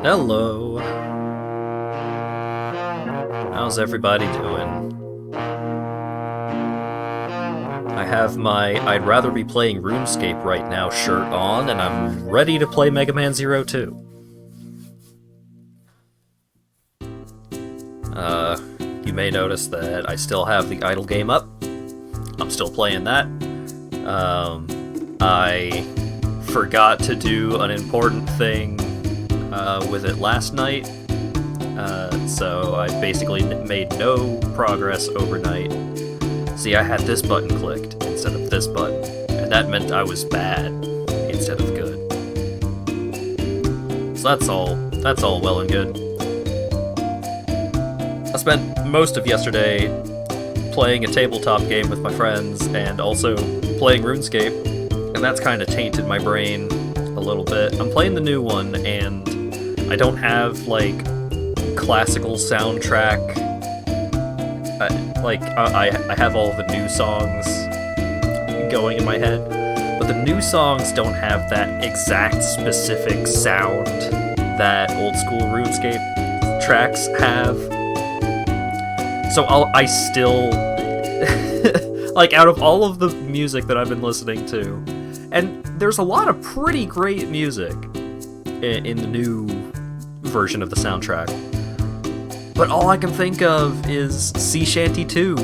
Hello. How's everybody doing? I have my I'd rather be playing RuneScape right now shirt on, and I'm ready to play Mega Man Zero 2. You may notice that I still have the idle game up. I'm still playing that. I forgot to do an important thing with it last night, so I basically made no progress overnight. See, I had this button clicked instead of this button, and that meant I was bad instead of good. So that's all well and good. I spent most of yesterday playing a tabletop game with my friends and also playing RuneScape, and that's kind of tainted my brain a little bit. I'm playing the new one, and I don't have, like, classical soundtrack. I have all the new songs going in my head, but the new songs don't have that exact specific sound that old school RuneScape tracks have. So I still, like, out of all of the music that I've been listening to, and there's a lot of pretty great music in the new version of the soundtrack, but all I can think of is Sea Shanty 2.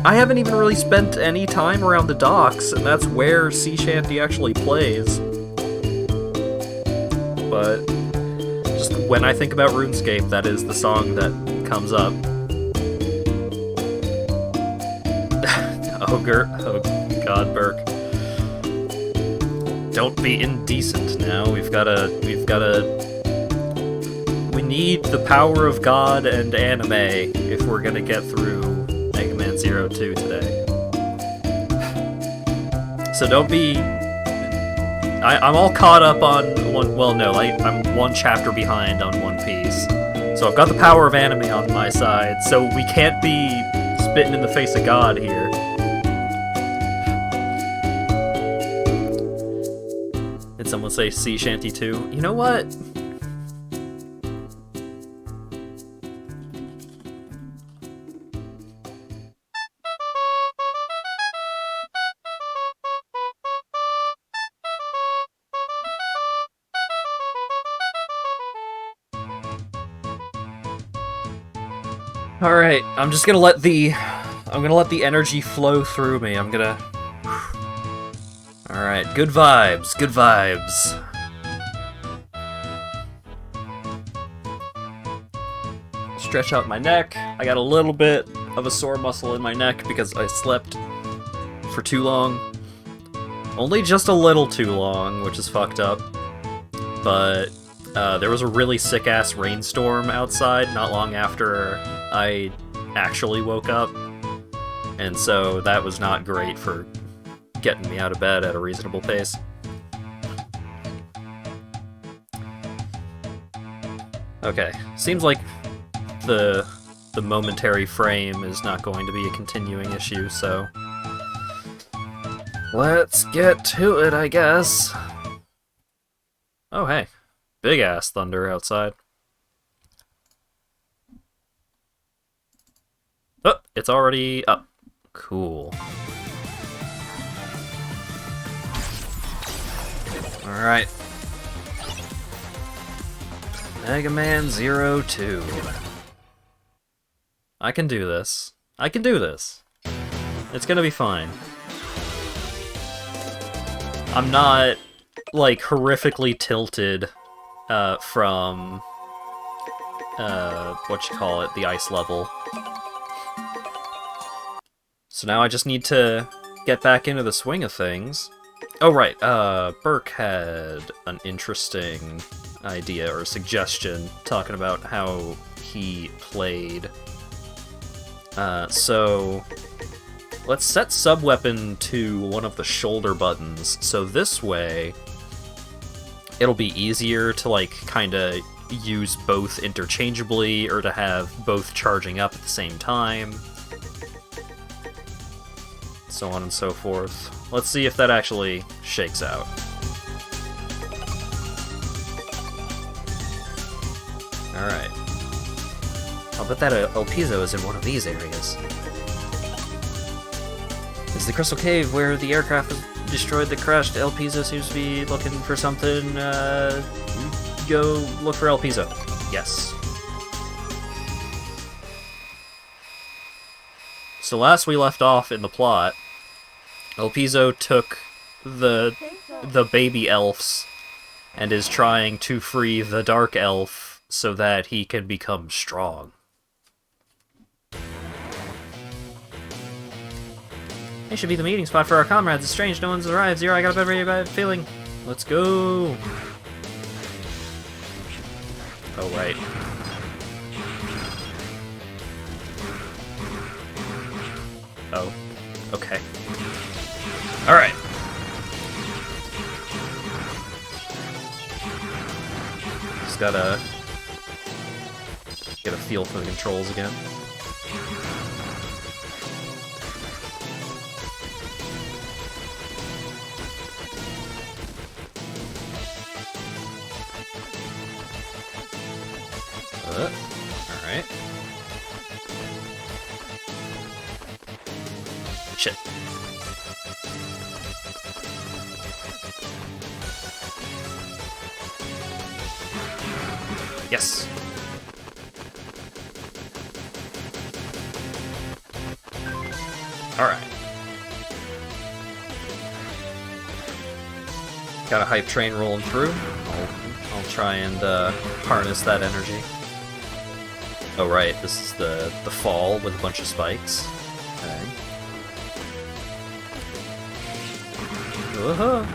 I haven't even really spent any time around the docks, and that's where Sea Shanty actually plays. But just when I think about RuneScape, that is the song that comes up. Oh God, Burke. Don't be indecent now. We need the power of God and anime if we're gonna get through Mega Man Zero 2 today. So don't be... I'm all caught up on I'm one chapter behind on One Piece. So I've got the power of anime on my side, so we can't be spitting in the face of God here. Did someone say Sea Shanty 2? You know what? Alright, I'm gonna let the energy flow through me. Alright, good vibes, good vibes. Stretch out my neck. I got a little bit of a sore muscle in my neck because I slept for too long. Only just a little too long, which is fucked up. But there was a really sick-ass rainstorm outside not long after I actually woke up, and so that was not great for getting me out of bed at a reasonable pace. Okay, seems like the momentary frame is not going to be a continuing issue, so let's get to it, I guess. Oh, hey. Big-ass thunder outside. Oh, it's already up. Cool. Alright. Mega Man 02. I can do this. I can do this. It's gonna be fine. I'm not, like, horrifically tilted from, the ice level. So now I just need to get back into the swing of things. Oh, right, Burke had an interesting idea or suggestion talking about how he played. So let's set sub-weapon to one of the shoulder buttons, so this way it'll be easier to, like, kinda use both interchangeably, or to have both charging up at the same time. So on and so forth. Let's see if that actually shakes out. Alright. I'll bet that El Piso is in one of these areas. This is the Crystal Cave where the aircraft destroyed the crashed. El Piso seems to be looking for something. Go look for El Piso. Yes. So last we left off in the plot, El Piso took the baby elves and is trying to free the dark elf so that he can become strong. It should be the meeting spot for our comrades. It's strange, no one's arrived. Zero, I got a very bad feeling. Let's go. Oh, right. Oh. Okay. Alright. Just gotta get a feel for the controls again. Alright. Shit. Yes. Alright. Got a hype train rolling through. I'll try and harness that energy. Oh right, this is the fall with a bunch of spikes. Okay. Uh-huh.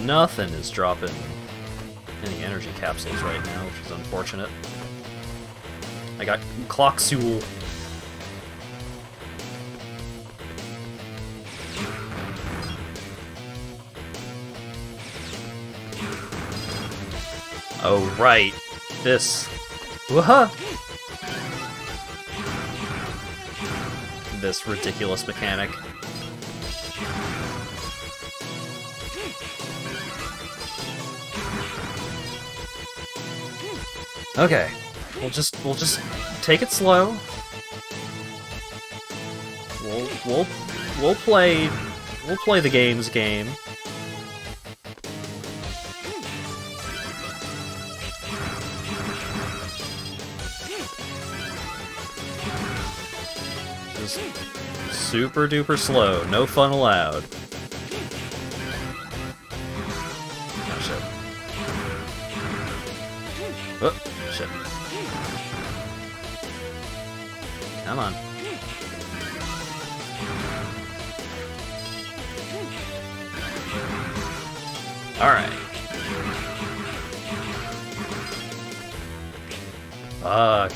Nothing is dropping any energy capsules right now, which is unfortunate. I got Clocksul. Oh right, this. Whoa! This ridiculous mechanic. Okay, we'll just take it slow. We'll play the game's game. Just super duper slow, no fun allowed. Oh shit. Oh shit. Come on. Alright. Fuck.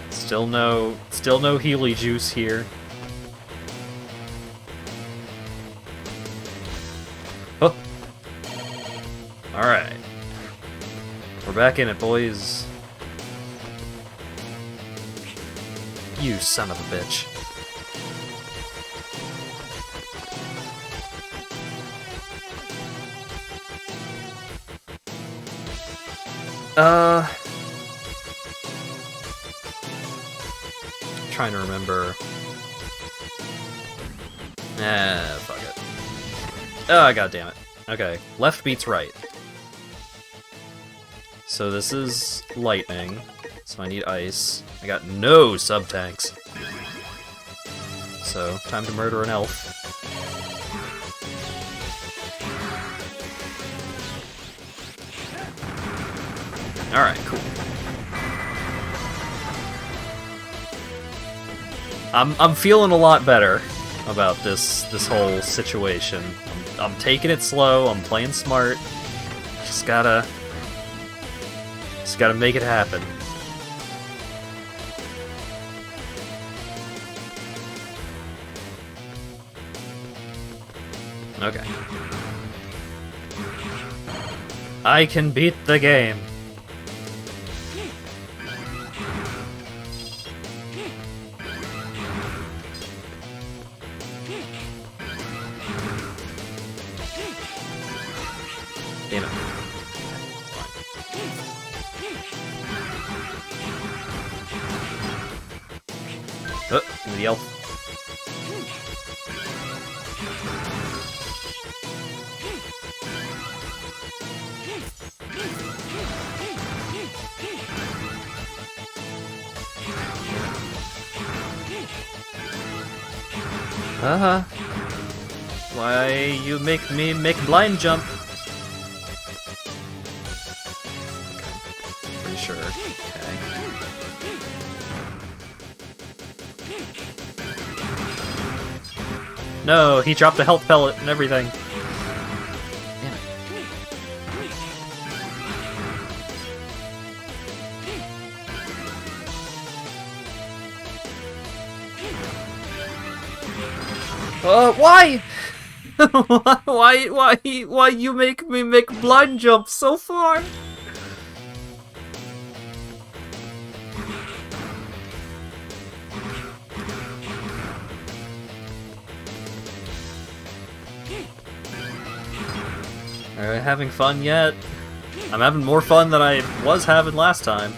Still no Healy juice here. Oh. Alright. We're back in it, boys. You son of a bitch. Trying to remember. Fuck it. Ah, god damn it. Okay, left beats right. So this is lightning, so I need ice. I got no sub-tanks. So, time to murder an elf. Alright, cool. I'm feeling a lot better about this whole situation. I'm taking it slow, I'm playing smart. Just gotta make it happen. Okay. I can beat the game. Damn it. Oh, the elf. Why you make me make blind jump? Okay. Pretty sure. Okay. No, he dropped a health pellet and everything. Damn it. Why? why you make me make blind jump so far? Alright, having fun yet? I'm having more fun than I was having last time.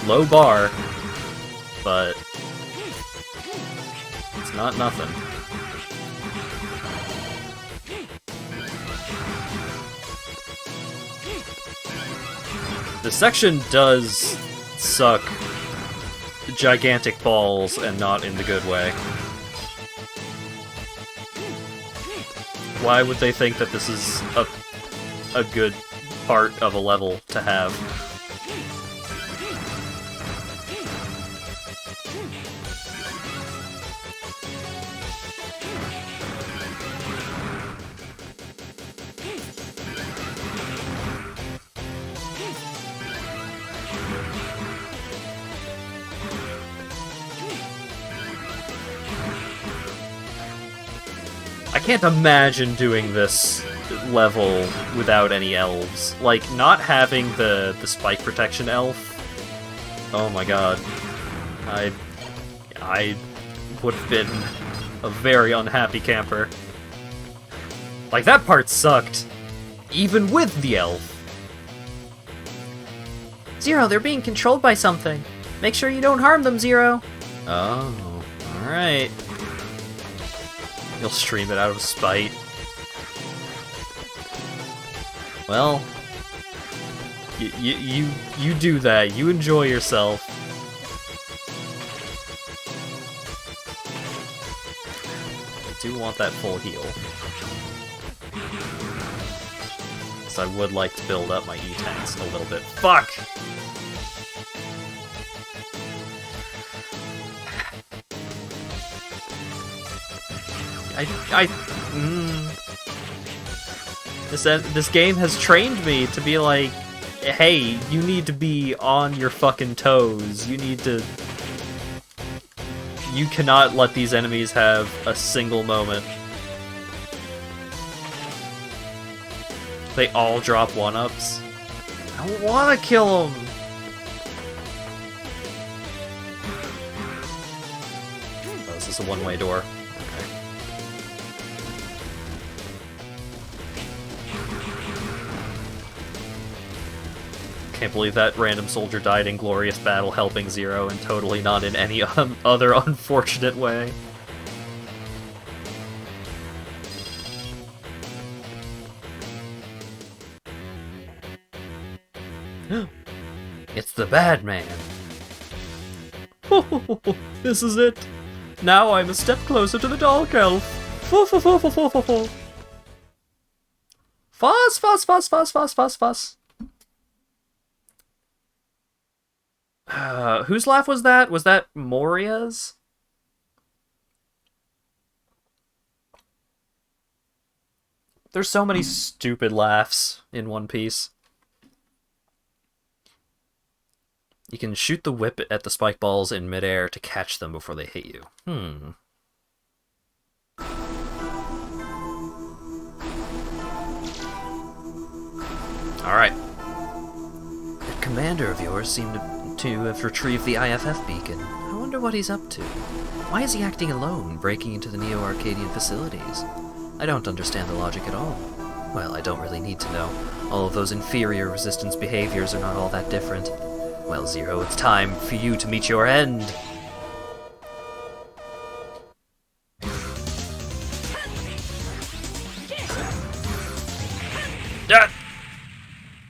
Low bar, but it's not nothing. The section does suck gigantic balls and not in the good way. Why would they think that this is a good part of a level to have? I can't imagine doing this level without any elves. Like, not having the spike protection elf. Oh my god. I would have been a very unhappy camper. Like, that part sucked. Even with the elf. Zero, they're being controlled by something. Make sure you don't harm them, Zero. Oh, alright. You'll stream it out of spite. Well, you do that. You enjoy yourself. I do want that full heal. So I would like to build up my E-tanks a little bit. Fuck! This game has trained me to be like, hey, you need to be on your fucking toes. You need to... You cannot let these enemies have a single moment. They all drop 1-ups. I don't want to kill him! Oh, is this a one-way door? Okay. Can't believe that random soldier died in glorious battle helping Zero and totally not in any other unfortunate way. It's the bad man. This is it. Now I'm a step closer to the Dark Elf. Fuss, fuss, fuss, fuss, fuss, fuss, fuss. Whose laugh was that? Was that Moria's? There's so many stupid laughs in One Piece. You can shoot the whip at the spike balls in midair to catch them before they hit you. Alright. That commander of yours seemed to have retrieved the IFF beacon. I wonder what he's up to. Why is he acting alone, breaking into the Neo-Arcadian facilities? I don't understand the logic at all. Well, I don't really need to know. All of those inferior resistance behaviors are not all that different. Well, Zero, it's time for you to meet your end. Ah!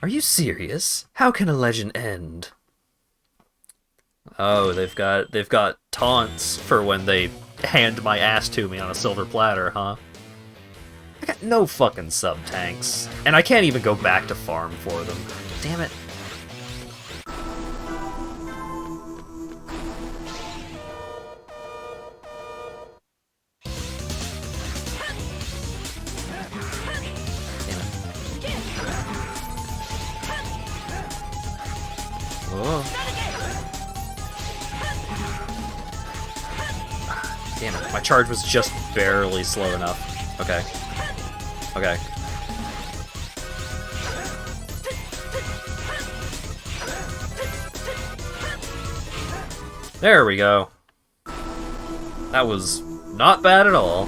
Are you serious? How can a legend end? Oh, they've got taunts for when they hand my ass to me on a silver platter, huh? I got no fucking sub-tanks. And I can't even go back to farm for them. Damn it. Damn it, my charge was just barely slow enough. Okay. Okay. There we go. That was not bad at all.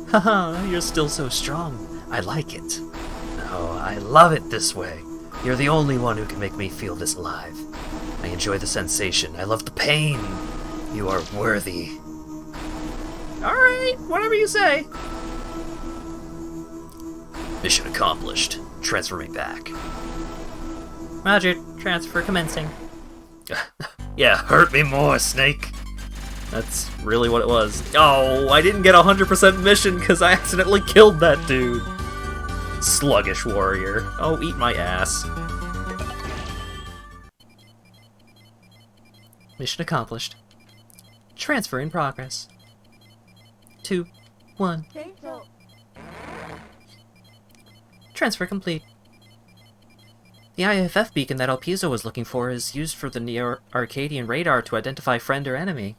Haha, you're still so strong. I like it. Oh, I love it this way. You're the only one who can make me feel this alive. I enjoy the sensation. I love the pain. You are worthy. Alright, whatever you say. Mission accomplished. Transfer me back. Roger, transfer commencing. Yeah, hurt me more, Snake. That's really what it was. Oh, I didn't get 100% mission because I accidentally killed that dude. Sluggish warrior. Oh, eat my ass. Mission accomplished. Transfer in progress. 2, 1. Transfer complete. The IFF beacon that Elpizo was looking for is used for the Neo-Arcadian radar to identify friend or enemy.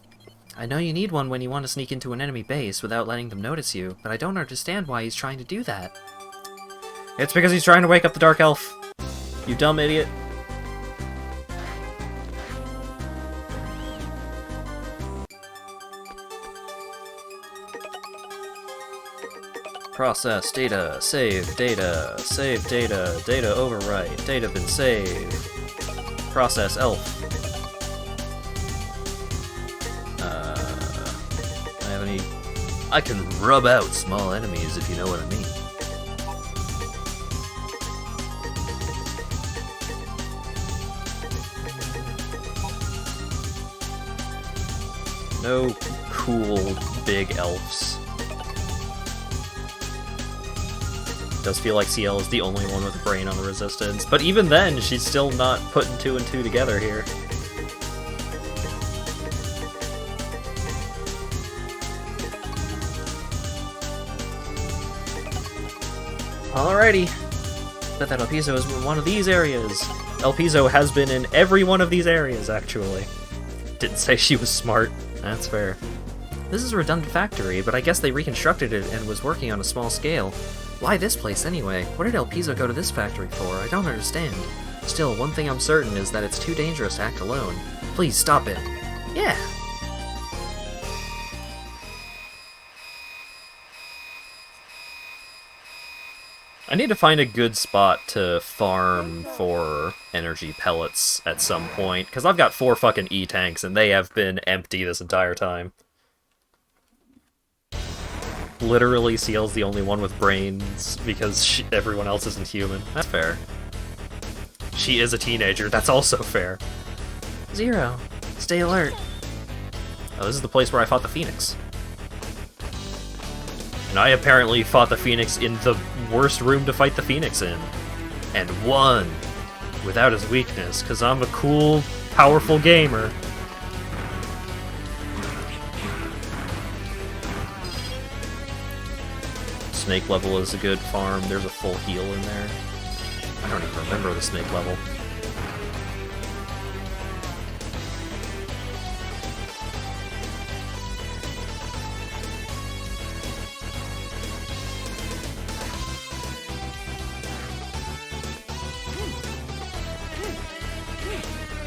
I know you need one when you want to sneak into an enemy base without letting them notice you, but I don't understand why he's trying to do that. It's because he's trying to wake up the Dark Elf. You dumb idiot. Process data, save data, data overwrite, data been saved. Process elf. I have any... I can rub out small enemies if you know what I mean. No cool big elves. It does feel like CL is the only one with a brain on the resistance, but even then, she's still not putting 2 and 2 together here. Alrighty. Bet that Elpizo is in one of these areas. Elpizo has been in every one of these areas, actually. Didn't say she was smart. That's fair. This is a redundant factory, but I guess they reconstructed it and was working on a small scale. Why this place anyway? What did El Piso go to this factory for? I don't understand. Still, one thing I'm certain is that it's too dangerous to act alone. Please stop it. Yeah. I need to find a good spot to farm for energy pellets at some point, because I've got 4 fucking E-tanks, and they have been empty this entire time. Literally, Ciel's the only one with brains, because everyone else isn't human. That's fair. She is a teenager, that's also fair. Zero, stay alert. Oh, this is the place where I fought the Phoenix. And I apparently fought the Phoenix in the worst room to fight the Phoenix in. And won. Without his weakness, because I'm a cool, powerful gamer. Snake level is a good farm. There's a full heal in there. I don't even remember the snake level.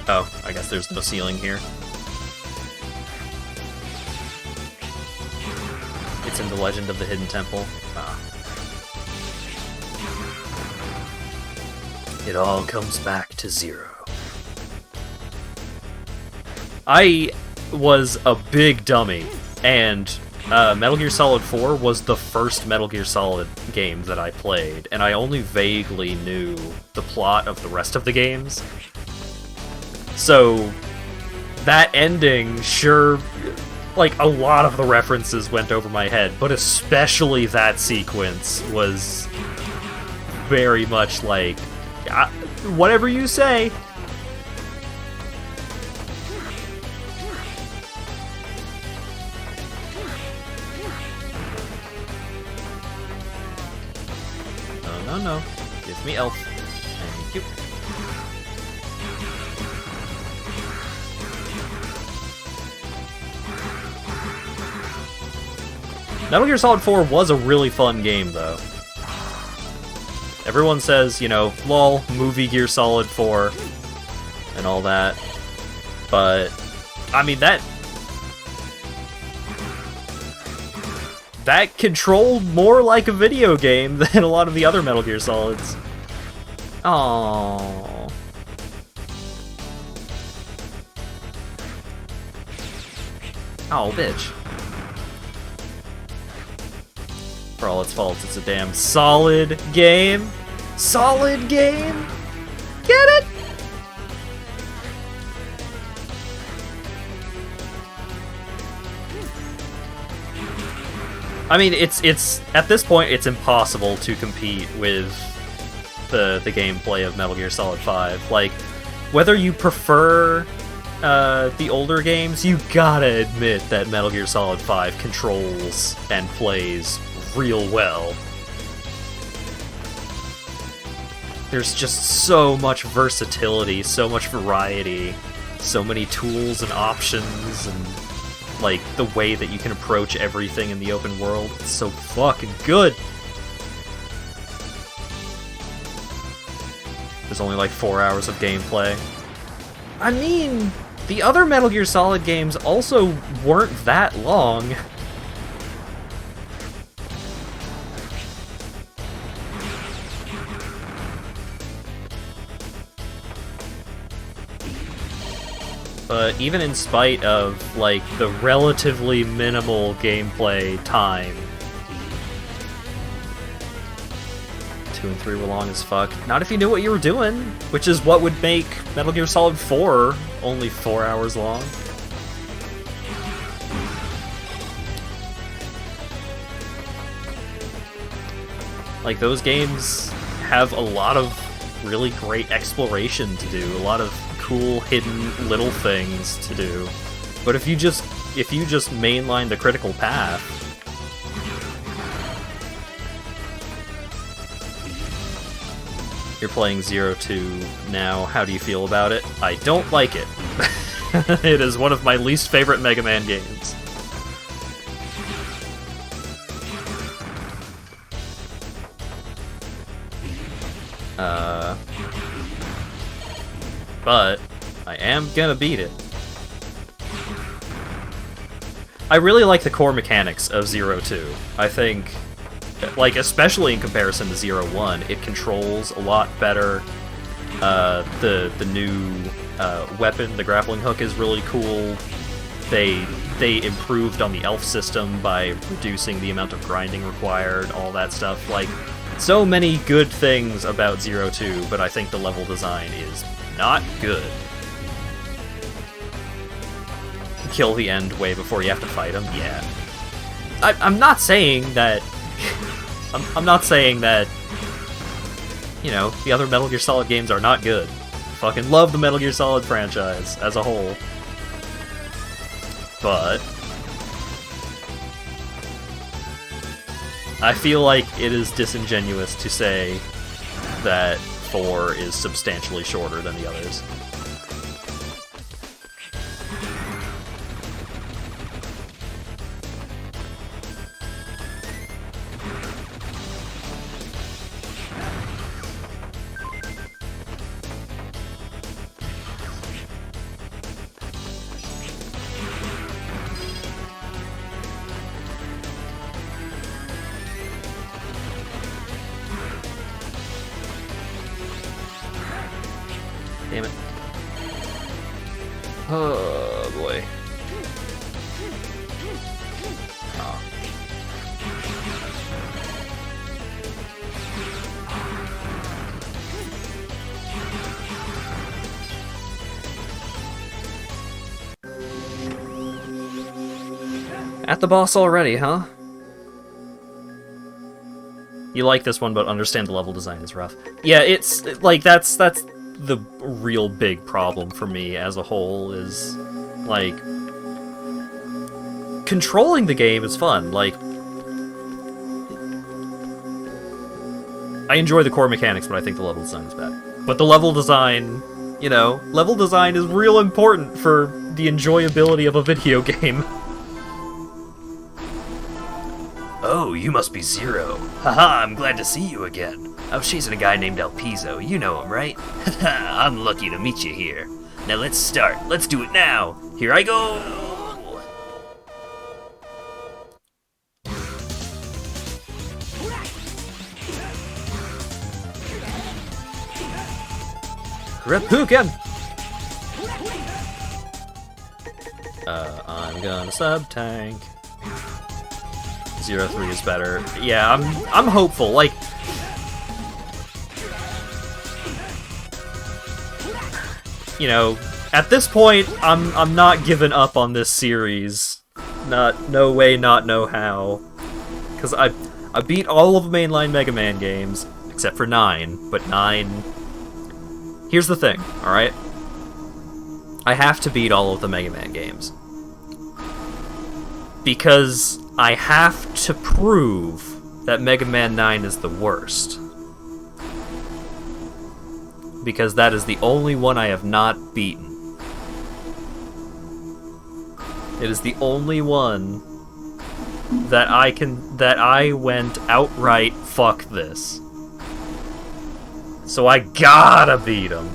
Oh, I guess there's no ceiling here. It's in the Legend of the Hidden Temple. Ah. It all comes back to zero. I was a big dummy, and Metal Gear Solid 4 was the first Metal Gear Solid game that I played, and I only vaguely knew the plot of the rest of the games. So, that ending, sure, like, a lot of the references went over my head, but especially that sequence was very much like, whatever you say. No, no, no. Give me elf. Thank you. Metal Gear Solid 4 was a really fun game, though. Everyone says, you know, lol, movie Gear Solid 4, and all that. But, I mean, that controlled more like a video game than a lot of the other Metal Gear Solids. Aww. Oh, bitch. For all its faults, it's a damn solid game. Solid game? Get it? I mean, it's at this point, it's impossible to compete with the gameplay of Metal Gear Solid 5. Like, whether you prefer the older games, you gotta admit that Metal Gear Solid 5 controls and plays real well. There's just so much versatility, so much variety, so many tools and options, and like the way that you can approach everything in the open world. It's so fucking good. There's only like 4 hours of gameplay. I mean, the other Metal Gear Solid games also weren't that long. But even in spite of, like, the relatively minimal gameplay time, 2 and 3 were long as fuck. Not if you knew what you were doing, which is what would make Metal Gear Solid 4 only 4 hours long. Like, those games have a lot of really great exploration to do, a lot of cool hidden little things to do. But if you just mainline the critical path, you're playing 0-2 now. How do you feel about it? I don't like it. It is one of my least favorite Mega Man games. But I am gonna beat it. I really like the core mechanics of 0-2. I think, like, especially in comparison to 0-1, it controls a lot better. The new weapon, the grappling hook, is really cool. They improved on the elf system by reducing the amount of grinding required, all that stuff. Like, so many good things about 0-2, but I think the level design is not good. Kill the end way before you have to fight him? Yeah. I'm not saying that... I'm not saying that, you know, the other Metal Gear Solid games are not good. Fucking love the Metal Gear Solid franchise as a whole. But I feel like it is disingenuous to say that 4 is substantially shorter than the others. Damn it. Oh, boy. Oh. At the boss already, huh? You like this one, but understand the level design is rough. Yeah, it's, like, that's the real big problem for me as a whole, is, like, controlling the game is fun. Like, I enjoy the core mechanics, but I think the level design is bad. But the level design, you know, level design is real important for the enjoyability of a video game. Oh, you must be Zero. Haha, I'm glad to see you again. I was chasing a guy named El Piso. You know him, right? Haha, I'm lucky to meet you here. Now let's start. Let's do it now. Here I go. Reppuken! I'm gonna sub-tank. 0-3 is better. Yeah, I'm hopeful. Like, you know, at this point, I'm not giving up on this series. No way, not no how. Because I beat all of the mainline Mega Man games except for 9, but 9. Here's the thing, all right? I have to beat all of the Mega Man games because I have to prove that Mega Man 9 is the worst. Because that is the only one I have not beaten. It is the only one that I went outright fuck this. So I gotta beat him.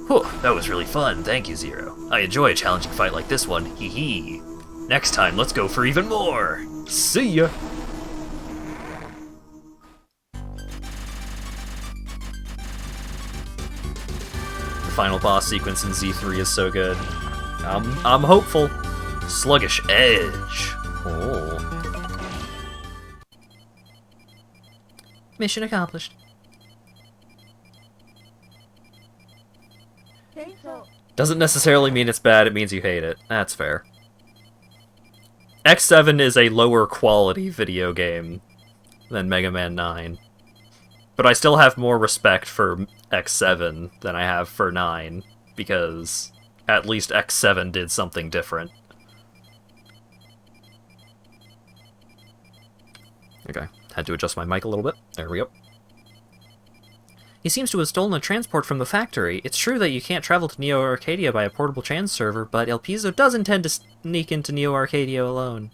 Whew, that was really fun. Thank you, Zero. I enjoy a challenging fight like this one. Hee hee. Next time, let's go for even more. See ya. The final boss sequence in Z3 is so good. I'm hopeful. Sluggish Edge. Oh. Mission accomplished. Doesn't necessarily mean it's bad, it means you hate it. That's fair. X7 is a lower quality video game than Mega Man 9. But I still have more respect for X7 than I have for 9, because at least X7 did something different. Okay, had to adjust my mic a little bit. There we go. He seems to have stolen a transport from the factory. It's true that you can't travel to Neo Arcadia by a portable trans server, but El Piso does intend to sneak into Neo Arcadia alone.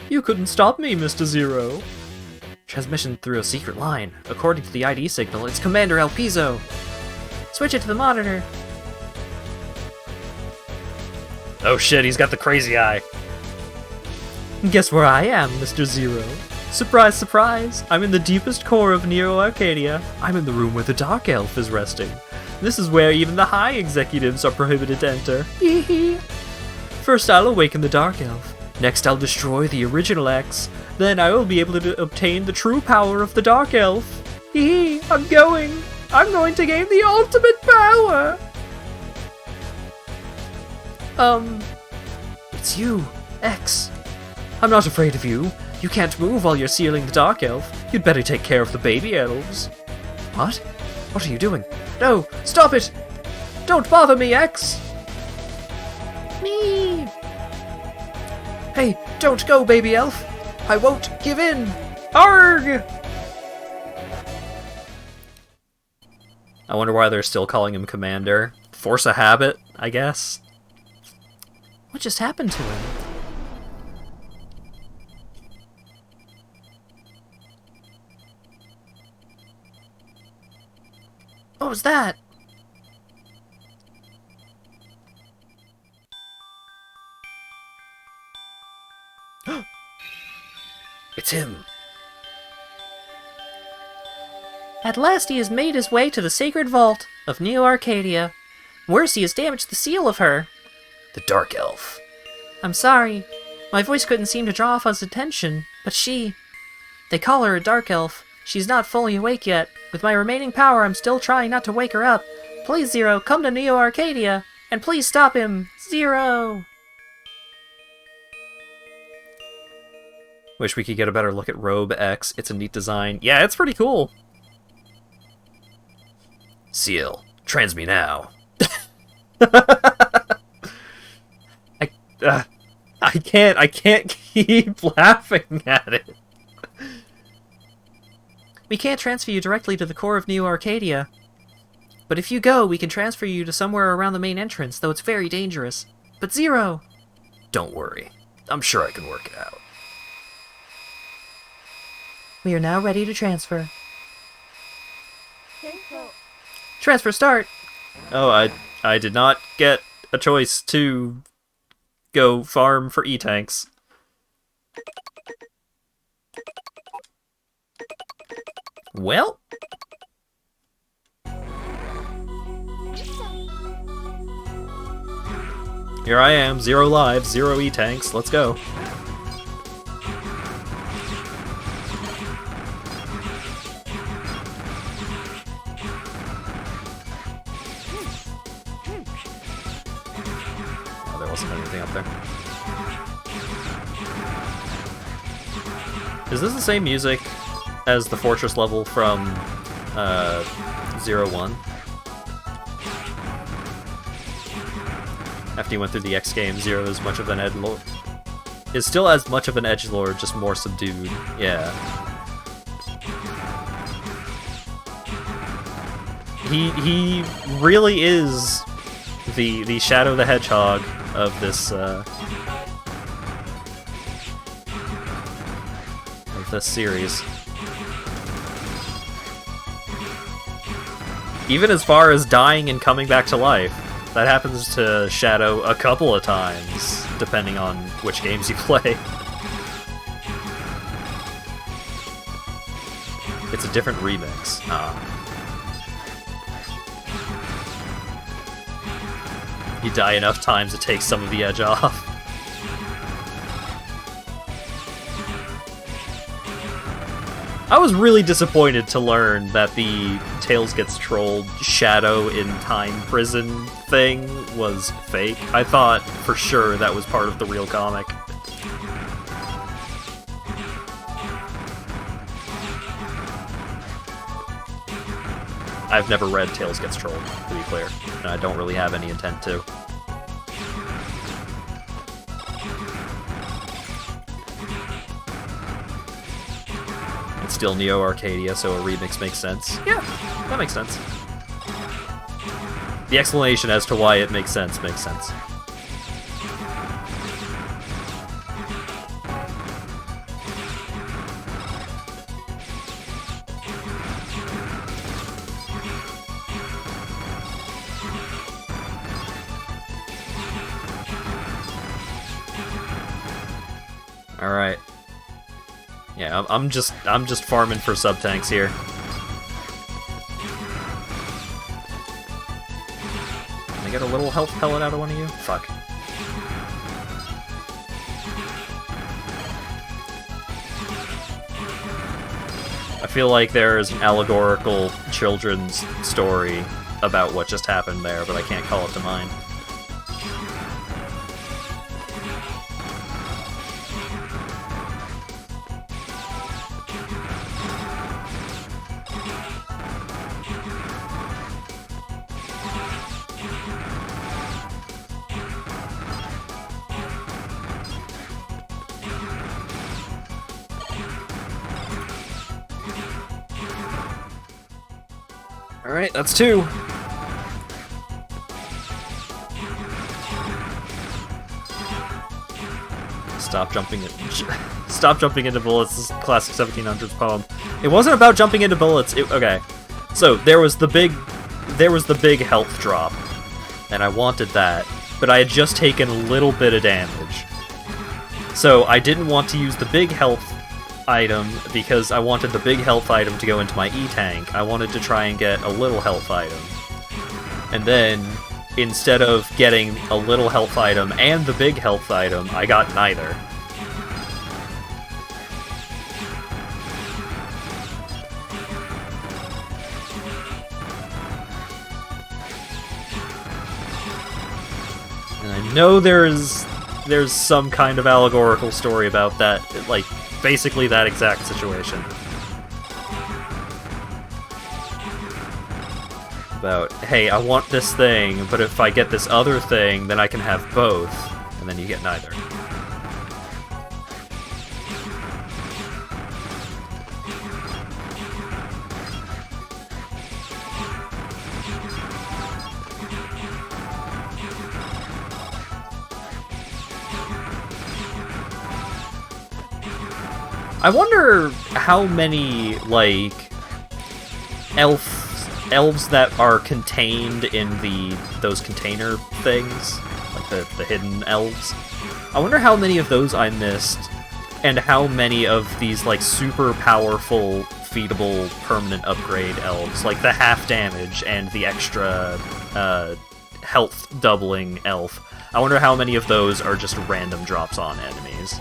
You couldn't stop me, Mr. Zero. Transmission through a secret line. According to the ID signal, it's Commander El Piso. Switch it to the monitor. Oh shit, he's got the crazy eye. Guess where I am, Mr. Zero? Surprise, surprise! I'm in the deepest core of Neo Arcadia. I'm in the room where the Dark Elf is resting. This is where even the high executives are prohibited to enter. Hee hee. First I'll awaken the Dark Elf. Next I'll destroy the original X. Then I will be able to obtain the true power of the Dark Elf. Hee hee, I'm going to gain the ultimate power! It's you, X. I'm not afraid of you. You can't move while you're sealing the Dark Elf. You'd better take care of the baby elves. What? What are you doing? No! Stop it! Don't bother me, X! Me! Hey, don't go, baby elf! I won't give in! Arg! I wonder why they're still calling him Commander. Force a habit, I guess. What just happened to him? What was that? It's him. At last he has made his way to the sacred vault of Neo Arcadia. Worse, he has damaged the seal of her. The Dark Elf. I'm sorry. My voice couldn't seem to draw off his attention, but she... They call her a Dark Elf. She's not fully awake yet. With my remaining power, I'm still trying not to wake her up. Please, Zero, come to Neo Arcadia, and please stop him. Zero! Wish we could get a better look at Robe X. It's a neat design. Yeah, it's pretty cool. Seal, trans me now. I can't keep laughing at it. We can't transfer you directly to the core of Neo Arcadia. But if you go, we can transfer you to somewhere around the main entrance, though it's very dangerous. But Zero! Don't worry. I'm sure I can work it out. We are now ready to transfer. Transfer start! Oh, I did not get a choice to go farm for E-tanks. Well... Here I am, 0 lives, 0 E-tanks, let's go. Oh, there wasn't anything up there. Is this the same music as the fortress level from 01? After you went through the X game, Zero is much of an edgelord. Is still as much of an edgelord, just more subdued. Yeah. He really is the Shadow the Hedgehog of this series. Even as far as dying and coming back to life. That happens to Shadow a couple of times, depending on which games you play. It's a different remix. You die enough times to take some of the edge off. I was really disappointed to learn that the Tails Gets Trolled Shadow in Time Prison thing was fake. I thought for sure that was part of the real comic. I've never read Tails Gets Trolled, to be clear, and I don't really have any intent to. It's still Neo Arcadia, so a remix makes sense. Yeah, that makes sense. The explanation as to why it makes sense makes sense. Alright. Yeah, I'm just farming for sub-tanks here. Can I get a little health pellet out of one of you? Fuck. I feel like there's an allegorical children's story about what just happened there, but I can't call it to mind. Alright, that's 2. Stop jumping into bullets. This is a classic 1700s poem. It wasn't about jumping into bullets. Okay. So, there was the big health drop, and I wanted that, but I had just taken a little bit of damage. So, I didn't want to use the big health item because I wanted the big health item to go into my E-tank. I wanted to try and get a little health item. And then, instead of getting a little health item and the big health item, I got neither. And I know there's some kind of allegorical story about that, like, basically that exact situation. About, hey, I want this thing, but if I get this other thing, then I can have both, and then you get neither. I wonder how many, like, elves that are contained in those container things, like the hidden elves. I wonder how many of those I missed, and how many of these, like, super powerful, feedable, permanent upgrade elves, like the half damage and the extra health doubling elf. I wonder how many of those are just random drops on enemies.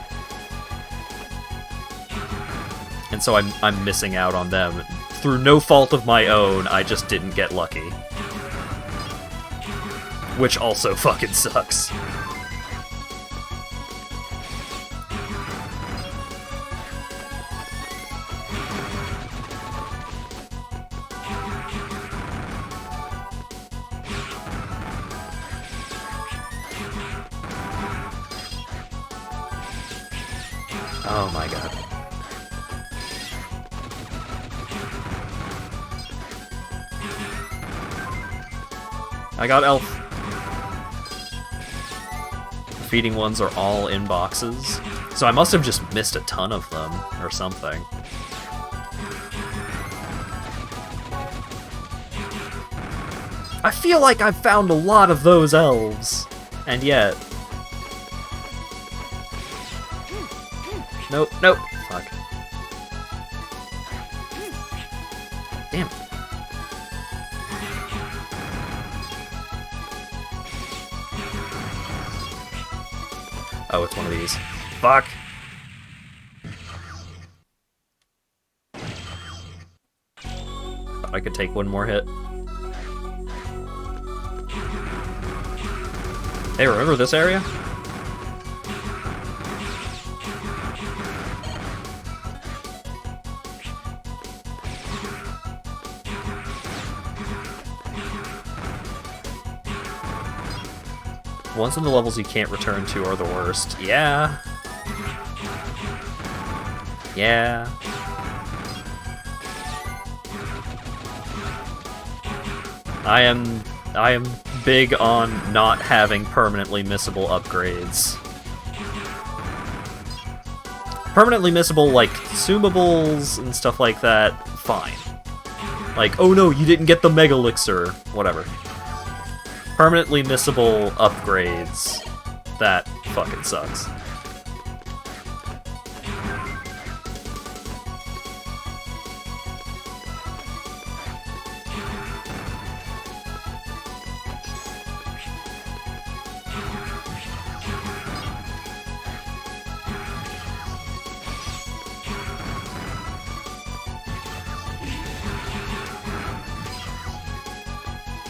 And so I'm missing out on them. Through no fault of my own, I just didn't get lucky. Which also fucking sucks. Oh my god. I got elf. The feeding ones are all in boxes, so I must have just missed a ton of them, or something. I feel like I've found a lot of those elves, and yet... Nope, nope. Fuck. Damn. Oh, it's one of these. Fuck. Thought I could take one more hit. Hey, remember this area? Ones in the levels you can't return to are the worst. Yeah. Yeah. I am big on not having permanently missable upgrades. Permanently missable, like, consumables and stuff like that, fine. Like, oh no, you didn't get the Mega Elixir, whatever. Permanently missable upgrades, that fucking sucks.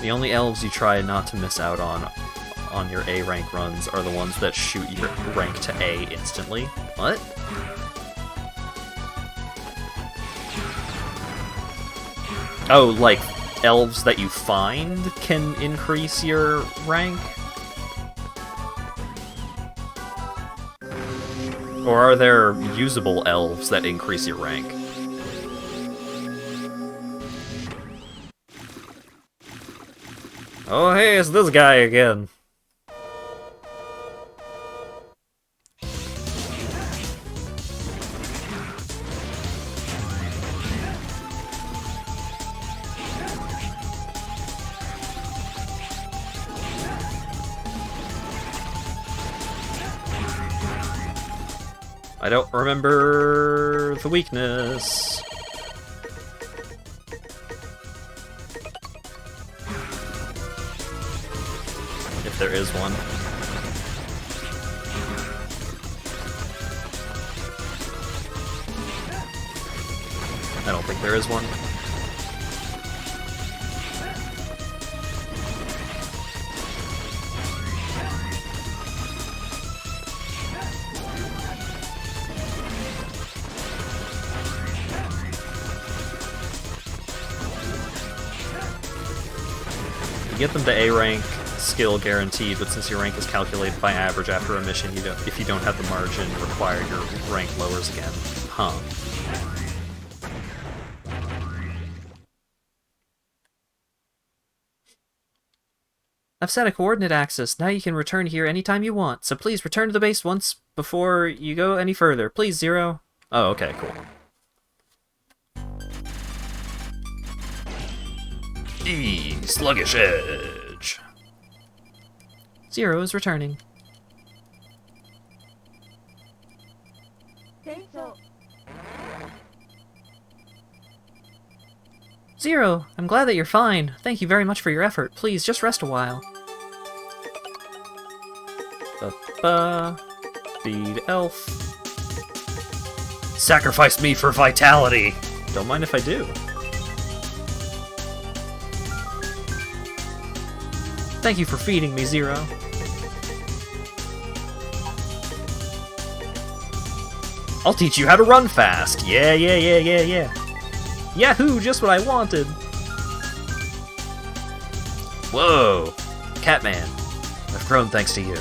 The only elves you try not to miss out on your A rank runs are the ones that shoot your rank to A instantly. What? Oh, like elves that you find can increase your rank? Or are there usable elves that increase your rank? Oh hey, it's this guy again. I don't remember the weakness. If there is one. I don't think there is one. You get them to A rank, skill guaranteed, but since your rank is calculated by average after a mission, if you don't have the margin required, your rank lowers again. Huh. I've set a coordinate axis. Now you can return here anytime you want, so please return to the base once before you go any further. Please, Zero. Oh, okay, cool. Sluggish Edge. Zero is returning. Zero, I'm glad that you're fine. Thank you very much for your effort. Please, just rest a while. Feed elf. Sacrifice me for vitality. Don't mind if I do. Thank you for feeding me, Zero. I'll teach you how to run fast. Yeah. Yahoo, just what I wanted. Whoa, Catman. I've grown thanks to you.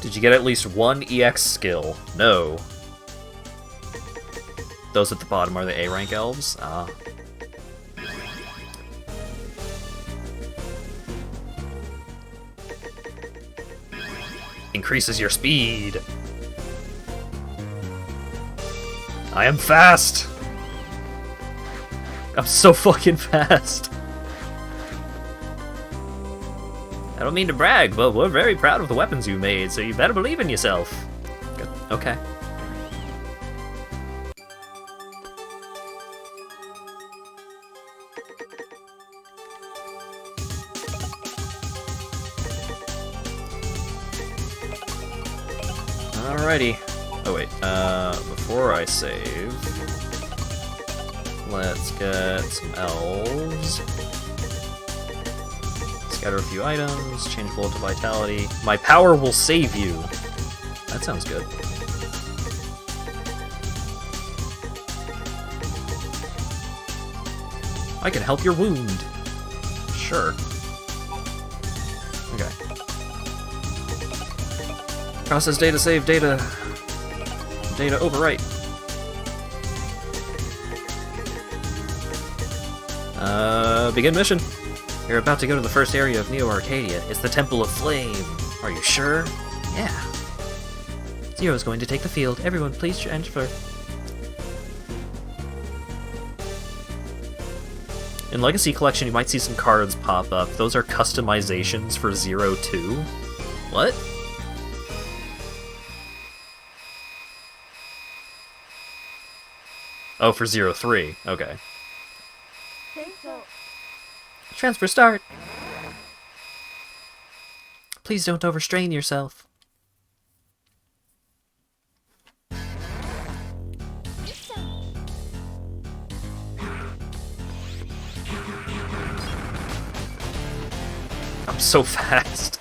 Did you get at least one EX skill? No. Those at the bottom are the A rank elves? Ah. Increases your speed. I am fast. I'm so fucking fast. I don't mean to brag, but we're very proud of the weapons you made, so you better believe in yourself. Good. Okay. Alrighty. Oh wait, before I save, let's get some elves. Scatter a few items, change bullet to vitality. My power will save you. That sounds good. I can help your wound. Sure. Okay. Process data, save data. Data overwrite. Begin mission. You're about to go to the first area of Neo Arcadia. It's the Temple of Flame. Are you sure? Yeah. Zero's going to take the field. Everyone, please transfer. In Legacy Collection, you might see some cards pop up. Those are customizations for 02. What? Oh, for 03. Okay. Transfer start. Please don't overstrain yourself. I'm so fast.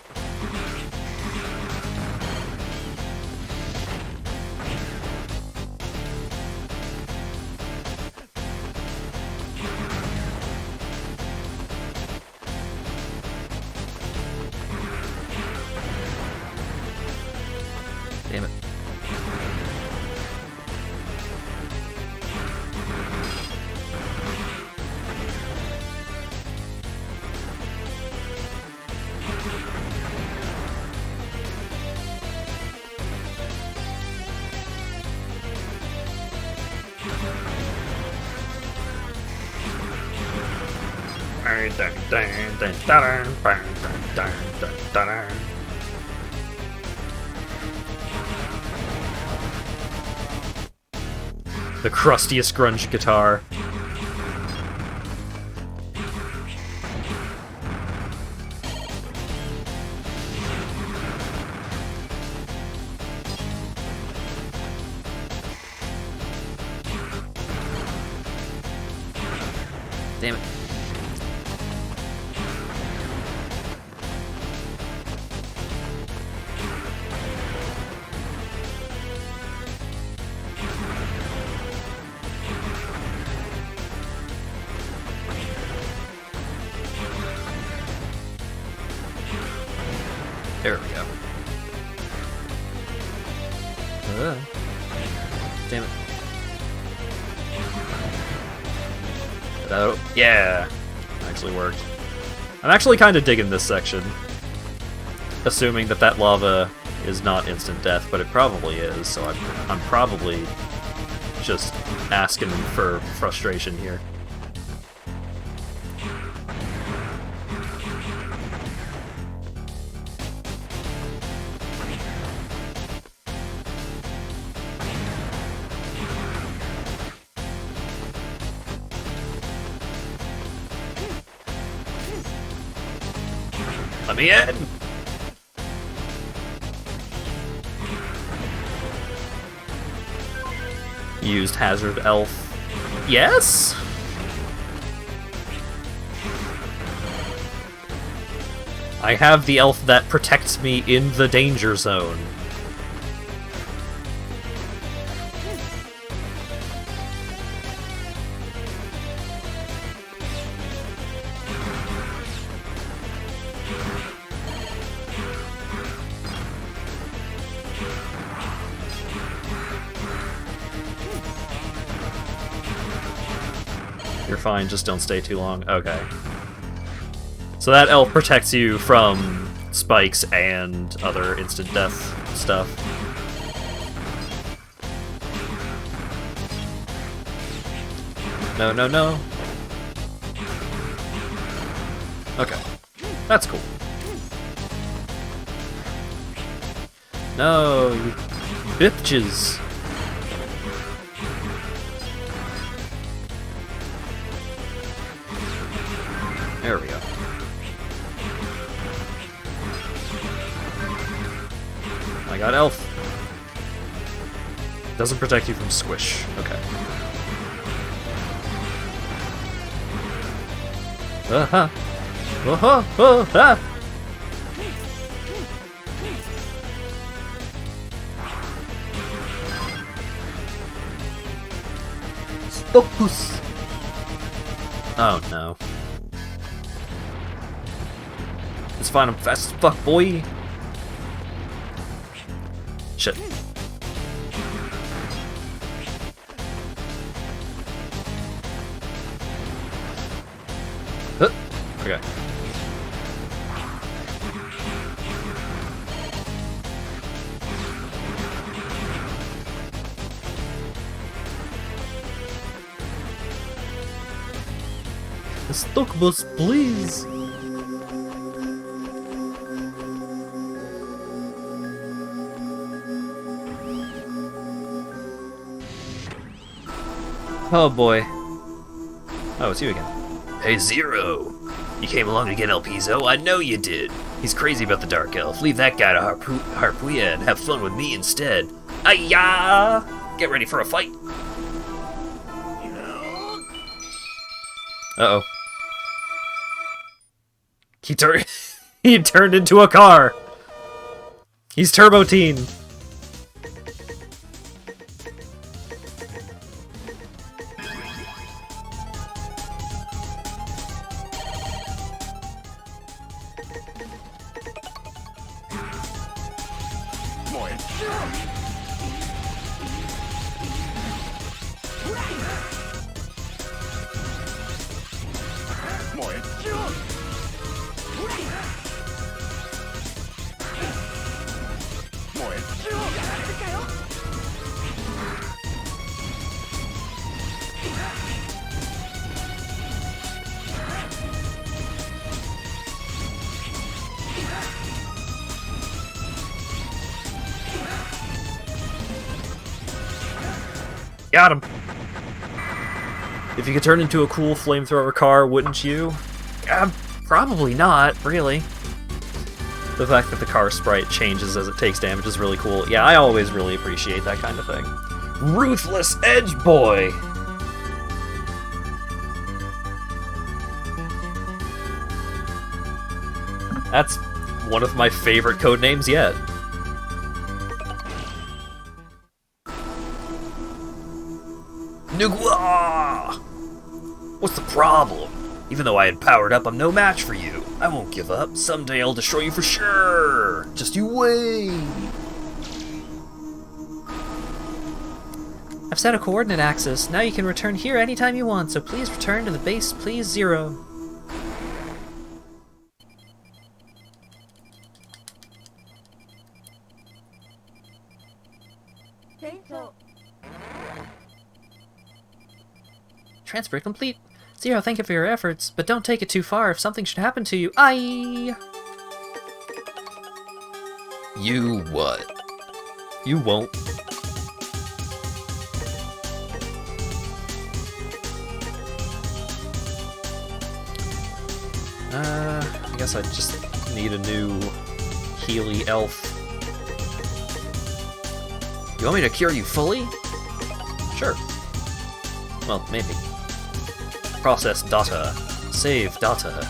Damn it. The crustiest grunge guitar. Damn it. There we go. Damn it. Oh, yeah. Actually worked. I'm actually kind of digging this section. Assuming that that lava is not instant death, but it probably is, so I'm probably just asking for frustration here. Let me in! Used Hazard Elf. Yes? I have the elf that protects me in the danger zone. You're fine, just don't stay too long. Okay. So that elf protects you from spikes and other instant death stuff. No, no, no. Okay. That's cool. No, you bitches. There we go. I got elf. Doesn't protect you from squish. Okay. Uh-huh. Uh-huh. Uh-huh. Stopus. Oh no. It's fine, I'm fast as fuck, boy. Shit. Okay. The stock bus, please. Oh boy. Oh, it's you again. Hey, Zero. You came along to get El Piso? I know you did. He's crazy about the Dark Elf. Leave that guy to Harpuya and have fun with me instead. Ayah! Get ready for a fight. Uh-oh. He turned into a car! He's Turbo Teen! Got him! If you could turn into a cool flamethrower car, wouldn't you? Probably not, really. The fact that the car sprite changes as it takes damage is really cool. Yeah, I always really appreciate that kind of thing. Ruthless Edge Boy! That's one of my favorite codenames yet. Nugwa! What's the problem? Even though I had powered up, I'm no match for you. I won't give up. Someday I'll destroy you for sure. Just you wait. I've set a coordinate axis. Now you can return here anytime you want, so please return to the base, please, 0. Transfer complete. 0, thank you for your efforts, but don't take it too far if something should happen to you. Aye! You what? You won't. I guess I just need a new Healy elf. You want me to cure you fully? Sure. Well, maybe. Process data. Save data.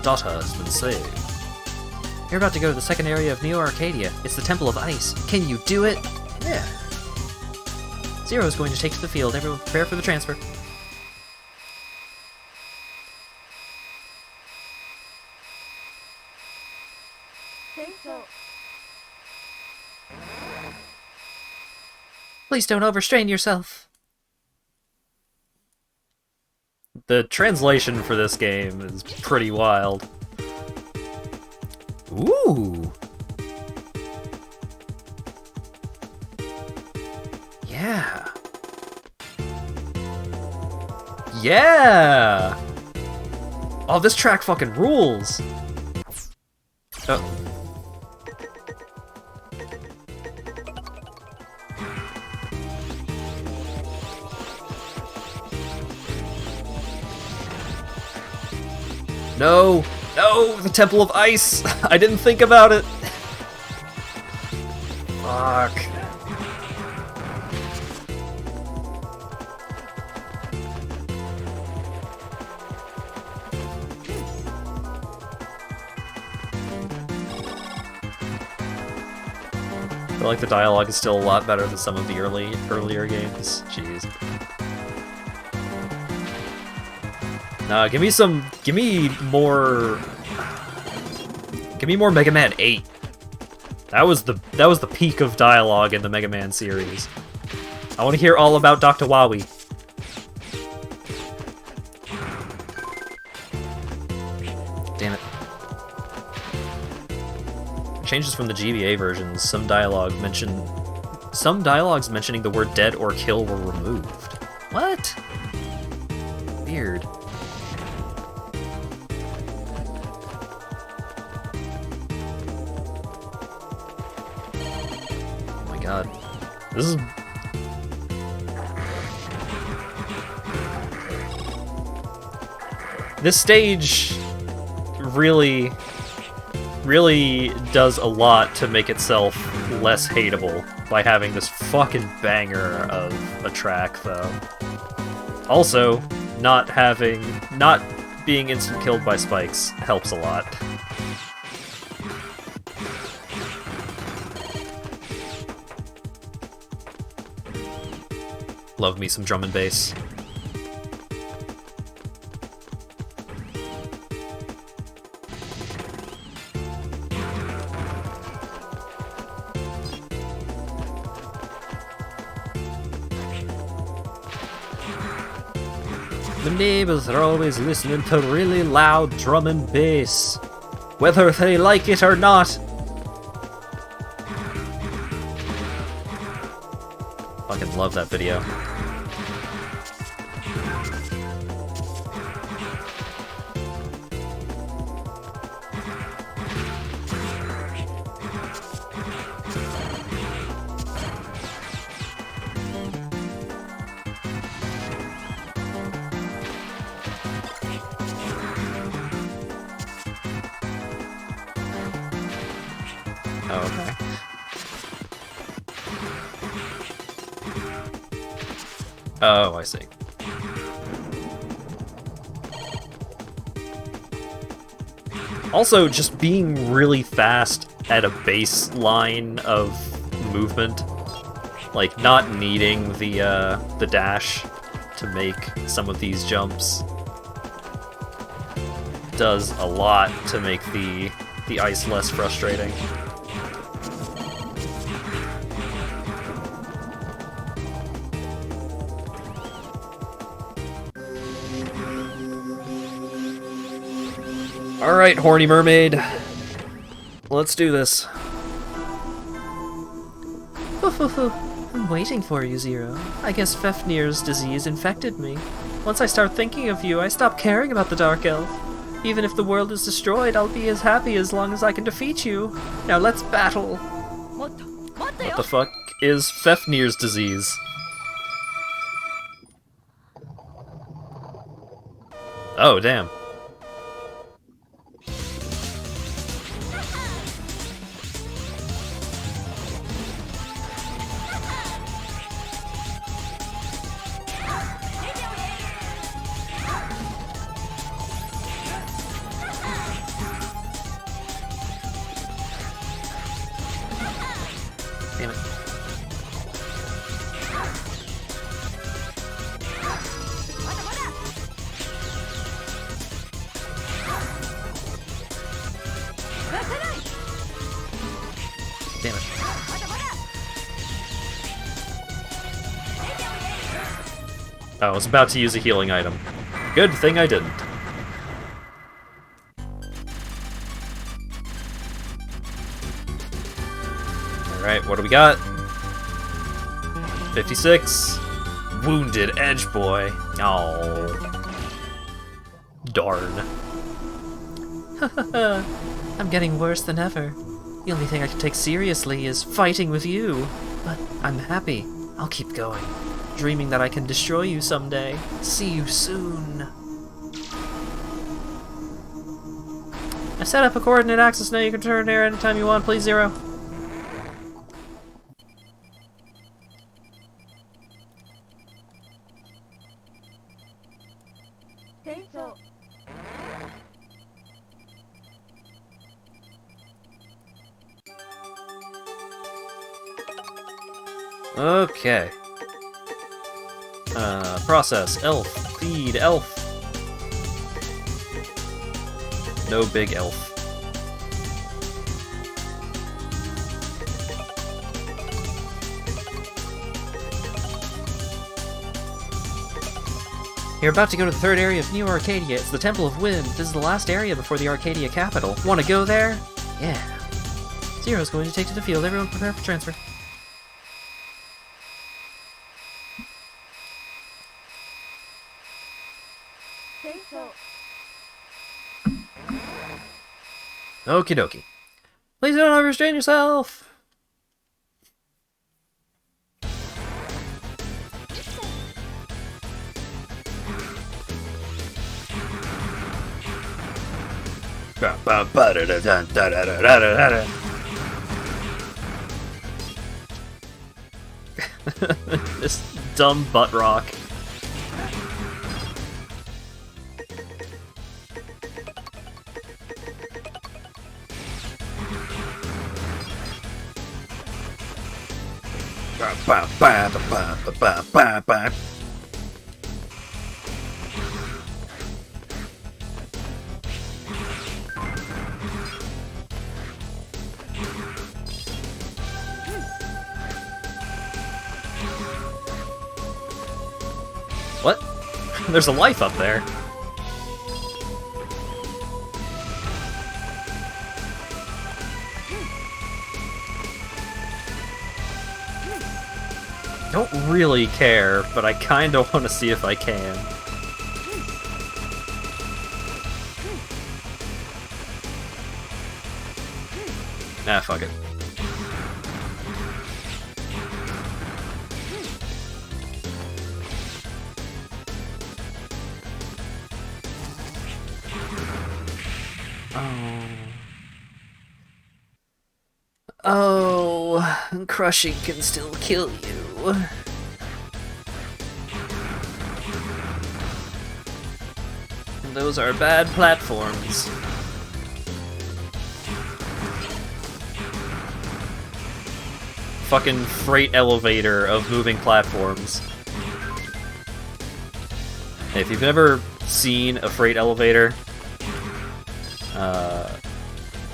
Data has been saved. You're about to go to the second area of Neo Arcadia. It's the Temple of Ice. Can you do it? Yeah. 0 is going to take to the field. Everyone prepare for the transfer. Please don't overstrain yourself. The translation for this game is pretty wild. Ooh! Yeah! Yeah! Oh, this track fucking rules! Oh. No! No! The Temple of Ice! I didn't think about it! Fuck. I feel like the dialogue is still a lot better than some of the earlier games. Jeez. Nah, give me more Mega Man 8. That was the peak of dialogue in the Mega Man series. I want to hear all about Dr. Wowie. Damn it. Changes from the GBA versions. Some dialogues mentioning the word dead or kill were removed. What? Weird. God. This is... This stage really does a lot to make itself less hateable by having this fucking banger of a track, though. Also, not being instant killed by spikes helps a lot. Love me some drum and bass. The neighbors are always listening to really loud drum and bass, whether they like it or not. Fucking love that video. Oh, okay. Oh, I see. Also, just being really fast at a baseline of movement, like not needing the dash to make some of these jumps, does a lot to make the ice less frustrating. Alright, horny mermaid. Let's do this. I'm waiting for you, Zero. I guess Fafnir's disease infected me. Once I start thinking of you, I stop caring about the Dark Elf. Even if the world is destroyed, I'll be as happy as long as I can defeat you. Now let's battle. What the fuck is Fafnir's disease? Oh, damn. Damn it. Damn it. I was about to use a healing item. Good thing I didn't. Alright, what do we got? 56. Wounded Edge Boy. Oh. Darn. I'm getting worse than ever. The only thing I can take seriously is fighting with you. But I'm happy. I'll keep going. Dreaming that I can destroy you someday. See you soon. I set up a coordinate access now. You can turn here anytime you want, please, Zero. Okay. Process, elf, feed, elf. No big elf. You're about to go to the third area of New Arcadia. It's the Temple of Wind. This is the last area before the Arcadia capital. Want to go there? Yeah. Zero's going to take to the field. Everyone prepare for transfer. Okie dokie. Please don't overstrain yourself! This dumb butt rock. What? There's a life up there. Don't really care, but I kinda want to see if I can. Nah, fuck it. Oh, crushing can still kill you. Those are bad platforms. Fucking freight elevator of moving platforms. If you've never seen a freight elevator,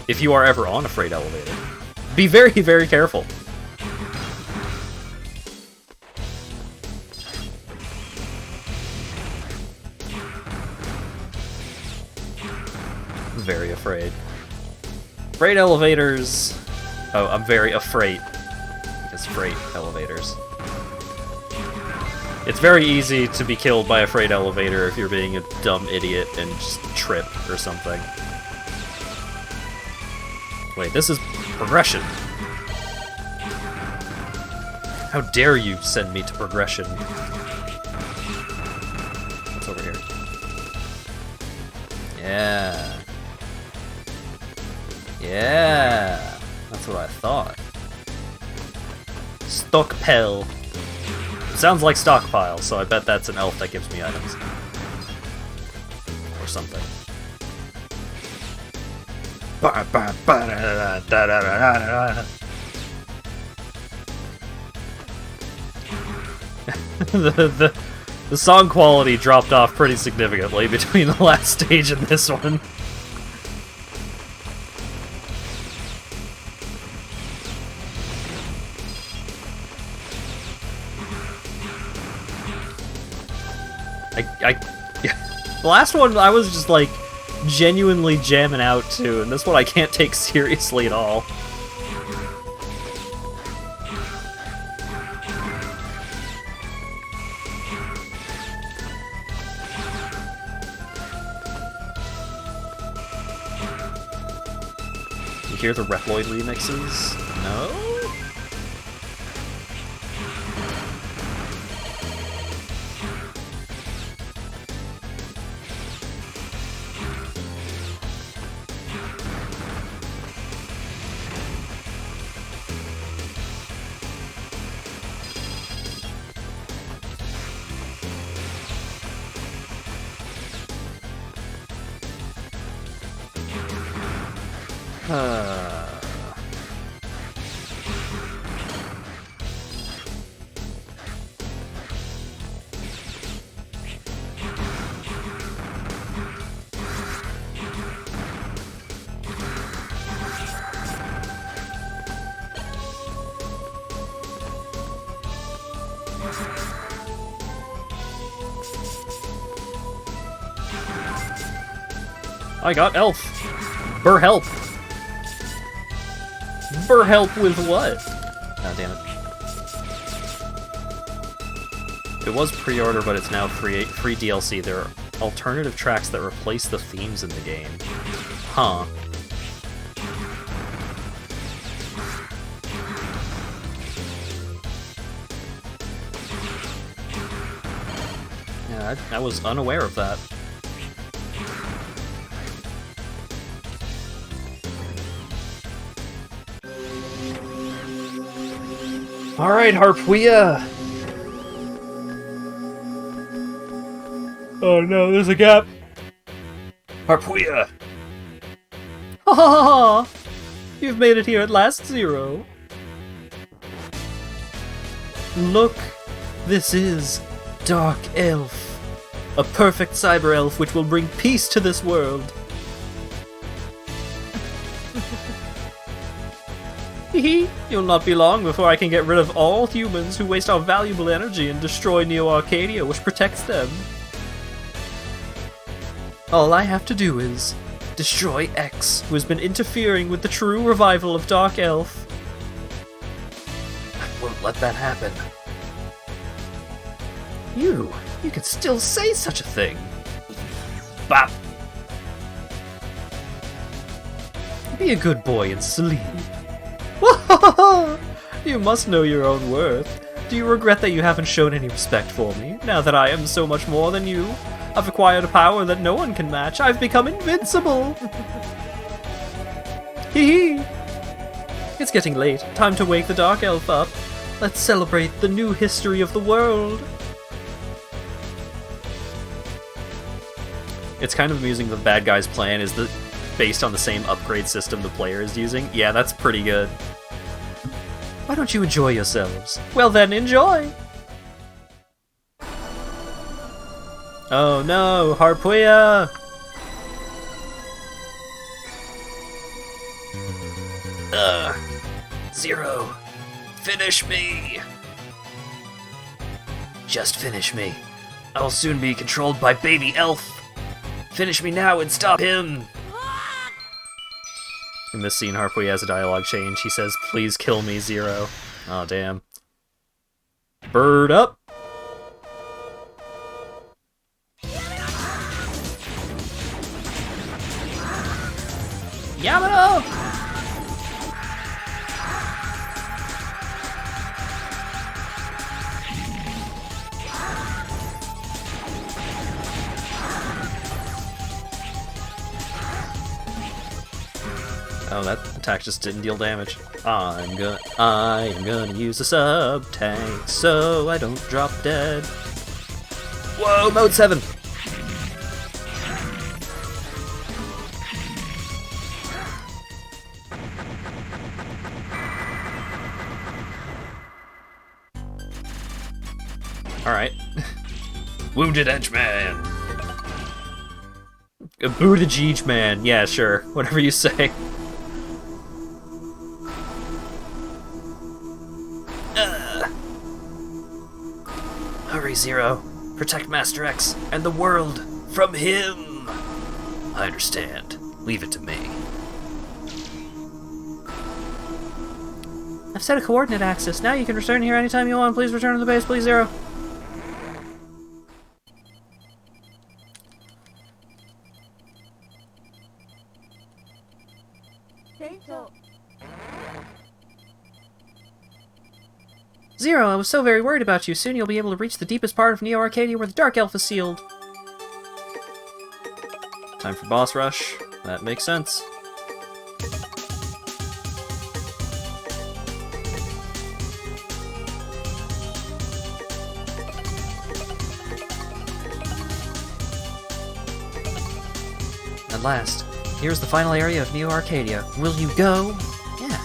if you are ever on a freight elevator, be very, very careful. Very afraid. Freight elevators... Oh, I'm very afraid. Because freight elevators. It's very easy to be killed by a freight elevator if you're being a dumb idiot and just trip or something. Wait, this is progression. How dare you send me to progression? What's over here? Yeah. Yeah. That's what I thought. Stockpile. It sounds like stockpile, so I bet that's an elf that gives me items. Or something. The song quality dropped off pretty significantly between the last stage and this one. The last one I was just like genuinely jamming out to, and this one I can't take seriously at all. You hear the Reploid remixes? No? I got elf. Burr help. Burr help with what? Oh, damn it. It was pre-order, but it's now free DLC. There are alternative tracks that replace the themes in the game. Huh. Yeah, I was unaware of that. Alright, Harpuya! Oh no, there's a gap! Harpuya! Ha ha ha! You've made it here at last, Zero. Look, this is Dark Elf. A perfect cyber elf which will bring peace to this world. Hehe, you'll not be long before I can get rid of all humans who waste our valuable energy and destroy Neo Arcadia, which protects them. All I have to do is destroy X, who has been interfering with the true revival of Dark Elf. I won't let that happen. You can still say such a thing. Bop! Be a good boy and sleep. You must know your own worth. Do you regret that you haven't shown any respect for me, now that I am so much more than you? I've acquired a power that no one can match. I've become invincible! Hee hee! It's getting late. Time to wake the Dark Elf up. Let's celebrate the new history of the world. It's kind of amusing that the bad guy's plan is based on the same upgrade system the player is using. Yeah, that's pretty good. Why don't you enjoy yourselves? Well then, enjoy! Oh no, Harpuya! Zero! Finish me! Just finish me. I will soon be controlled by Baby Elf! Finish me now and stop him! In this scene, Harpuya has a dialogue change. He says, "Please kill me, Zero." Oh, damn. Bird up! Yamato! Oh, that attack just didn't deal damage. I am gonna use a sub tank so I don't drop dead. Whoa, mode 7! Alright. Wounded Edgeman! A booted Jeech man. Yeah, sure. Whatever you say. Hurry, Zero. Protect Master X and the world from him! I understand. Leave it to me. I've set a coordinate axis. Now you can return here anytime you want. Please return to the base, please, Zero. Zero, I was so very worried about you. Soon you'll be able to reach the deepest part of Neo Arcadia where the Dark Elf is sealed. Time for boss rush. That makes sense. At last, here's the final area of Neo Arcadia. Will you go? Yeah.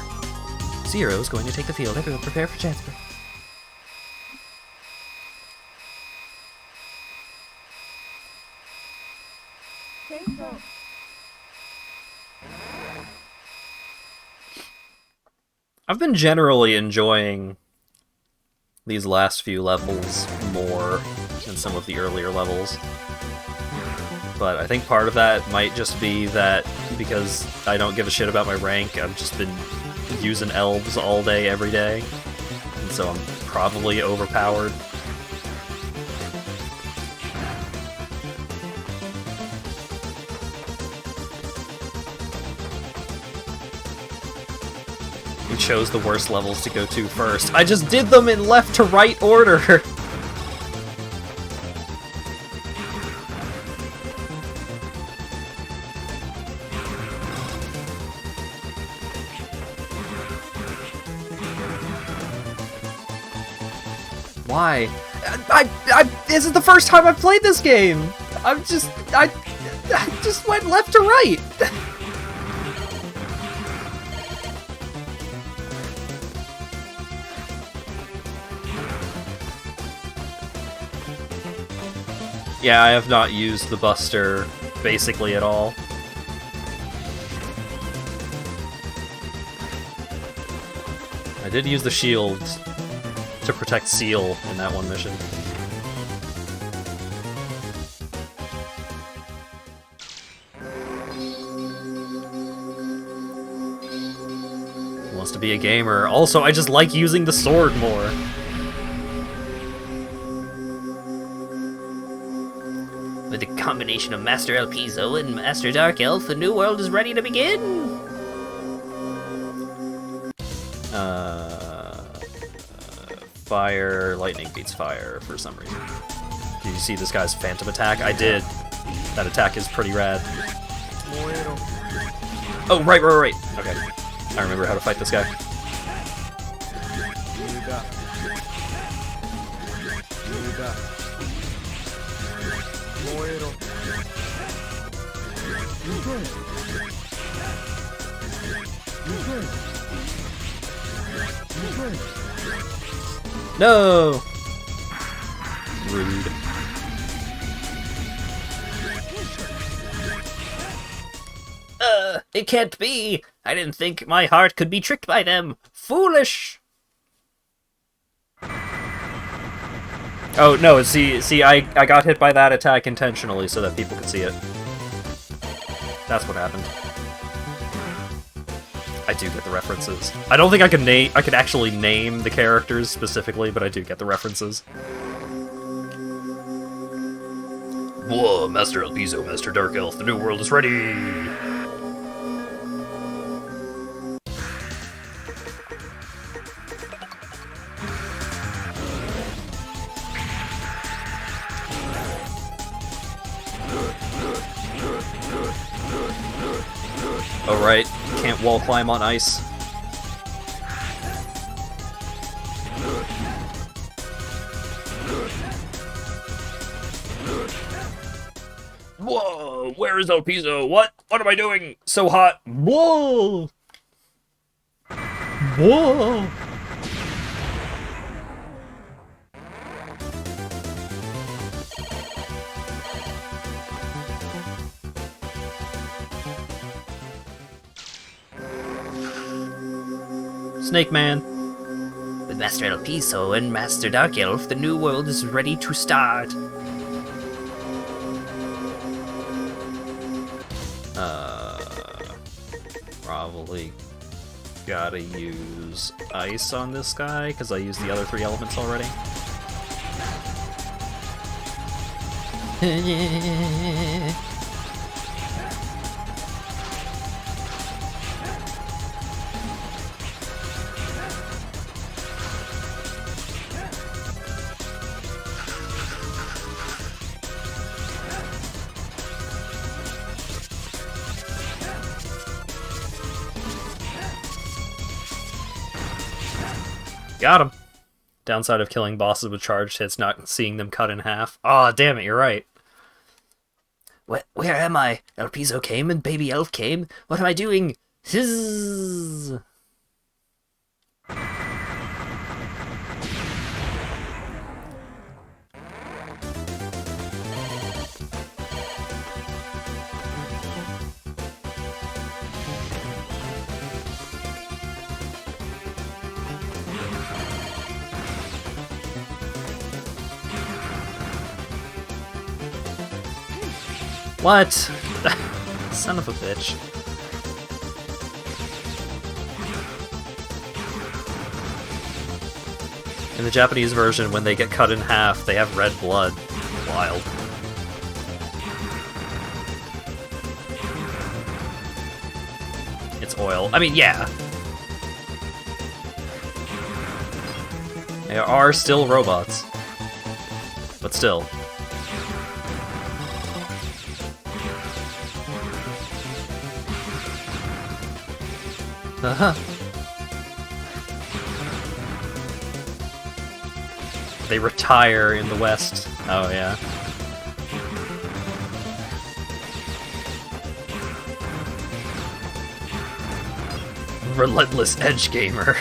Zero's going to take the field. Everyone prepare for transfer. I've been generally enjoying these last few levels more than some of the earlier levels. But I think part of that might just be that because I don't give a shit about my rank, I've just been using elves all day, every day. And so I'm probably overpowered. We chose the worst levels to go to first. I just did them in left to right order! Why? This is the first time I've played this game! I just went left to right! Yeah, I have not used the Buster basically at all. I did use the shield to protect Seal in that one mission. He wants to be a gamer. Also, I just like using the sword more. With the combination of Master El Piso and Master Dark Elf, the new world is ready to begin! Fire, lightning beats fire for some reason. Did you see this guy's phantom attack? I did. That attack is pretty rad. Oh, right. Okay. I remember how to fight this guy. No! Rude. It can't be! I didn't think my heart could be tricked by them! Foolish! Oh, no, see, I got hit by that attack intentionally so that people could see it. That's what happened. I do get the references. I don't think I could actually name the characters specifically, but I do get the references. Whoa, Master El Piso, Master Dark Elf, the new world is ready! Oh, right. Can't wall climb on ice. Whoa, where is El Piso? What am I doing? So hot. Whoa! Whoa! Snake Man. With Master El Piso and Master Dark Elf, the new world is ready to start. Probably gotta use ice on this guy, because I used the other 3 elements already. Got him. Downside of killing bosses with charged hits, not seeing them cut in half. Aw, oh, damn it, you're right. Where am I? El Piso came and Baby Elf came. What am I doing? Hizzz. What? Son of a bitch. In the Japanese version, when they get cut in half, they have red blood. Wild. It's oil. I mean, yeah. They are still robots. But still. They retire in the West. Oh, yeah. Relentless edge gamer.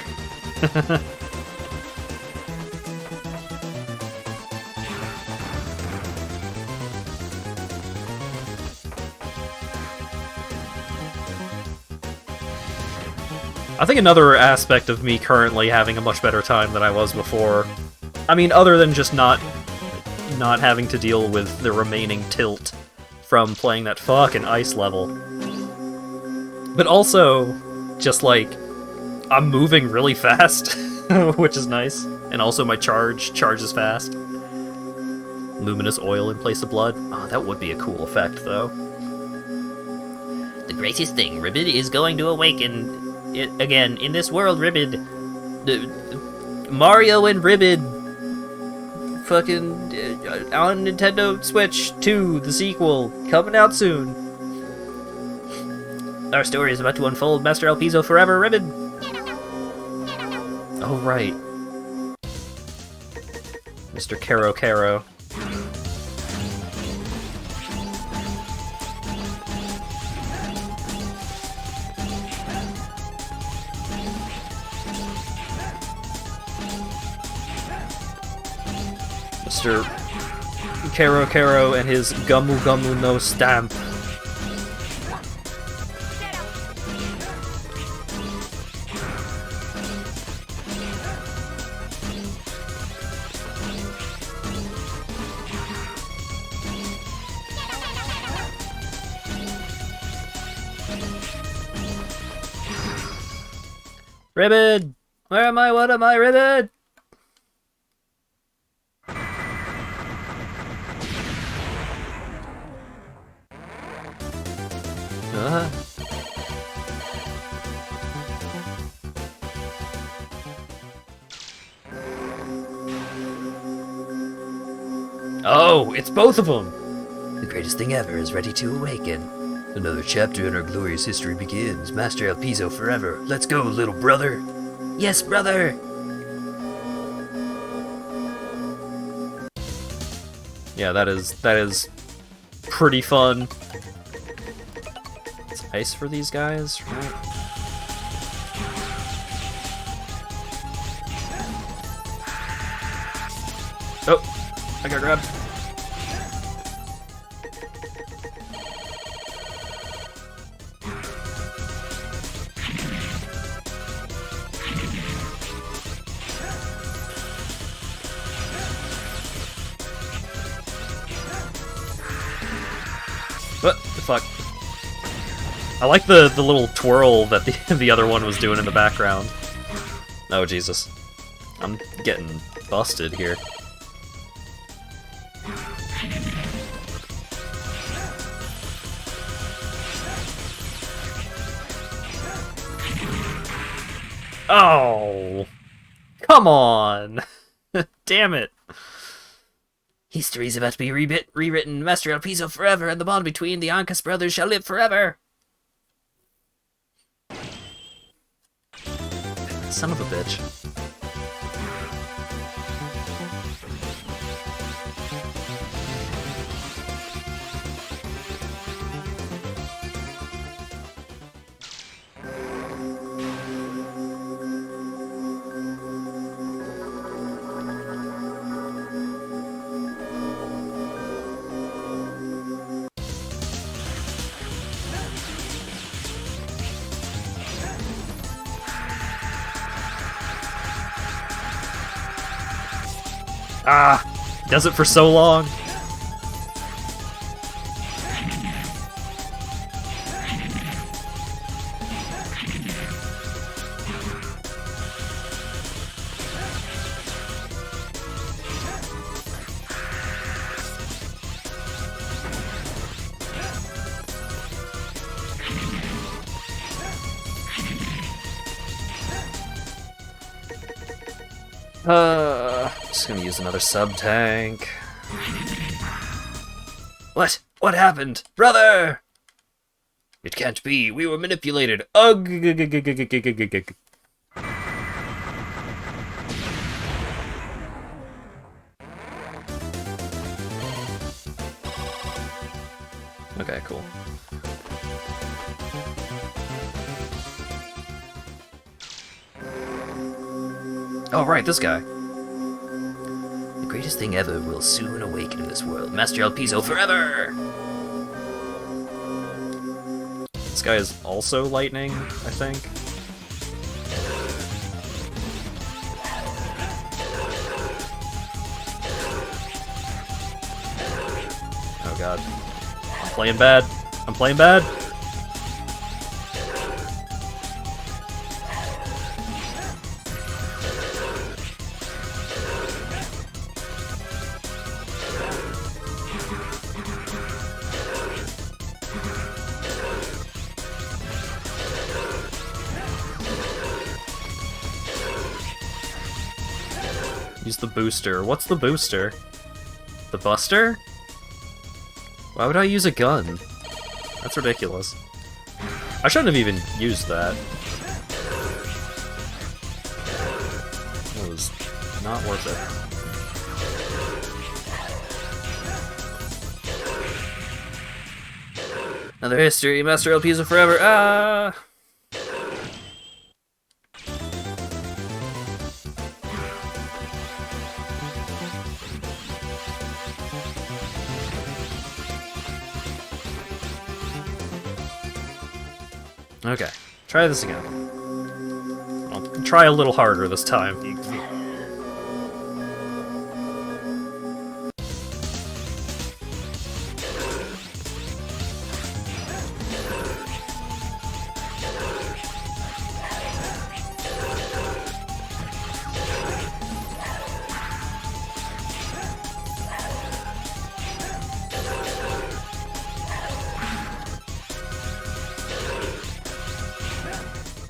I think another aspect of me currently having a much better time than I was before, I mean, other than just not having to deal with the remaining tilt from playing that fucking ice level, but also just like I'm moving really fast, which is nice, and also my charges fast. Luminous oil in place of blood. Oh, that would be a cool effect, though. The greatest thing, Ribbid, is going to awaken again in this world, Ribbid. Mario and Ribbid fucking on Nintendo Switch 2, the sequel, coming out soon. Our story is about to unfold. Master El Piso forever, Ribbid. Oh, right. Mr. Caro Caro. Mr. Caro Caro and his Gumu Gumu no stamp. Ribbid! Where am I? What am I, Ribbid? Oh, it's both of them! The greatest thing ever is ready to awaken. Another chapter in our glorious history begins. Master El Piso forever. Let's go, little brother. Yes, brother! Yeah, that is pretty fun. It's ice for these guys, right? Oh, I got grabbed. What the fuck? I like the little twirl that the other one was doing in the background. Oh, Jesus. I'm getting busted here. Oh! Come on! Damn it! History's about to be rewritten. Master El Piso forever, and the bond between the Ancas brothers shall live forever. Son of a bitch. Ah! Does it for so long. Just gonna use another sub-tank. What? What happened? Brother! It can't be. We were manipulated. Ugh! Okay, cool. Oh, right, this guy. The greatest thing ever will soon awaken in this world. Master Elpizo forever! This guy is also lightning, I think. Oh god. I'm playing bad. I'm playing bad. Use the booster. What's the booster? The buster? Why would I use a gun? That's ridiculous. I shouldn't have even used that. It was not worth it. Another history, Master Elpizo forever. Ah! Okay, try this again. I'll try a little harder this time.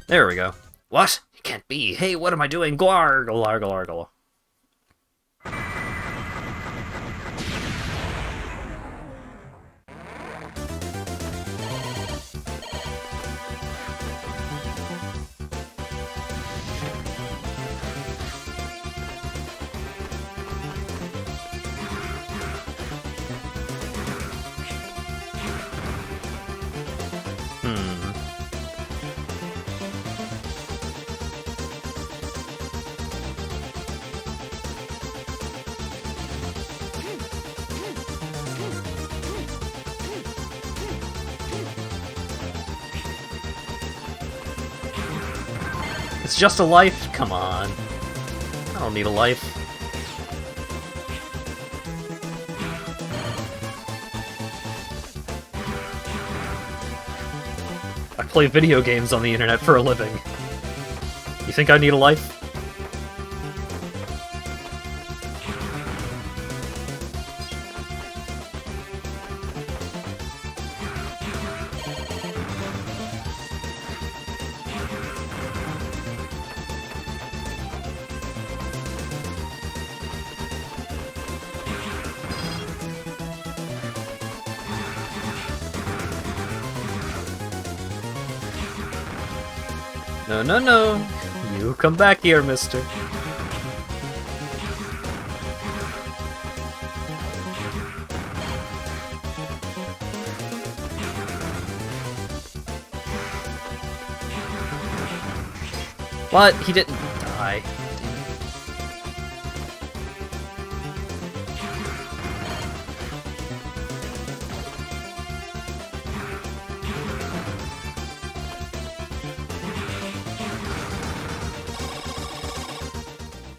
There we go. What? It can't be. Hey, what am I doing? Glargle, largle, largle. It's just a life? Come on. I don't need a life. I play video games on the internet for a living. You think I need a life? No, no, no. You come back here, mister. What? He didn't die.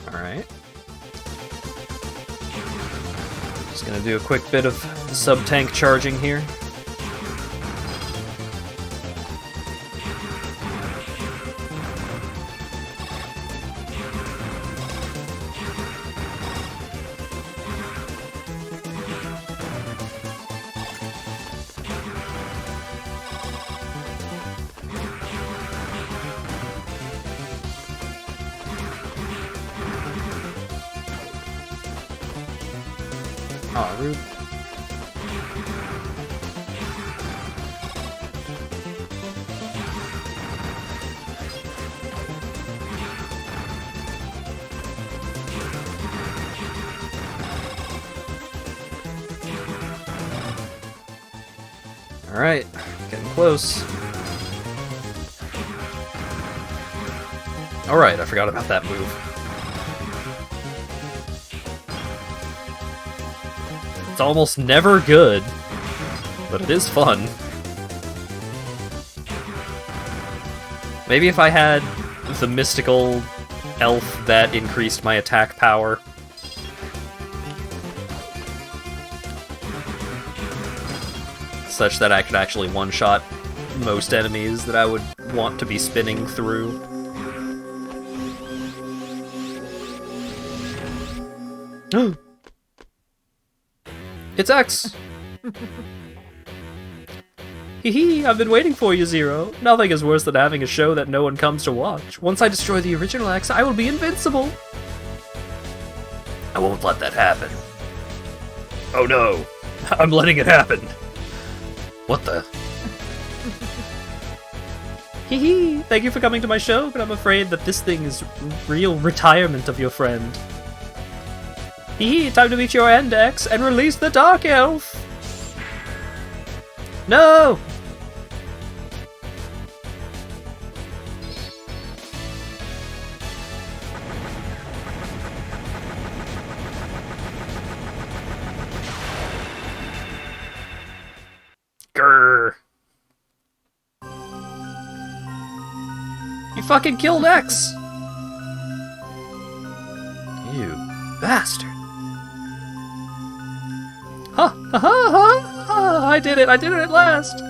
Alright. Just gonna do a quick bit of sub-tank charging here. Aw, rude. Alright, getting close. Alright, I forgot about that move. It's almost never good, but it is fun. Maybe if I had the mystical elf that increased my attack power. Such that I could actually one-shot most enemies that I would want to be spinning through. It's X! Hee I've been waiting for you, Zero. Nothing is worse than having a show that no one comes to watch. Once I destroy the original X, I will be invincible! I won't let that happen. Oh no! I'm letting it happen! What the? Hee thank you for coming to my show, but I'm afraid that this thing is real retirement of your friend. Hee time to meet your end, X, and release the Dark Elf! No! Grrr. You fucking killed X! You bastard. Ha ha ha ha! I did it at last!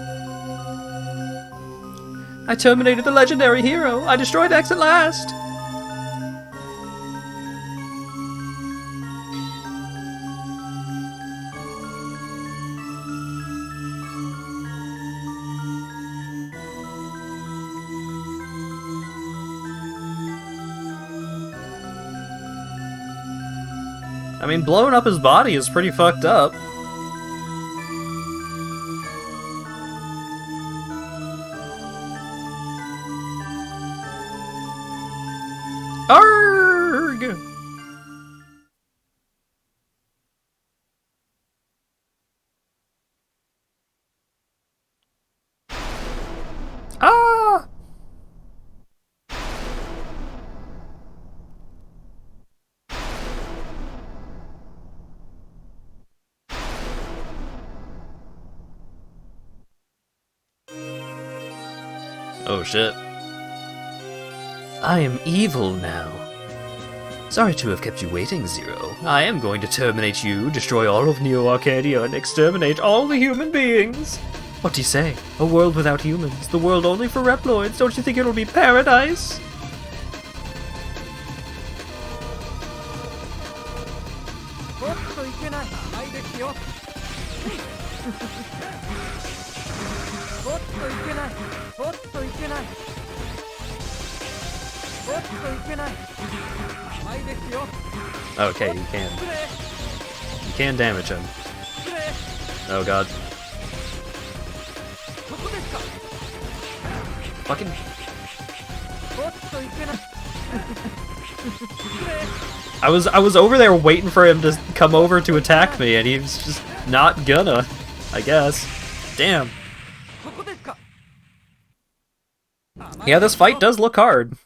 I terminated the legendary hero! I destroyed X at last! I mean, blowing up his body is pretty fucked up. Arrgh! Ah! Oh shit. I am evil now. Sorry to have kept you waiting, Zero. I am going to terminate you, destroy all of Neo Arcadia, and exterminate all the human beings. What do you say? A world without humans, the world only for Reploids. Don't you think it'll be paradise? Okay, you can. You can damage him. Oh god. Fucking... I was over there waiting for him to come over to attack me, and he was just not gonna, I guess. Damn. Yeah, this fight does look hard.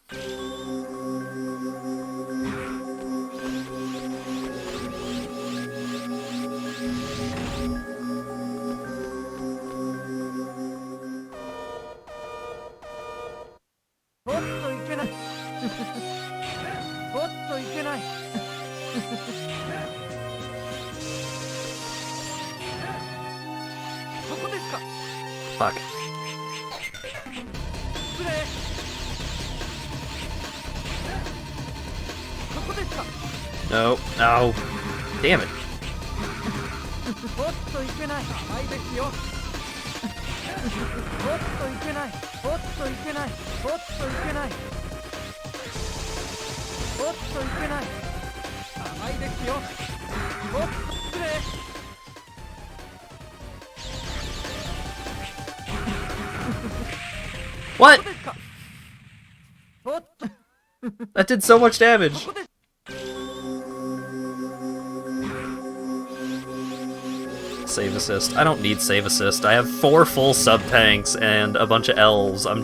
Fuck. No, no. Damn it. What? That did so much damage. Save assist. I don't need save assist. I have 4 full sub tanks and a bunch of elves. I'm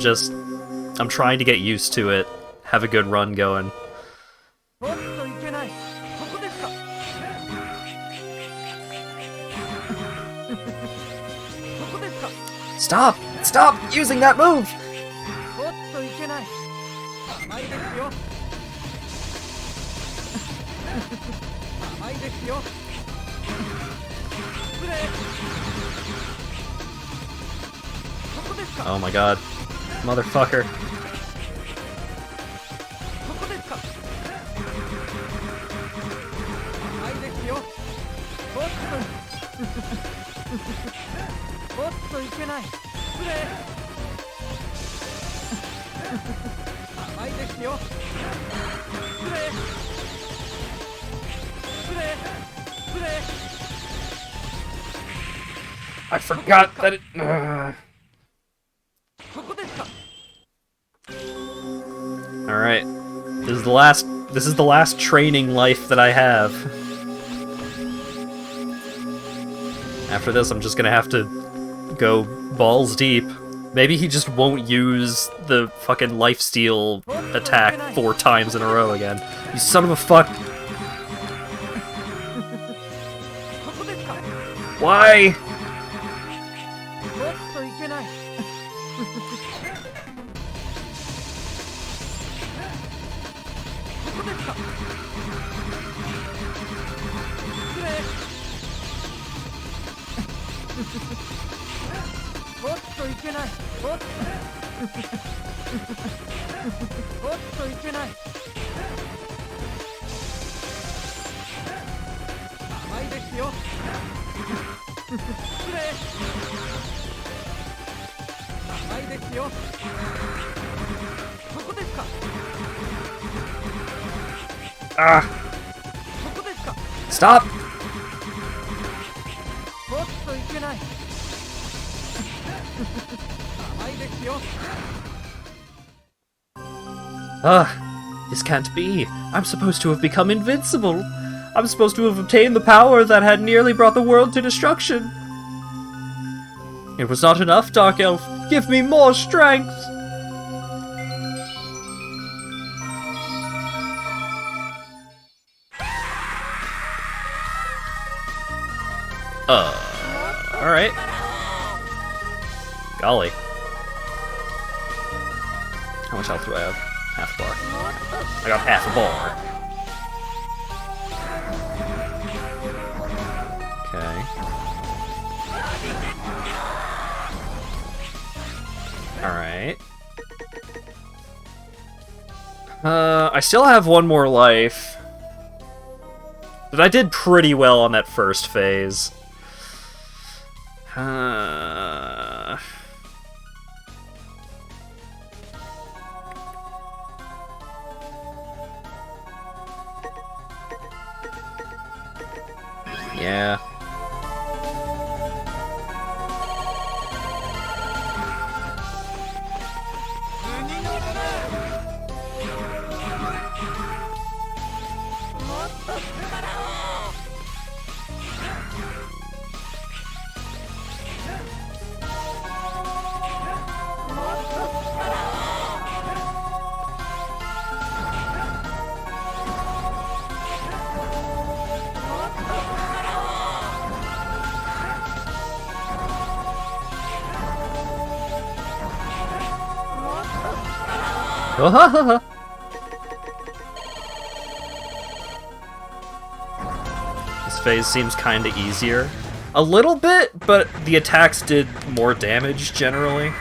trying to get used to it. Have a good run going. Stop! Stop using that move! Oh my god. Motherfucker. I forgot that it... Alright. This is the last training life that I have. After this, I'm just gonna have to go balls deep. Maybe he just won't use the fucking lifesteal attack 4 times in a row again. You son of a fuck. Why? Ah! Stop! This can't be. I'm supposed to have become invincible. I'm supposed to have obtained the power that had nearly brought the world to destruction. It was not enough, Dark Elf. Give me more strength! Alright. Golly. How much health do I have? Half a bar. I got half a bar. Okay. Alright. I still have 1 more life. But I did pretty well on that first phase. Yeah. This phase seems kinda easier. A little bit, but the attacks did more damage generally.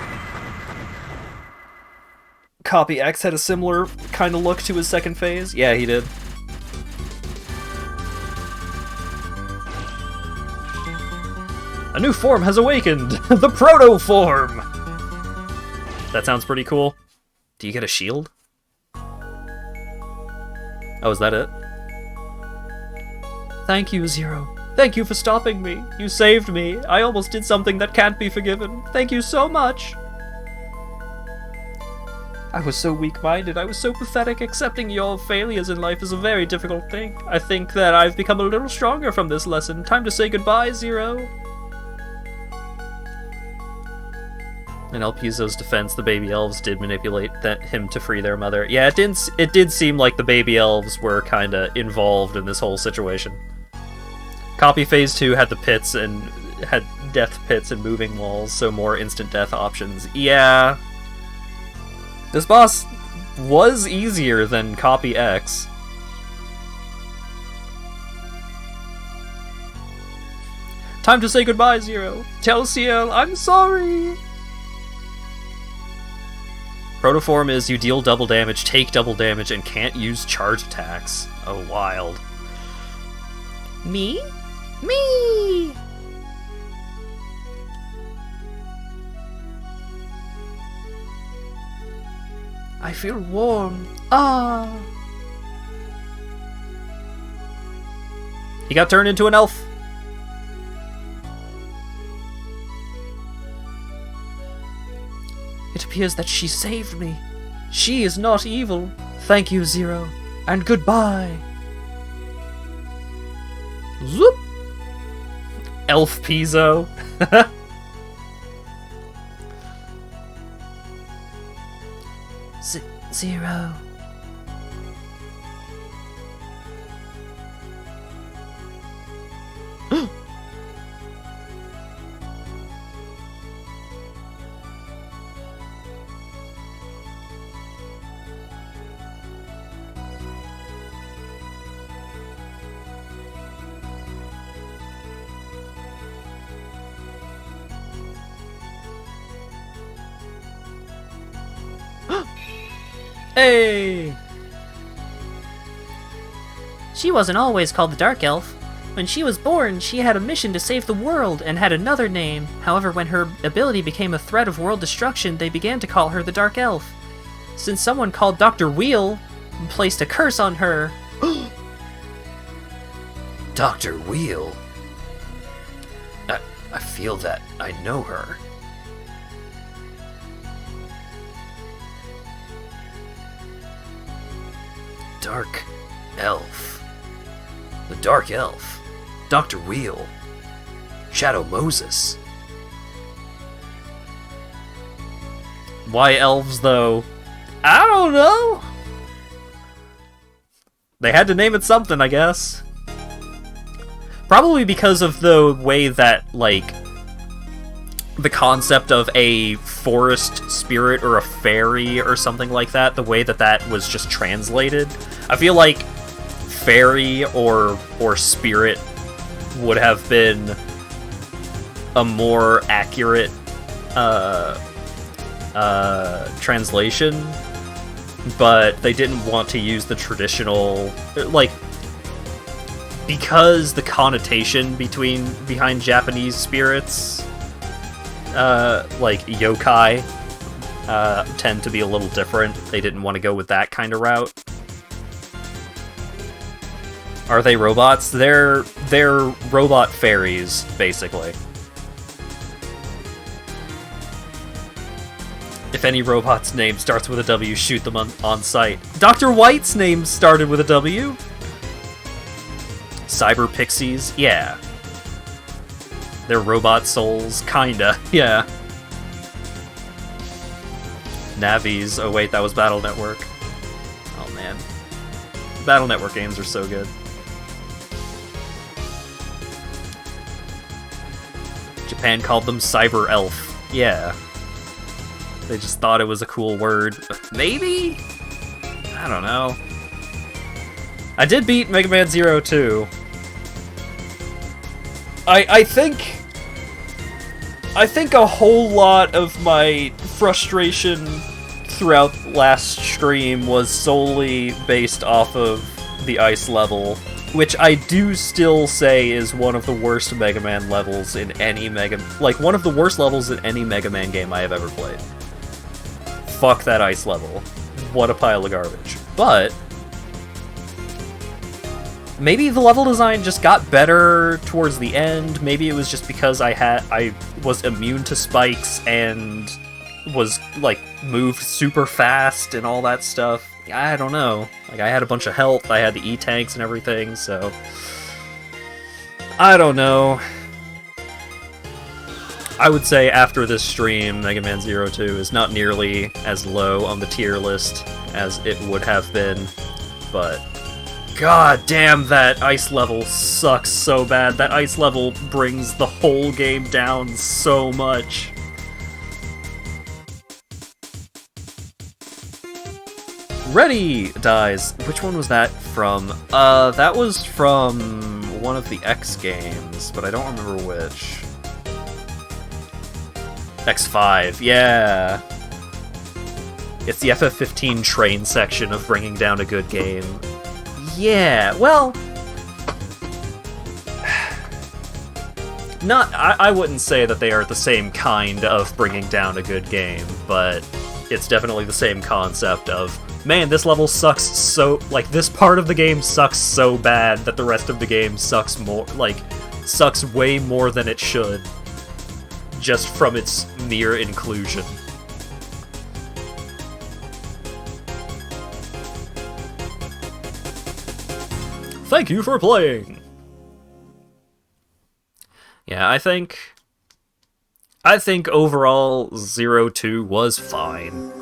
Copy X had a similar kind of look to his second phase. Yeah, he did. A new form has awakened! The Proto Form! That sounds pretty cool. Do you get a shield? Oh, is that it? Thank you, Zero. Thank you for stopping me. You saved me. I almost did something that can't be forgiven. Thank you so much. I was so weak-minded. I was so pathetic. Accepting your failures in life is a very difficult thing. I think that I've become a little stronger from this lesson. Time to say goodbye, Zero. In El Piso's defense, the baby elves did manipulate him to free their mother. Yeah, it did seem like the baby elves were kind of involved in this whole situation. Copy Phase 2 had the pits and had death pits and moving walls, so more instant death options. Yeah. This boss was easier than Copy X. Time to say goodbye, Zero. Tell Ciel I'm sorry. Protoform is you deal double damage, take double damage, and can't use charge attacks. Oh, wild. Me? Me! I feel warm. Ah! He got turned into an elf. It appears that she saved me. She is not evil. Thank you, Zero. And goodbye. Zoop! Elf Piso. Zero. Hey! She wasn't always called the Dark Elf. When she was born, she had a mission to save the world and had another name. However, when her ability became a threat of world destruction, they began to call her the Dark Elf. Since someone called Dr. Wheel placed a curse on her... Dr. Wheel? I feel that I know her. Dark Elf. The Dark Elf. Dr. Wheel. Shadow Moses. Why elves, though? I don't know! They had to name it something, I guess. Probably because of the way that, like, the concept of a forest spirit or a fairy or something like that, the way that that was just translated. I feel like fairy or spirit would have been a more accurate translation, but they didn't want to use the traditional, like, because the connotation behind Japanese spirits, like yokai, tend to be a little different. They didn't want to go with that kind of route. Are they robots? They're robot fairies, basically. If any robot's name starts with a W, shoot them on sight. Dr. White's name started with a W. Cyber Pixies, yeah. They're robot souls, kinda, yeah. Navis, oh wait, that was Battle Network. Oh man. Battle Network games are so good. Japan called them Cyber Elf, yeah. They just thought it was a cool word. Maybe? I don't know. I did beat Mega Man Zero 2. I think a whole lot of my frustration throughout last stream was solely based off of the ice level, which I do still say is one of the worst Mega Man levels in any one of the worst levels in any Mega Man game I have ever played. Fuck that ice level. What a pile of garbage. But maybe the level design just got better towards the end. Maybe it was just because I was immune to spikes and was, like, moved super fast and all that stuff. I don't know. Like, I had a bunch of health, I had the E-tanks and everything, so I don't know. I would say after this stream, Mega Man Zero 2 is not nearly as low on the tier list as it would have been, but god damn, that ice level sucks so bad. That ice level brings the whole game down so much. Ready dies. Which one was that from? That was from one of the X games, but I don't remember which. X5, yeah. It's the FF15 train section of bringing down a good game. Yeah, well... I wouldn't say that they are the same kind of bringing down a good game, but it's definitely the same concept of, man, this level sucks so... Like, this part of the game sucks so bad that the rest of the game sucks more... Like, sucks way more than it should, just from its mere inclusion. Thank you for playing! Yeah, I think overall Zero 2 was fine.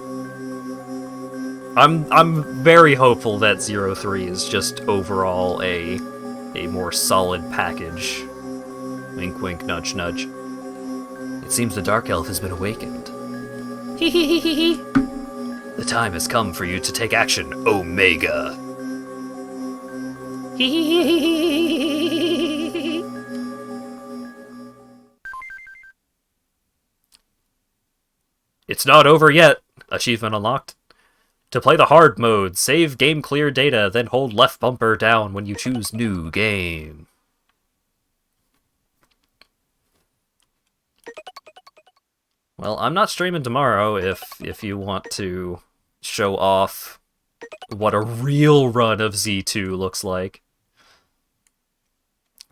I'm very hopeful that Zero 3 is just overall a more solid package. Wink wink, nudge nudge. It seems the Dark Elf has been awakened. Hee hee hee hee hee. The time has come for you to take action, Omega. Hee hee hee hee hee hee. It's not over yet. Achievement unlocked. To play the hard mode, save game clear data, then hold left bumper down when you choose new game. Well, I'm not streaming tomorrow if you want to show off what a real run of Z2 looks like.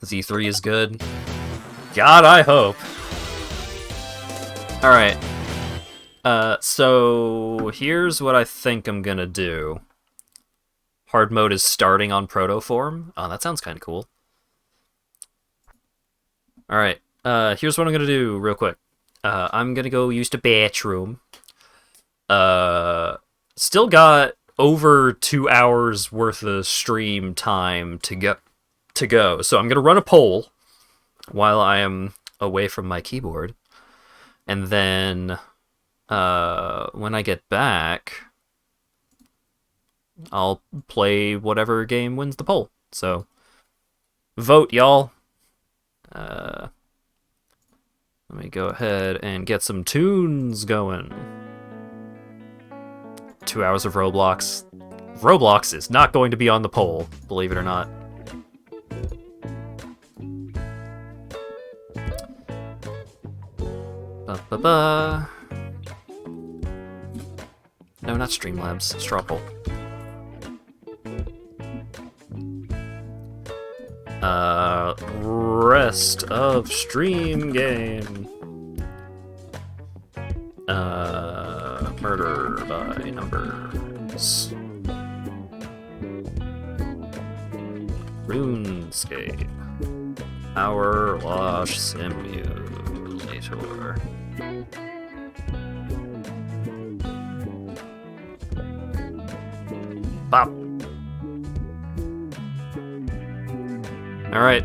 Z3 is good. God, I hope. Alright. So here's what I think I'm gonna do. Hard mode is starting on protoform. Oh, that sounds kind of cool. Alright, here's what I'm gonna do real quick. I'm gonna go use the bathroom. Still got over 2 hours worth of stream time to go. So I'm gonna run a poll while I am away from my keyboard. And then when I get back, I'll play whatever game wins the poll. So vote, y'all. Let me go ahead and get some tunes going. 2 hours of Roblox. Roblox is not going to be on the poll, believe it or not. Ba-ba-ba. No, not Streamlabs. Straw poll. Rest of stream game. Murder by numbers. RuneScape. PowerWash Simulator. Bop. Alright.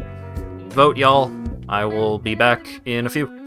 Vote, y'all. I will be back in a few.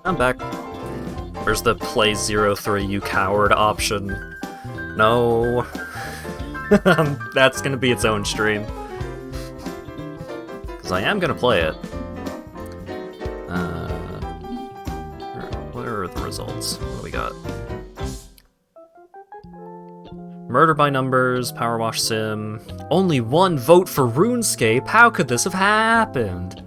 I'm back. Where's the play 03 you coward option? No. That's gonna be its own stream. Because I am gonna play it. What are the results? What do we got? Murder by Numbers, PowerWash Sim. Only one vote for RuneScape? How could this have happened?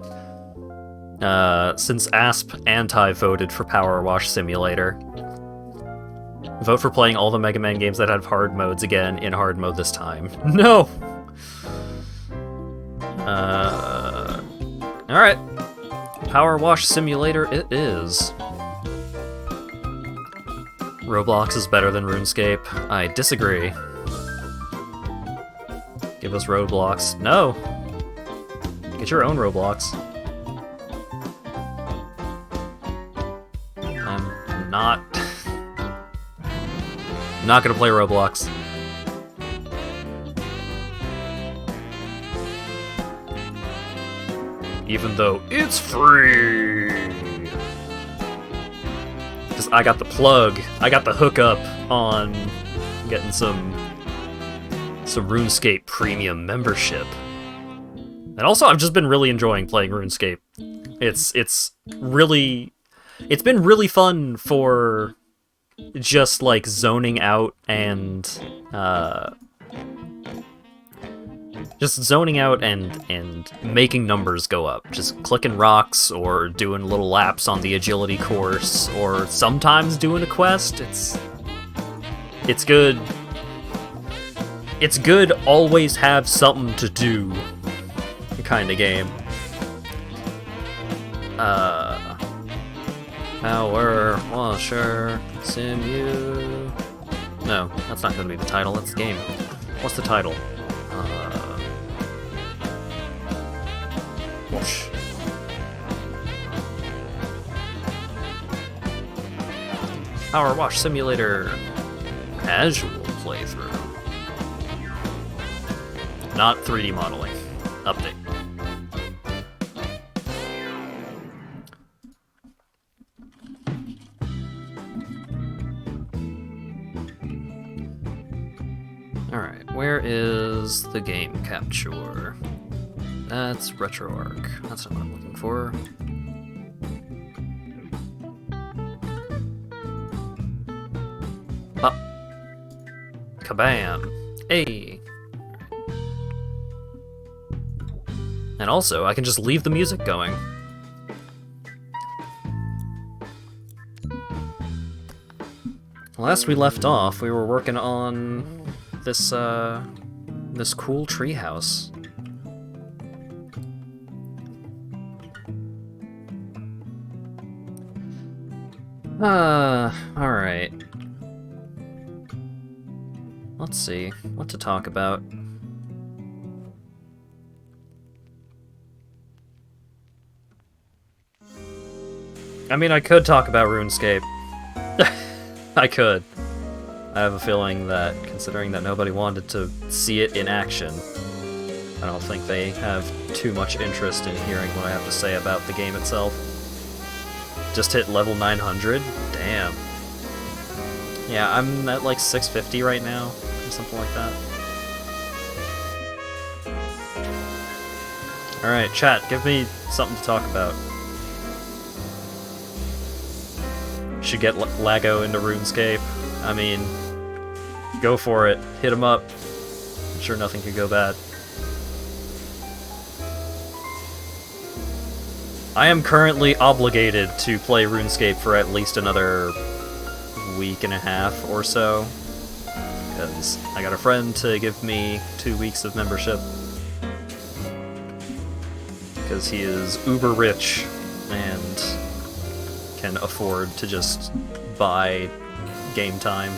Since ASP anti-voted for PowerWash Simulator. Vote for playing all the Mega Man games that have hard modes again in hard mode this time. No! Alright. PowerWash Simulator it is. Roblox is better than RuneScape. I disagree. Give us Roblox. No! Get your own Roblox. I'm not... I'm not gonna play Roblox. Even though it's free! Because I got the plug, I got the hookup on getting some RuneScape premium membership. And also, I've just been really enjoying playing RuneScape. It's been really fun for just like zoning out and making numbers go up. Just clicking rocks or doing little laps on the agility course or sometimes doing a quest. It's good. It's good always have something to do kind of game. PowerWasher Simu. No, that's not going to be the title. That's the game. What's the title? Wash. PowerWash Simulator casual playthrough. Not 3D modeling. Update. Alright, where is the game capture? That's RetroArch. That's not what I'm looking for. Ah. Kabam! Hey! And also, I can just leave the music going. Last we left off, we were working on this cool treehouse. Alright. Let's see, what to talk about. I mean, I could talk about RuneScape. I could. I have a feeling that, considering that nobody wanted to see it in action, I don't think they have too much interest in hearing what I have to say about the game itself. Just hit level 900? Damn. Yeah, I'm at like 650 right now, or something like that. Alright, chat, give me something to talk about. Should get Lago into RuneScape. I mean, go for it. Hit him up. I'm sure nothing could go bad. I am currently obligated to play RuneScape for at least another week and a half or so, because I got a friend to give me 2 weeks of membership, because he is uber rich and can afford to just buy game time.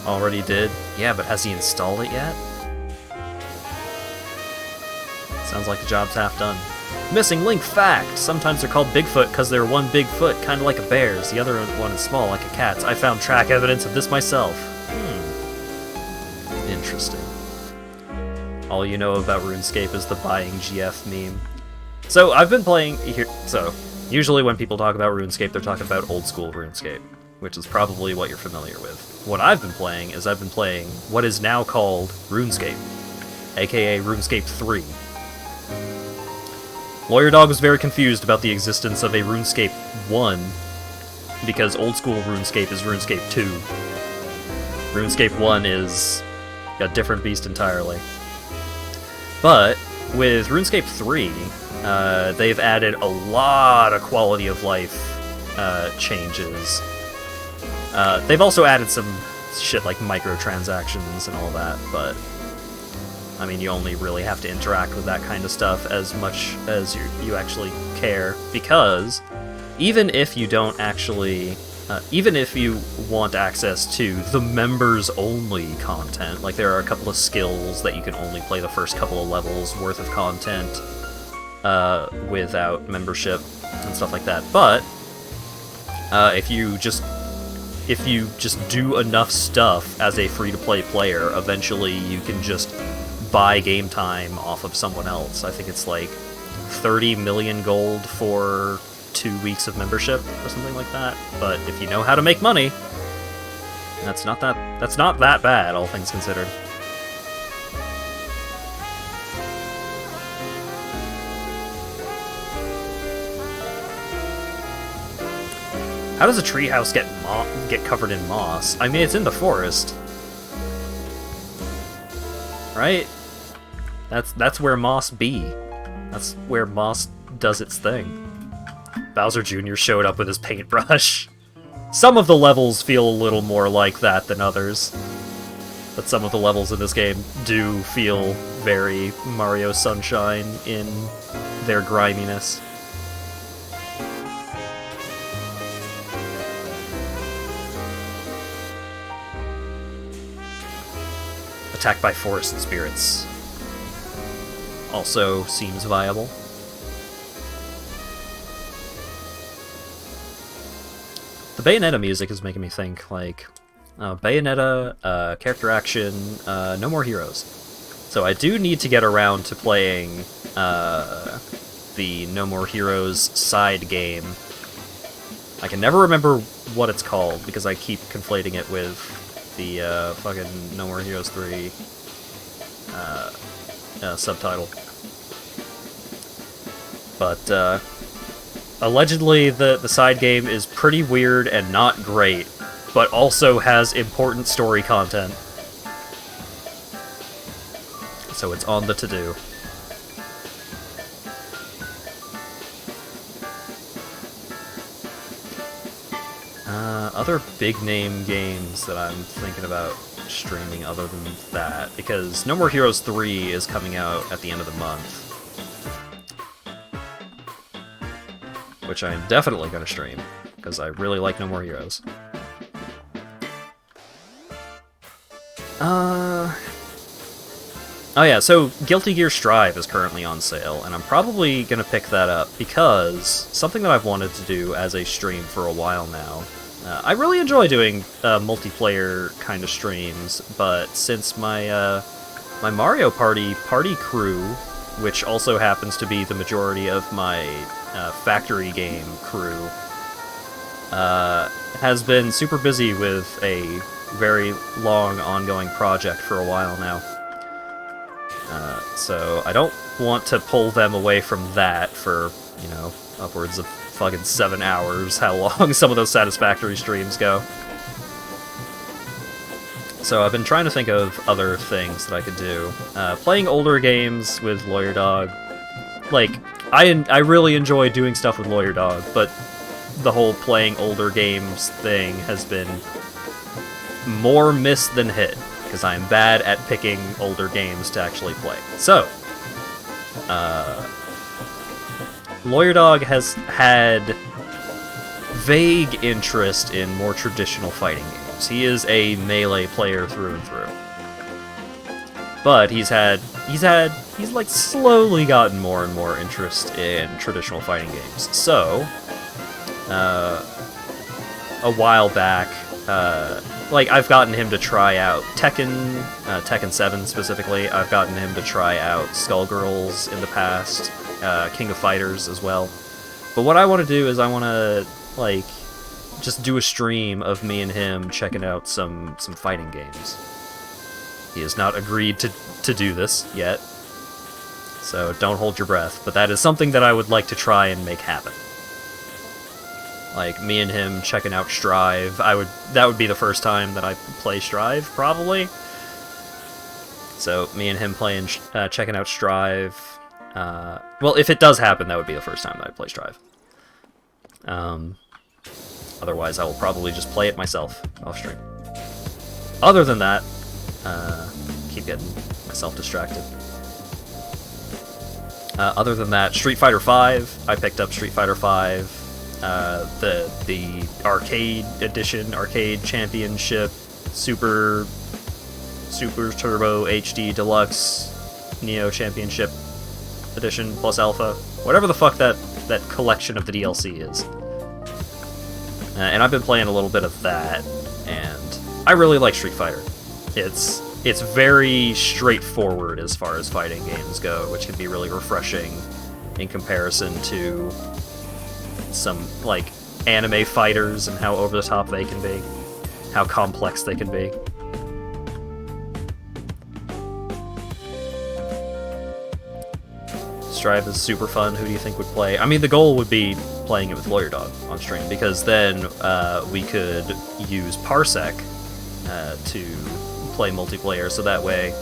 Already did? Yeah, but has he installed it yet? Sounds like the job's half done. Missing link fact! Sometimes they're called Bigfoot because they're one big foot, kind of like a bear's. The other one is small, like a cat's. I found track evidence of this myself. Interesting. All you know about RuneScape is the buying GF meme. So I've been playing here. So usually when people talk about RuneScape, they're talking about old school RuneScape, which is probably what you're familiar with. What I've been playing is I've been playing what is now called RuneScape, aka RuneScape 3. Lawyer Dog was very confused about the existence of a RuneScape 1 because old school RuneScape is RuneScape 2. RuneScape 1 is a different beast entirely. But with RuneScape 3, they've added a lot of quality of life changes. They've also added some shit like microtransactions and all that, but I mean, you only really have to interact with that kind of stuff as much as you actually care, because even if you don't actually, even if you want access to the members-only content, like there are a couple of skills that you can only play the first couple of levels worth of content without membership and stuff like that, but if you just do enough stuff as a free-to-play player, eventually you can just buy game time off of someone else. I think it's like 30 million gold for 2 weeks of membership or something like that. But if you know how to make money, that's not that bad, all things considered. How does a treehouse get covered in moss? I mean, it's in the forest, right? That's where moss be. That's where moss does its thing. Bowser Jr. showed up with his paintbrush. Some of the levels feel a little more like that than others, but some of the levels in this game do feel very Mario Sunshine in their griminess. Attacked by forest spirits also seems viable. The Bayonetta music is making me think, like, Bayonetta, character action, No More Heroes. So I do need to get around to playing the No More Heroes side game. I can never remember what it's called because I keep conflating it with the fucking No More Heroes 3 subtitle. But allegedly the side game is pretty weird and not great, but also has important story content. So it's on the to-do. Other big-name games that I'm thinking about streaming other than that, because No More Heroes 3 is coming out at the end of the month, which I'm definitely going to stream, because I really like No More Heroes. Oh yeah, so Guilty Gear Strive is currently on sale, and I'm probably going to pick that up, because something that I've wanted to do as a stream for a while now. I really enjoy doing multiplayer kind of streams, but since my my Mario Party crew, which also happens to be the majority of my factory game crew, has been super busy with a very long ongoing project for a while now. So I don't want to pull them away from that for, you know, upwards of fucking 7 hours, how long some of those Satisfactory streams go. So I've been trying to think of other things that I could do. Playing older games with Lawyer Dog. Like, I really enjoy doing stuff with Lawyer Dog, but the whole playing older games thing has been more miss than hit, because I'm bad at picking older games to actually play. So, Lawyer Dog has had vague interest in more traditional fighting games. He is a melee player through and through. But he's like slowly gotten more and more interest in traditional fighting games. So, a while back, like, I've gotten him to try out Tekken 7 specifically. I've gotten him to try out Skullgirls in the past. King of Fighters as well. But what I want to do is I want to, like, just do a stream of me and him checking out some fighting games. He has not agreed to do this yet, so don't hold your breath, but that is something that I would like to try and make happen. Like, me and him checking out Strive. That would be the first time that I play Strive, probably. So, me and him checking out Strive. Well, if it does happen, that would be the first time that I play Strive. Otherwise, I will probably just play it myself off stream. Other than that, keep getting myself distracted. Other than that, Street Fighter V. I picked up Street Fighter V, the arcade edition, arcade championship, Super Turbo HD Deluxe Neo Championship Edition plus Alpha, whatever the fuck that collection of the DLC is. And I've been playing a little bit of that, and I really like Street Fighter. It's very straightforward as far as fighting games go, which can be really refreshing in comparison to some, like, anime fighters and how over the top they can be, how complex they can be. Strive is super fun. Who do you think would play? I mean, the goal would be playing it with Lawyer Dog on stream, because then we could use Parsec to play multiplayer, so that way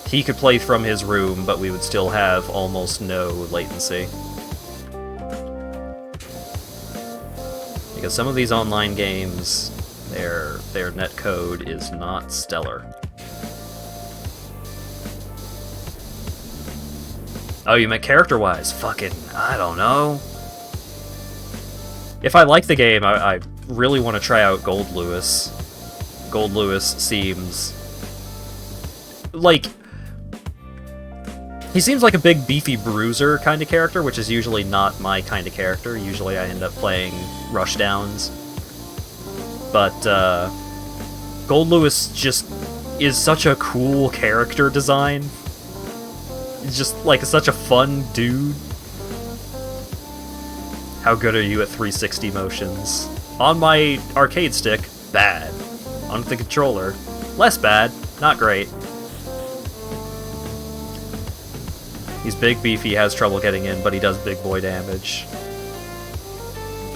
he could play from his room, but we would still have almost no latency. Because some of these online games, their netcode is not stellar. Oh, you meant character-wise? Fucking, I don't know. If I like the game, I really want to try out Gold Lewis. Gold Lewis seems like... he seems like a big, beefy bruiser kind of character, which is usually not my kind of character. Usually I end up playing rushdowns. But, Gold Lewis just is such a cool character design. He's just, like, such a fun dude. How good are you at 360 motions? On my arcade stick, bad. On the controller, less bad, not great. He's big, beefy, has trouble getting in, but he does big boy damage.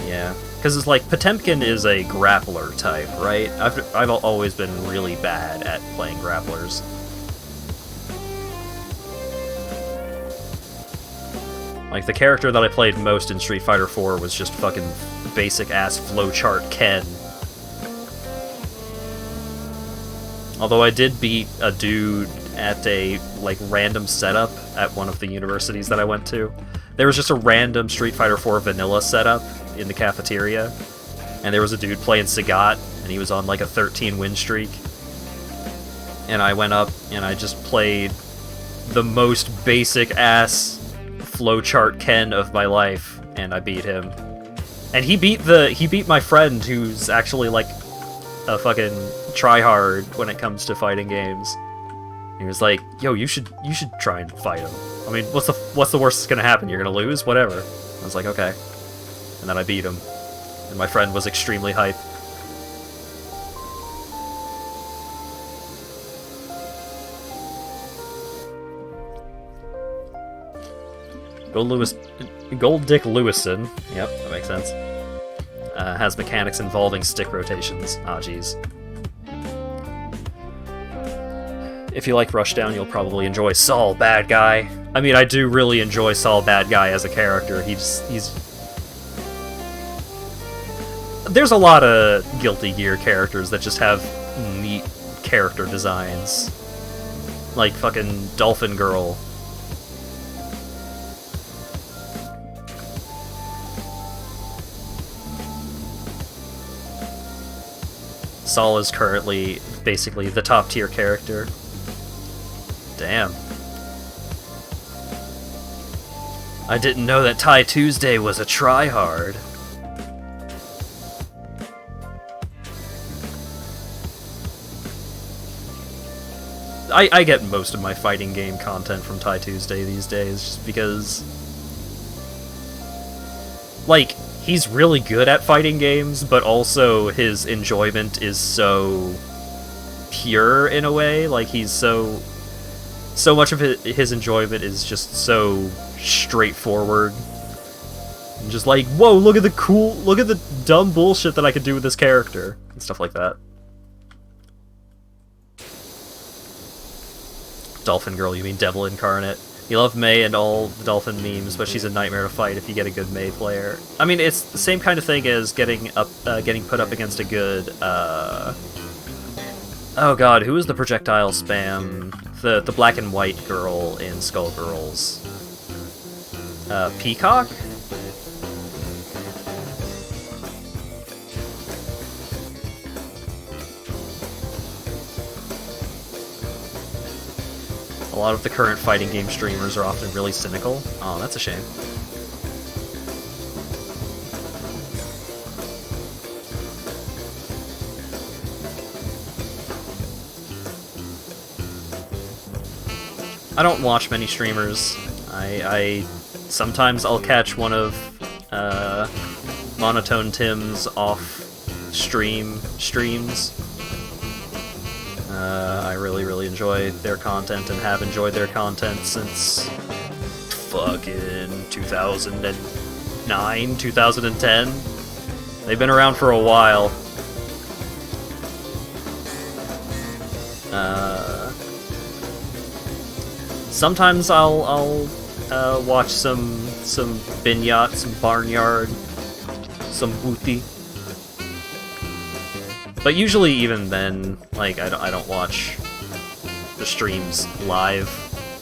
Yeah, because it's like, Potemkin is a grappler type, right? I've always been really bad at playing grapplers. Like, the character that I played most in Street Fighter 4 was just fucking basic-ass flowchart Ken. Although I did beat a dude at a, like, random setup at one of the universities that I went to. There was just a random Street Fighter 4 vanilla setup in the cafeteria, and there was a dude playing Sagat, and he was on, like, a 13-win streak. And I went up, and I just played the most basic-ass flowchart Ken of my life, and I beat him. And he beat my friend, who's actually, like, a fucking tryhard when it comes to fighting games. He was like, "Yo, you should try and fight him. I mean, what's the worst that's gonna happen? You're gonna lose, whatever." I was like, "Okay." And then I beat him, and my friend was extremely hyped. Gold Dick Lewison. Yep, that makes sense. Has mechanics involving stick rotations. Ah, jeez. If you like Rushdown, you'll probably enjoy Saul Bad Guy. I mean, I do really enjoy Saul Bad Guy as a character. He's... There's a lot of Guilty Gear characters that just have neat character designs. Like fucking Dolphin Girl. Saul is currently basically the top tier character. Damn. I didn't know that Ty Tuesday was a tryhard. I get most of my fighting game content from Ty Tuesday these days, just because like, he's really good at fighting games, but also his enjoyment is so pure in a way. Like, he's so much of his enjoyment is just so straightforward. And just like, whoa, look at the dumb bullshit that I could do with this character, and stuff like that. Dolphin Girl, you mean Devil Incarnate. You love Mei and all the dolphin memes, but she's a nightmare to fight if you get a good Mei player. I mean, it's the same kind of thing as getting put up against a good, oh god, who was the projectile spam? The black and white girl in Skullgirls. Peacock? A lot of the current fighting game streamers are often really cynical. Oh, that's a shame. I don't watch many streamers. Sometimes I'll catch one of Monotone Tim's off streams. I really enjoy their content and have enjoyed their content since fucking 2009, 2010. They've been around for a while. Sometimes I'll watch some Binyat, some Barnyard, some Wooty. But usually, even then, like, I don't watch the streams live,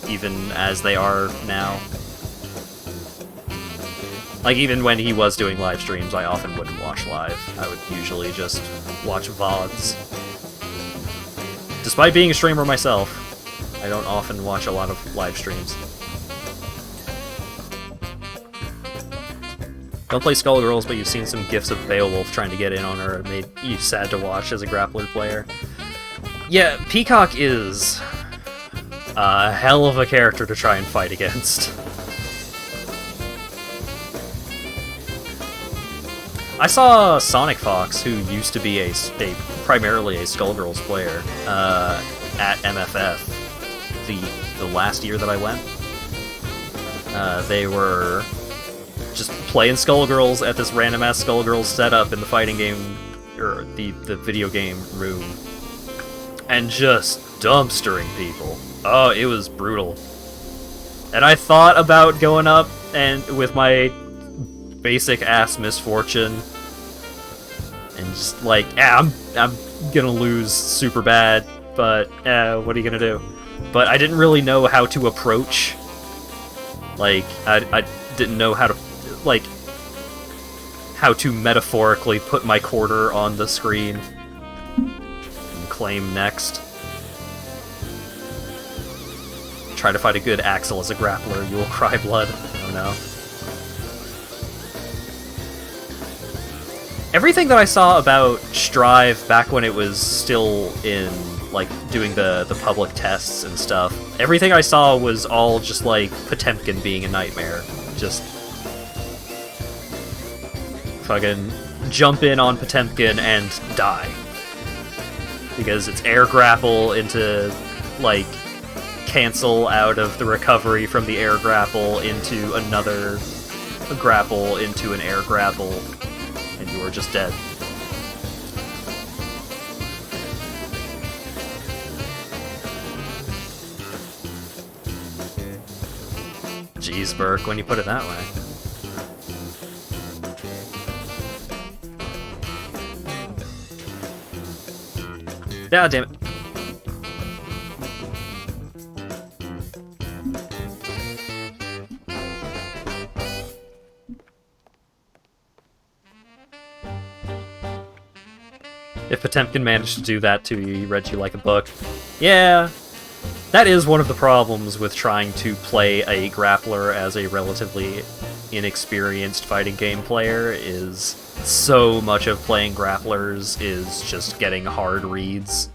even as they are now. Like, even when he was doing live streams, I often wouldn't watch live. I would usually just watch VODs. Despite being a streamer myself, I don't often watch a lot of live streams. Don't play Skullgirls, but you've seen some gifs of Beowulf trying to get in on her. It made you sad to watch as a grappler player. Yeah, Peacock is a hell of a character to try and fight against. I saw Sonic Fox, who used to be primarily a Skullgirls player, at MFF the last year that I went. They were just playing Skullgirls at this random-ass Skullgirls setup in the fighting game, or the video game room, and just dumpstering people. Oh, it was brutal. And I thought about going up and with my basic-ass misfortune, and just like, I'm gonna lose super bad, but what are you gonna do? But I didn't really know how to approach. Like, I didn't know how to, like, how to metaphorically put my quarter on the screen and claim next. Try to fight a good Axel as a grappler, you will cry blood. Oh no. Everything that I saw about Strive back when it was still in, like, doing the public tests and stuff, everything I saw was all just, like, Potemkin being a nightmare. Just fucking jump in on Potemkin and die. Because it's air grapple into, like, cancel out of the recovery from the air grapple into another grapple into an air grapple, and you are just dead. Jeez, Burke, when you put it that way. Ah, damn it. If Potemkin managed to do that to you, he read you like a book. Yeah, that is one of the problems with trying to play a grappler as a relatively inexperienced fighting game player, is so much of playing grapplers is just getting hard reads.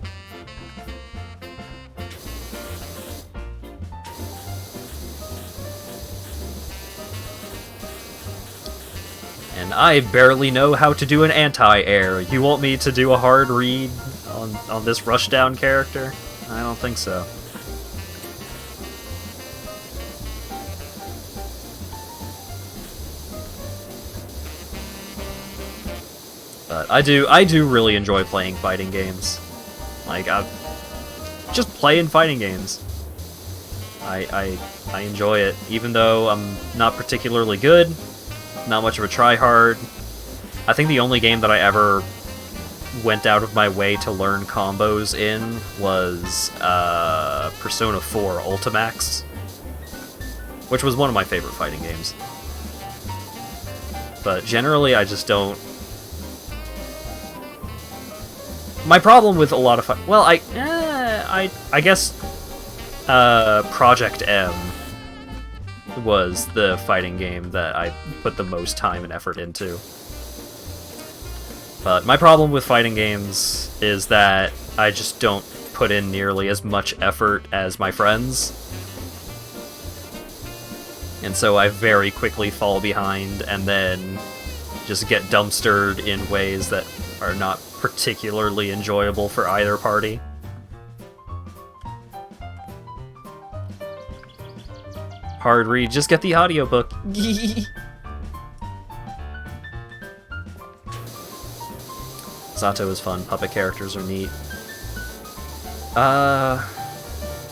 man, I barely know how to do an anti-air. You want me to do a hard read on this rushdown character? I don't think so. But I do really enjoy playing fighting games. Like, just playing fighting games. I enjoy it, even though I'm not particularly good, not much of a tryhard. I think the only game that I ever went out of my way to learn combos in was Persona 4 Ultimax, which was one of my favorite fighting games. But generally, I just don't... My problem with a lot of well, I guess Project M was the fighting game that I put the most time and effort into. But my problem with fighting games is that I just don't put in nearly as much effort as my friends. And so I very quickly fall behind and then just get dumpstered in ways that are not particularly enjoyable for either party. Hard read, just get the audiobook. Zato is fun, puppet characters are neat.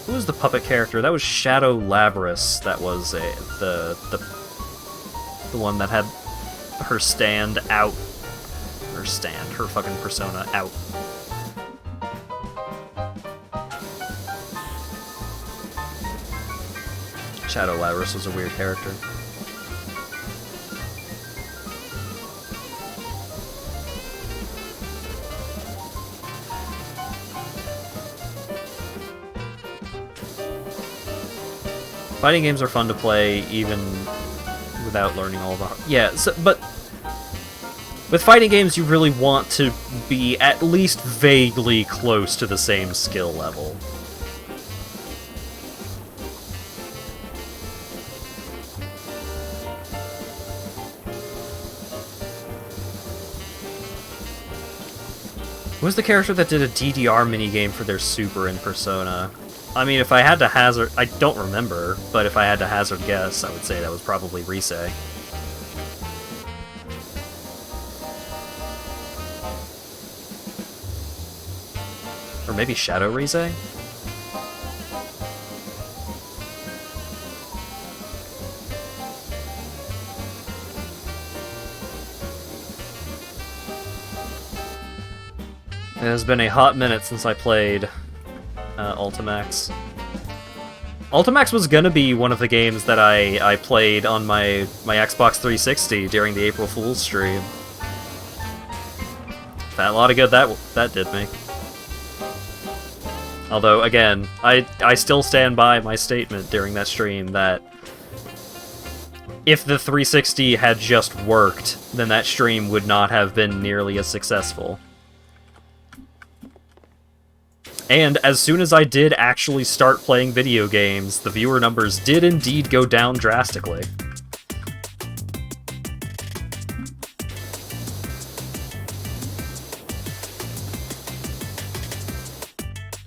Who was the puppet character? That was Shadow Labris. That was the one that had her stand out. Her fucking persona out. Shadow Labris was a weird character. Fighting games are fun to play even without learning all the... Yeah, but with fighting games you really want to be at least vaguely close to the same skill level. Who was the character that did a DDR minigame for their Super in Persona? I mean, if I had to hazard... I don't remember, but if I had to hazard guess, I would say that was probably Rise. Or maybe Shadow Rise? It has been a hot minute since I played Ultimax. Ultimax was gonna be one of the games that I played on my Xbox 360 during the April Fool's stream. A lot of good that did me. Although, again, I still stand by my statement during that stream that if the 360 had just worked, then that stream would not have been nearly as successful. And as soon as I did actually start playing video games, the viewer numbers did indeed go down drastically.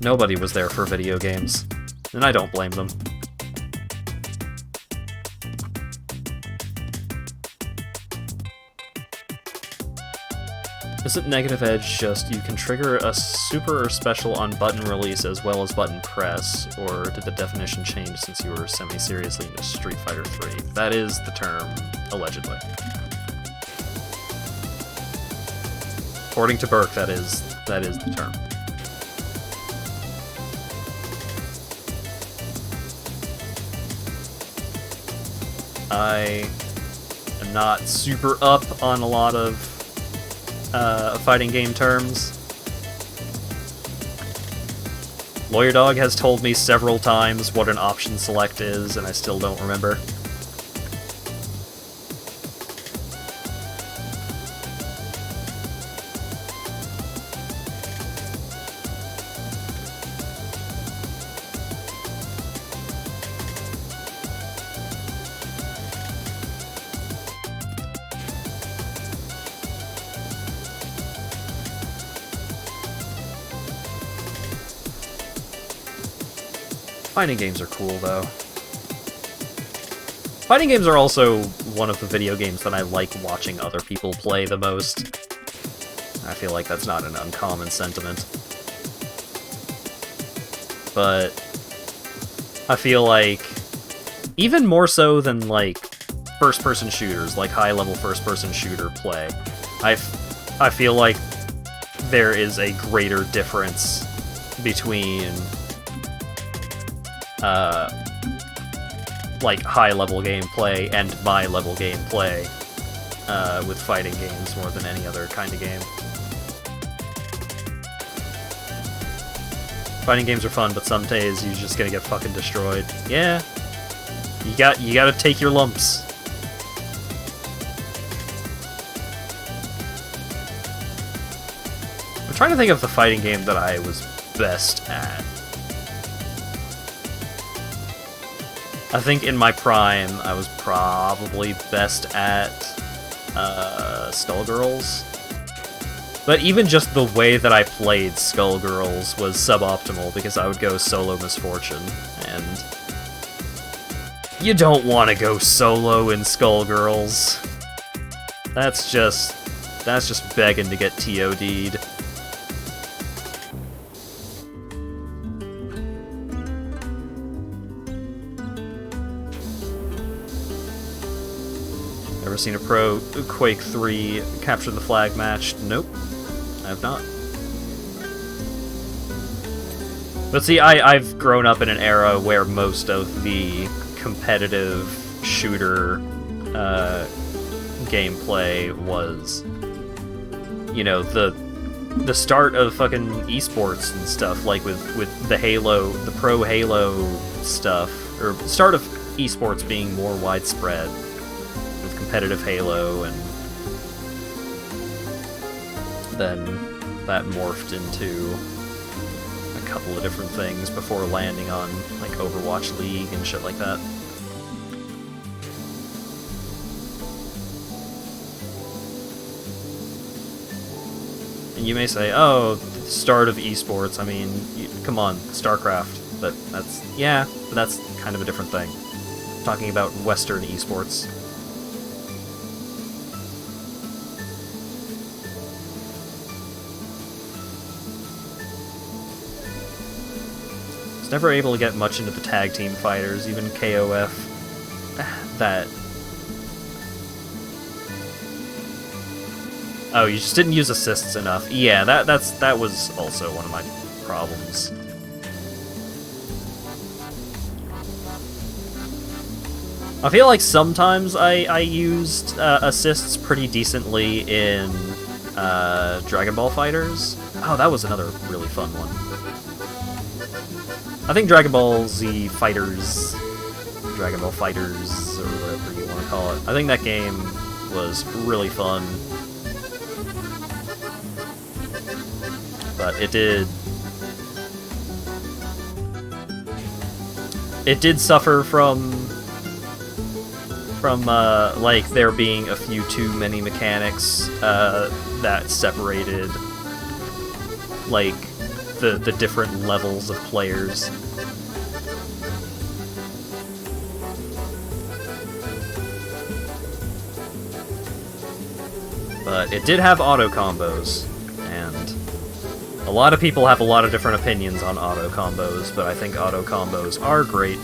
Nobody was there for video games, and I don't blame them. Isn't Negative Edge just you can trigger a super or special on button release as well as button press, or did the definition change since you were semi-seriously into Street Fighter 3? That is the term, allegedly. According to Burke, that is the term. I am not super up on a lot of fighting game terms. Lawyer Dog has told me several times what an option select is, and I still don't remember. Fighting games are cool, though. Fighting games are also one of the video games that I like watching other people play the most. I feel like that's not an uncommon sentiment. But I feel like, even more so than, like, first-person shooters, like high-level first-person shooter play, I feel like there is a greater difference between like high-level gameplay and my-level gameplay with fighting games more than any other kind of game. Fighting games are fun, but some days you're just gonna get fucking destroyed. Yeah, you gotta take your lumps. I'm trying to think of the fighting game that I was best at. I think in my prime, I was probably best at Skullgirls. But even just the way that I played Skullgirls was suboptimal because I would go solo Misfortune, and you don't want to go solo in Skullgirls. That's just begging to get TOD'd. Ever seen a pro Quake 3 capture the flag match? Nope, I have not. But see, I've grown up in an era where most of the competitive shooter gameplay was, you know, the start of fucking esports and stuff, like with the Halo, the pro Halo stuff, or start of esports being more widespread. Competitive Halo, and then that morphed into a couple of different things before landing on like Overwatch League and shit like that. And you may say, oh, the start of esports, I mean, come on, StarCraft, but that's kind of a different thing. I'm talking about Western esports. Never able to get much into the tag team fighters, even KOF. That... Oh, you just didn't use assists enough. Yeah, that was also one of my problems. I feel like sometimes I used assists pretty decently in Dragon Ball Fighters. Oh, that was another really fun one. I think Dragon Ball Z Fighters, Dragon Ball Fighters, or whatever you want to call it, I think that game was really fun. But it did suffer from like there being a few too many mechanics that separated like the different levels of players. But it did have auto combos, and a lot of people have a lot of different opinions on auto combos, but I think auto combos are great.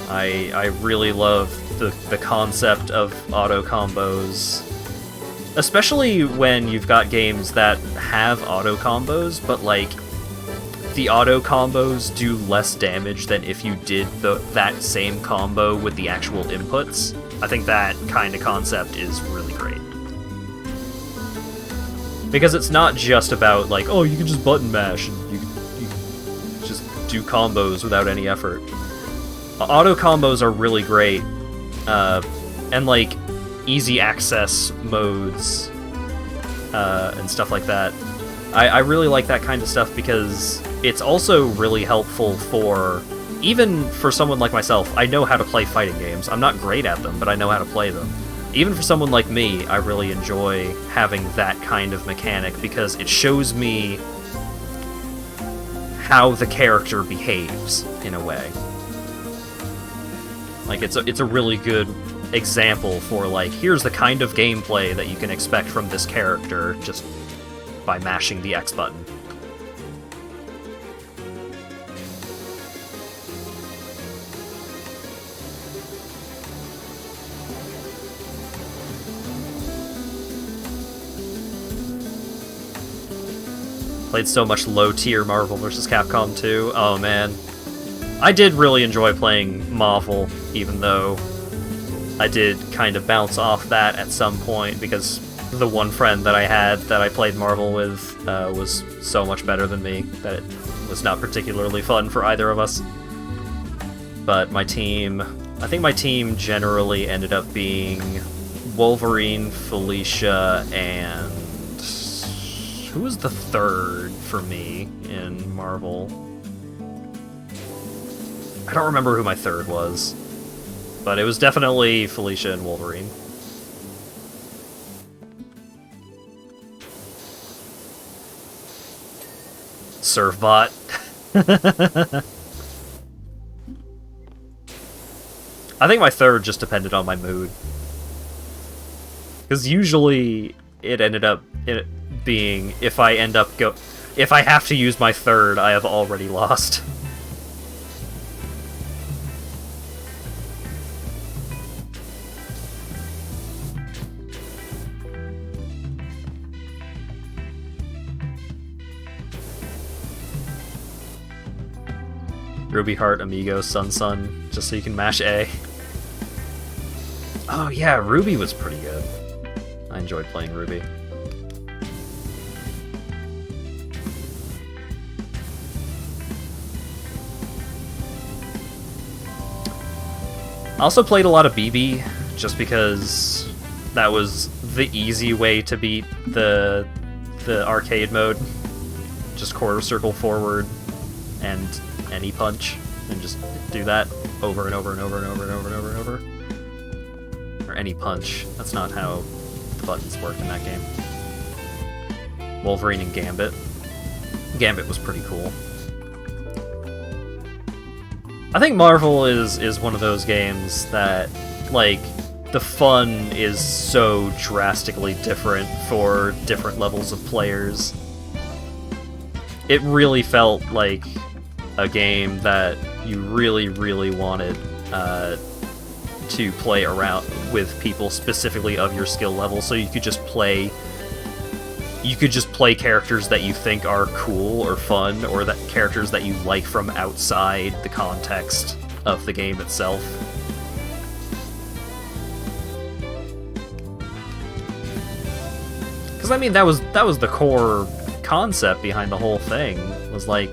I really love the concept of auto combos. Especially when you've got games that have auto combos, but like the auto combos do less damage than if you did that same combo with the actual inputs. I think that kind of concept is really great. Because it's not just about like, oh, you can just button mash and you just do combos without any effort. Auto combos are really great, and like easy access modes and stuff like that. I really like that kind of stuff because it's also really helpful for, even for someone like myself. I know how to play fighting games. I'm not great at them, but I know how to play them. Even for someone like me, I really enjoy having that kind of mechanic because it shows me how the character behaves, in a way. Like, it's a really good example for, like, here's the kind of gameplay that you can expect from this character just by mashing the X button. Played so much low-tier Marvel vs. Capcom 2. Oh, man. I did really enjoy playing Marvel, even though I did kind of bounce off that at some point, because the one friend that I had that I played Marvel with was so much better than me that it was not particularly fun for either of us. But my team... I think my team generally ended up being Wolverine, Felicia, and... who was the third for me in Marvel? I don't remember who my third was, but it was definitely Felicia and Wolverine. Servbot. I think my third just depended on my mood. Because usually it ended up being, if I have to use my third, I have already lost. Ruby Heart, Amigo, Sun, just so you can mash A. Oh yeah, Ruby was pretty good. I enjoyed playing Ruby. I also played a lot of BB, just because that was the easy way to beat the arcade mode. Just quarter circle forward and any punch, and just do that over and over and over and over and over and over and over. Or any punch. That's not how the buttons work in that game. Wolverine and Gambit. Gambit was pretty cool. I think Marvel is one of those games that, like, the fun is so drastically different for different levels of players. It really felt like a game that you really, really wanted to play around with people specifically of your skill level, so you could just play characters that you think are cool or fun, or that characters that you like from outside the context of the game itself. Because I mean, that was the core concept behind the whole thing. Was like,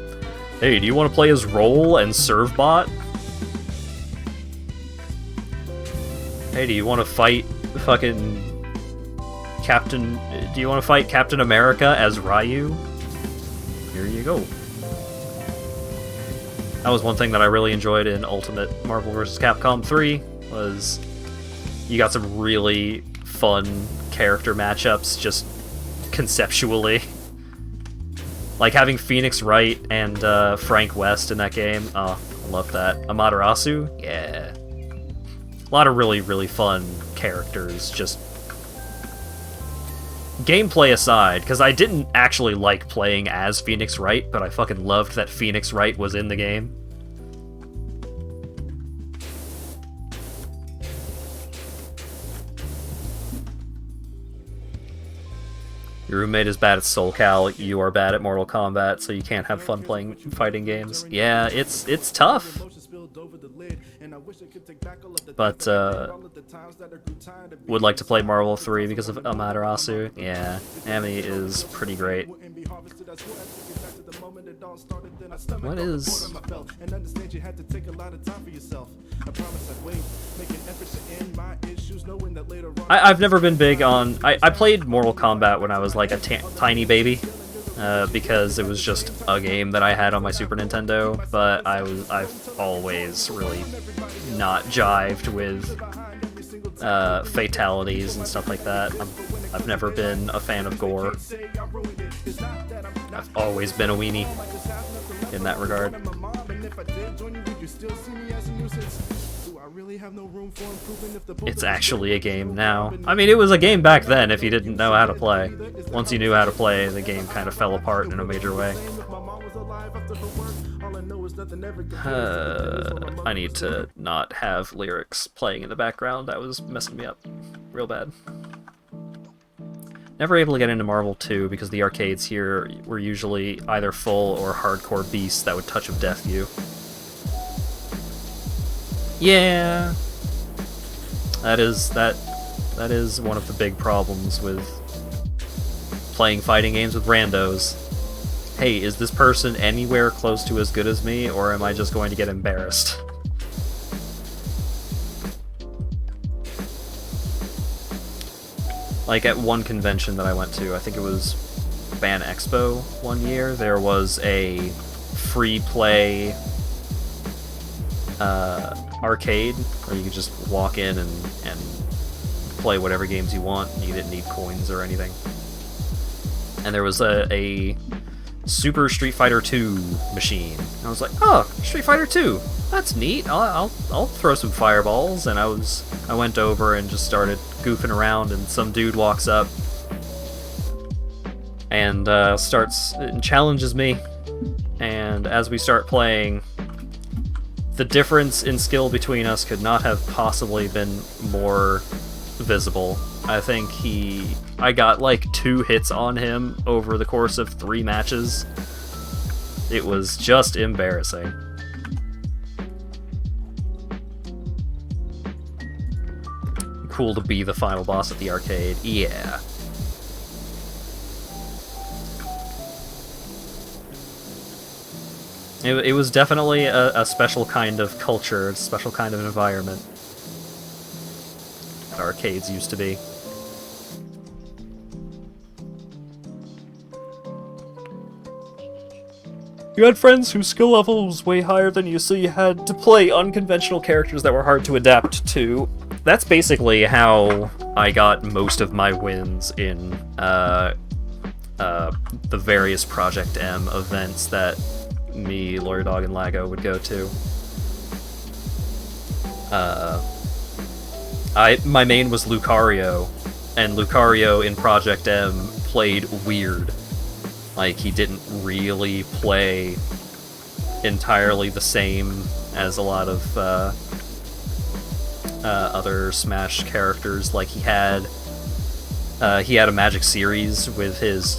hey, do you want to play as Roll and Servbot? Hey, do you want to fight fucking Captain... Do you want to fight Captain America as Ryu? Here you go. That was one thing that I really enjoyed in Ultimate Marvel vs. Capcom 3, was you got some really fun character matchups, just conceptually. Like having Phoenix Wright and Frank West in that game. Oh, I love that. Amaterasu? Yeah. A lot of really, really fun characters, just... Gameplay aside, because I didn't actually like playing as Phoenix Wright, but I fucking loved that Phoenix Wright was in the game. Your roommate is bad at Soul Cal, you are bad at Mortal Kombat, so you can't have fun playing fighting games. Yeah, it's tough. But, would like to play Marvel 3 because of Amaterasu. Yeah, Ami is pretty great. What is... I've never been big on... I played Mortal Kombat when I was like a tiny baby, because it was just a game that I had on my Super Nintendo, but I've always really not jived with fatalities and stuff like that. I've never been a fan of gore. I've always been a weenie in that regard. It's actually a game now. I mean, it was a game back then if you didn't know how to play. Once you knew how to play, the game kind of fell apart in a major way. I need to not have lyrics playing in the background. That was messing me up real bad. Never able to get into Marvel 2 because the arcades here were usually either full or hardcore beasts that would touch of death you. Yeah, that is one of the big problems with playing fighting games with randos. Hey, is this person anywhere close to as good as me, or am I just going to get embarrassed? Like, at one convention that I went to, I think it was Ban Expo one year, there was a free play arcade where you could just walk in and play whatever games you want. You didn't need coins or anything. And there was a Super Street Fighter 2 machine. And I was like, oh, Street Fighter 2, that's neat. I'll throw some fireballs. And I went over and just started goofing around, and some dude walks up and challenges me. And as we start playing, the difference in skill between us could not have possibly been more visible. I think I got like 2 hits on him over the course of 3 matches. It was just embarrassing. Cool to be the final boss at the arcade, yeah. It was definitely a special kind of culture, a special kind of environment. Arcades used to be. You had friends whose skill level was way higher than you, so you had to play unconventional characters that were hard to adapt to. That's basically how I got most of my wins in the various Project M events that me, Lawyer Dog, and Lago would go to. My main was Lucario, and Lucario in Project M played weird. Like, he didn't really play entirely the same as a lot of other Smash characters. Like, he had a magic series with his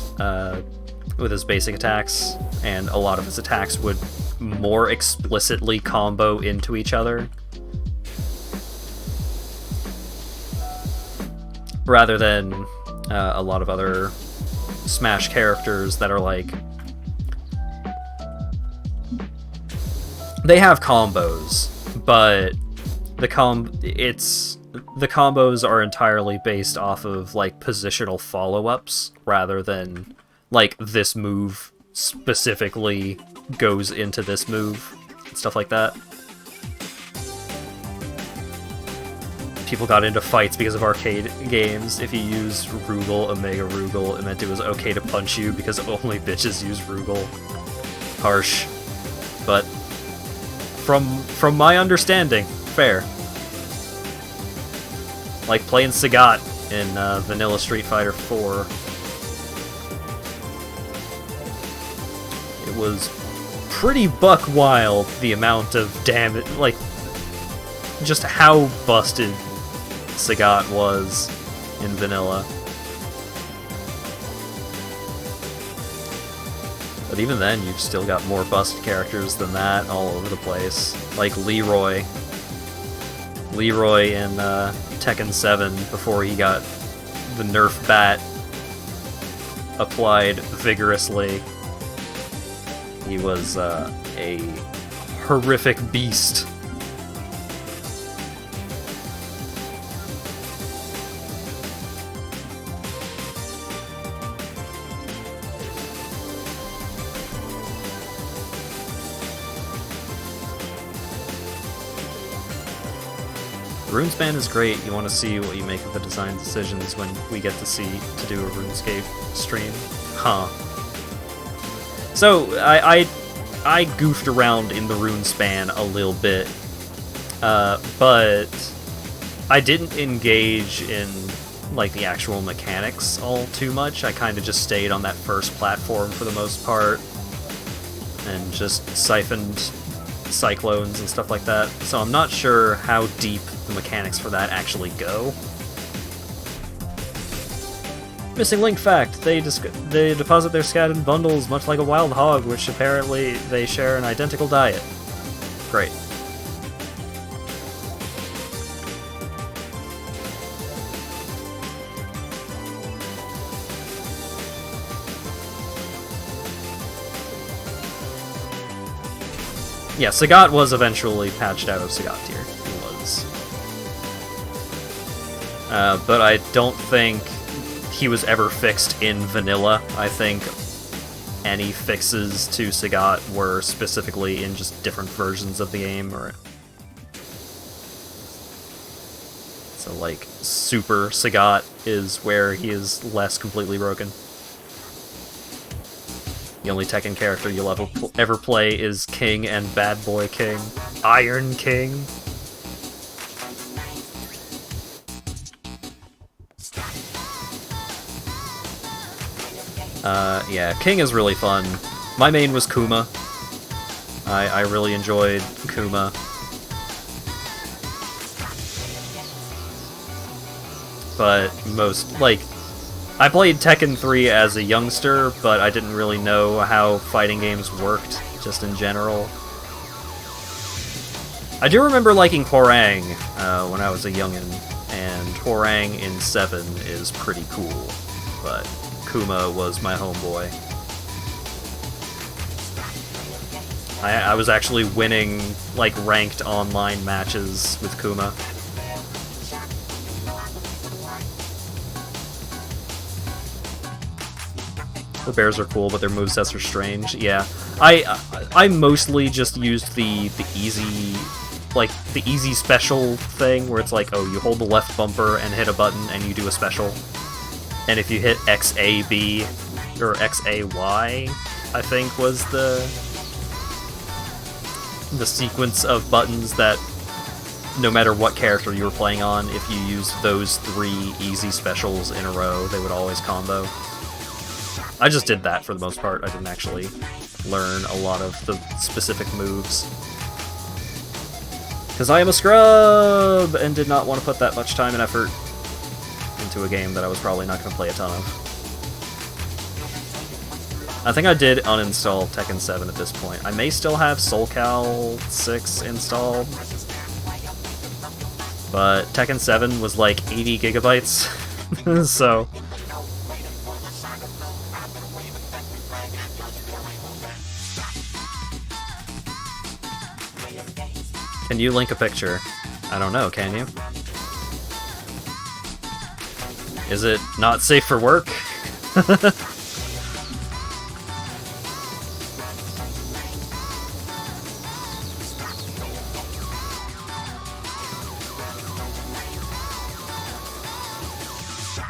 basic attacks, and a lot of his attacks would more explicitly combo into each other, rather than a lot of other Smash characters that are like, they have combos, but the combos are entirely based off of like positional follow-ups rather than like this move specifically goes into this move and stuff like that. People got into fights because of arcade games. If you used Rugal, Omega Rugal, it meant it was okay to punch you because only bitches use Rugal. Harsh. But from my understanding, fair. Like playing Sagat in Vanilla Street Fighter 4. It was pretty buck wild, the amount of damage, like, just how busted Sagat was in Vanilla. But even then, you've still got more busted characters than that all over the place. Like Leroy. Leroy in Tekken 7, before he got the Nerf bat applied vigorously. He was a horrific beast. RuneSpan is great. You want to see what you make of the design decisions when we get to do a RuneScape stream. Huh. So, I goofed around in the RuneSpan a little bit, but I didn't engage in, like, the actual mechanics all too much. I kind of just stayed on that first platform for the most part, and just siphoned cyclones and stuff like that. So I'm not sure how deep the mechanics for that actually go. Missing link fact, they deposit their scat in bundles much like a wild hog, which apparently they share an identical diet. Great. Yeah, Sagat was eventually patched out of Sagat tier. He was. But I don't think he was ever fixed in vanilla. I think any fixes to Sagat were specifically in just different versions of the game, or so like Super Sagat is where he is less completely broken. The only Tekken character you'll ever play is King and Bad Boy King. Iron King. Yeah, King is really fun. My main was Kuma. I really enjoyed Kuma. But I played Tekken 3 as a youngster, but I didn't really know how fighting games worked, just in general. I do remember liking Hwoarang when I was a youngin', and Hwoarang in 7 is pretty cool, but Kuma was my homeboy. I was actually winning, like, ranked online matches with Kuma. The bears are cool, but their movesets are strange. Yeah, I mostly just used the easy special thing where it's like, oh, you hold the left bumper and hit a button and you do a special, and if you hit XAB or XAY, I think was the sequence of buttons that no matter what character you were playing on, if you used those 3 easy specials in a row, they would always combo. I just did that for the most part. I didn't actually learn a lot of the specific moves. Because I am a scrub and did not want to put that much time and effort into a game that I was probably not going to play a ton of. I think I did uninstall Tekken 7 at this point. I may still have Soul Cal 6 installed, but Tekken 7 was like 80 gigabytes, so... Can you link a picture? I don't know, can you? Is it not safe for work?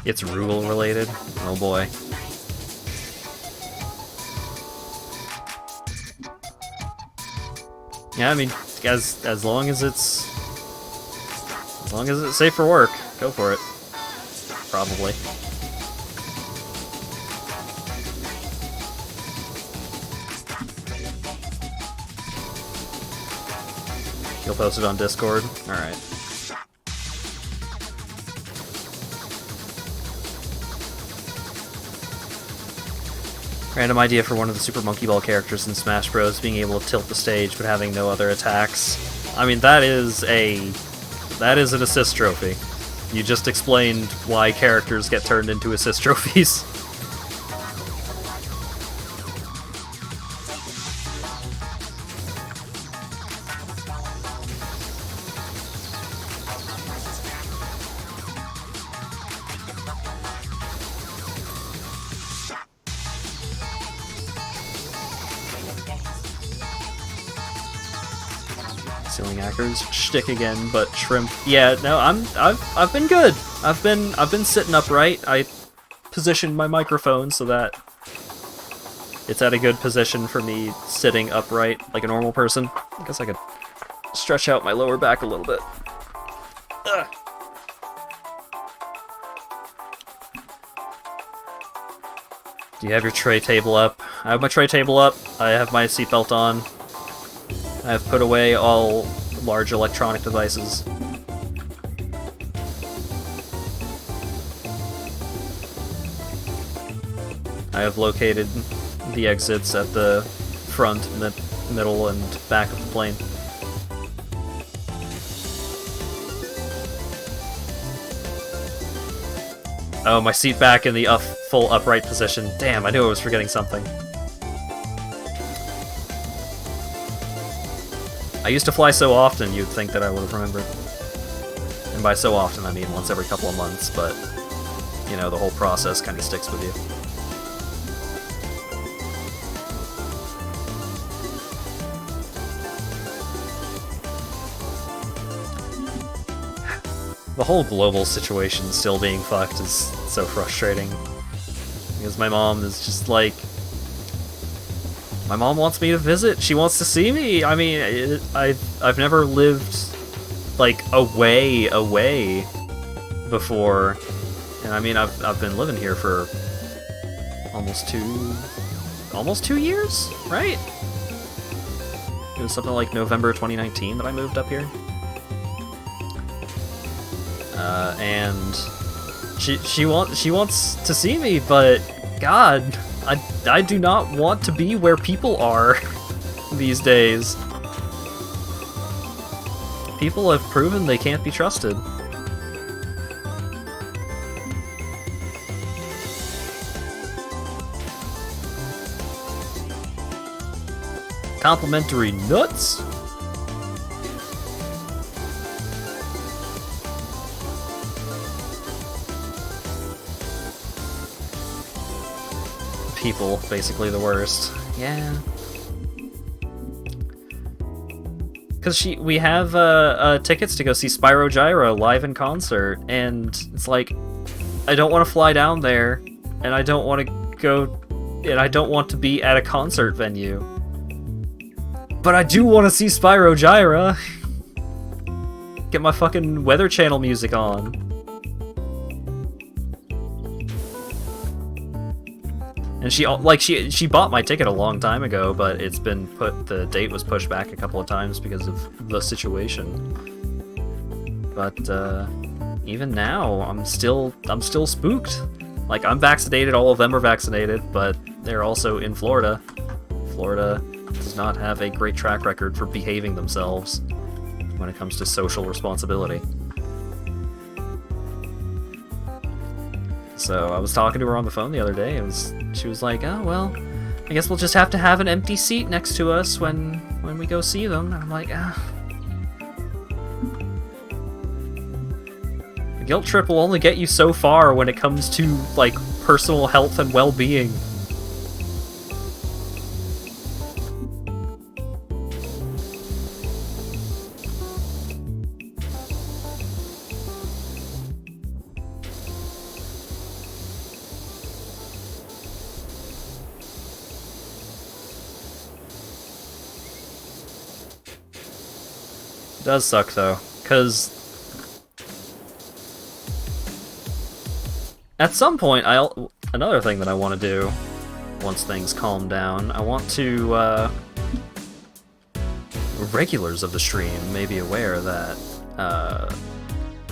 It's rule related? Oh boy. Yeah, I mean, as long as it's safe for work, go for it. Probably. You'll post it on Discord? Alright. Random idea for one of the Super Monkey Ball characters in Smash Bros. Being able to tilt the stage but having no other attacks. I mean, that is an assist trophy. You just explained why characters get turned into assist trophies. Ceiling Actors shtick again, but Shrimp. Yeah, no, I've been good. I've been sitting upright. I positioned my microphone so that it's at a good position for me sitting upright like a normal person. I guess I could stretch out my lower back a little bit. Ugh. Do you have your tray table up? I have my tray table up. I have my seatbelt on. I have put away all large electronic devices. I have located the exits at the front, middle, and back of the plane. Oh, my seat back in the full upright position. Damn, I knew I was forgetting something. I used to fly so often, you'd think that I would have remembered. And by so often, I mean once every couple of months, but, you know, the whole process kind of sticks with you. The whole global situation still being fucked is so frustrating. Because my mom is just like... My mom wants me to visit. She wants to see me. I mean, I've never lived, like, away before. And I mean, I've been living here for almost two years, right? It was something like November 2019 that I moved up here. And she wants to see me, but God, I do not want to be where people are these days. People have proven they can't be trusted. Complimentary nuts? People, basically the worst. Yeah. Because we have tickets to go see Spyro Gyra live in concert, and it's like, I don't want to fly down there, and I don't want to go, and I don't want to be at a concert venue. But I do want to see Spyro Gyra! Get my fucking Weather Channel music on. And she bought my ticket a long time ago, but it's been the date was pushed back a couple of times because of the situation. But even now, I'm still spooked. Like, I'm vaccinated, all of them are vaccinated, but they're also in Florida. Florida does not have a great track record for behaving themselves when it comes to social responsibility. So I was talking to her on the phone the other day, and she was like, oh, well, I guess we'll just have to have an empty seat next to us when we go see them. And I'm like, The guilt trip will only get you so far when it comes to, like, personal health and well-being. It does suck, though, because at some point, another thing that I want to do once things calm down, I want to, regulars of the stream may be aware that,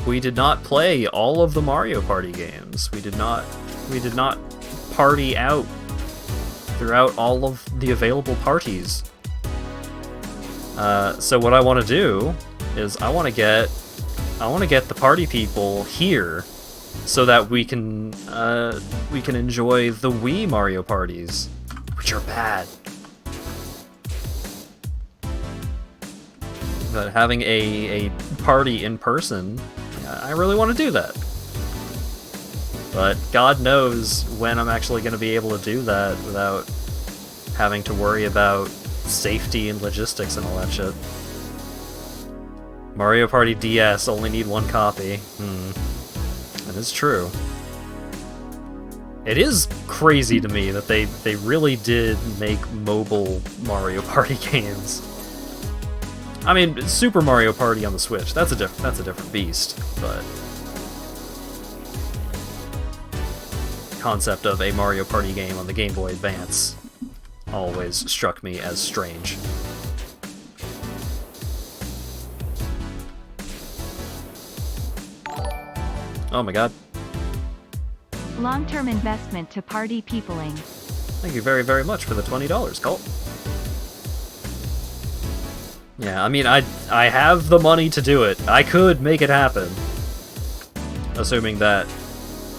we did not play all of the Mario Party games. We did not party out throughout all of the available parties. So what I want to do is I want to get the party people here so that we can enjoy the Wii Mario parties, which are bad. But having a party in person, I really want to do that. But God knows when I'm actually going to be able to do that without having to worry about safety and logistics and all that shit. Mario Party DS, only need one copy. That is true. It is crazy to me that they really did make mobile Mario Party games. I mean, Super Mario Party on the Switch, that's a different beast, but concept of a Mario Party game on the Game Boy Advance always struck me as strange. Oh my god. Long-term investment to party peopling. Thank you very, very much for the $20, Colt. Yeah, I mean, I have the money to do it. I could make it happen. Assuming that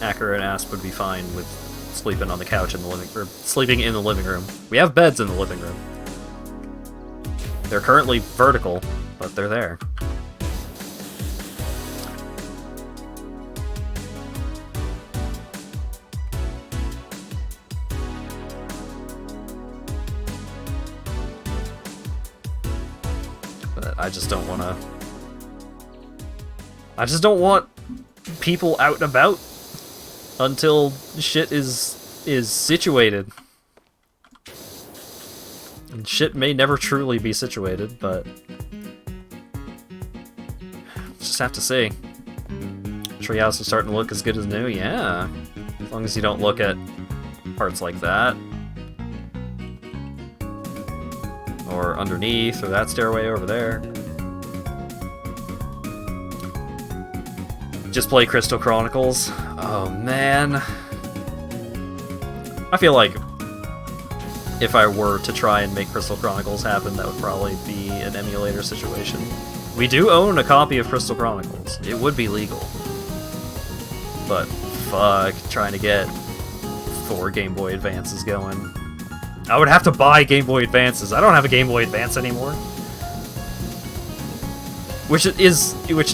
Acker and Asp would be fine with sleeping on the couch in the sleeping in the living room. We have beds in the living room. They're currently vertical, but they're there. But I just don't want to... I just don't want people out and about until shit is situated. And shit may never truly be situated, but just have to see. Treehouse is starting to look as good as new, yeah. As long as you don't look at parts like that. Or underneath, or that stairway over there. Just play Crystal Chronicles. Oh man. I feel like if I were to try and make Crystal Chronicles happen, that would probably be an emulator situation. We do own a copy of Crystal Chronicles. It would be legal. But fuck, trying to get 4 Game Boy Advances going. I would have to buy Game Boy Advances. I don't have a Game Boy Advance anymore. Which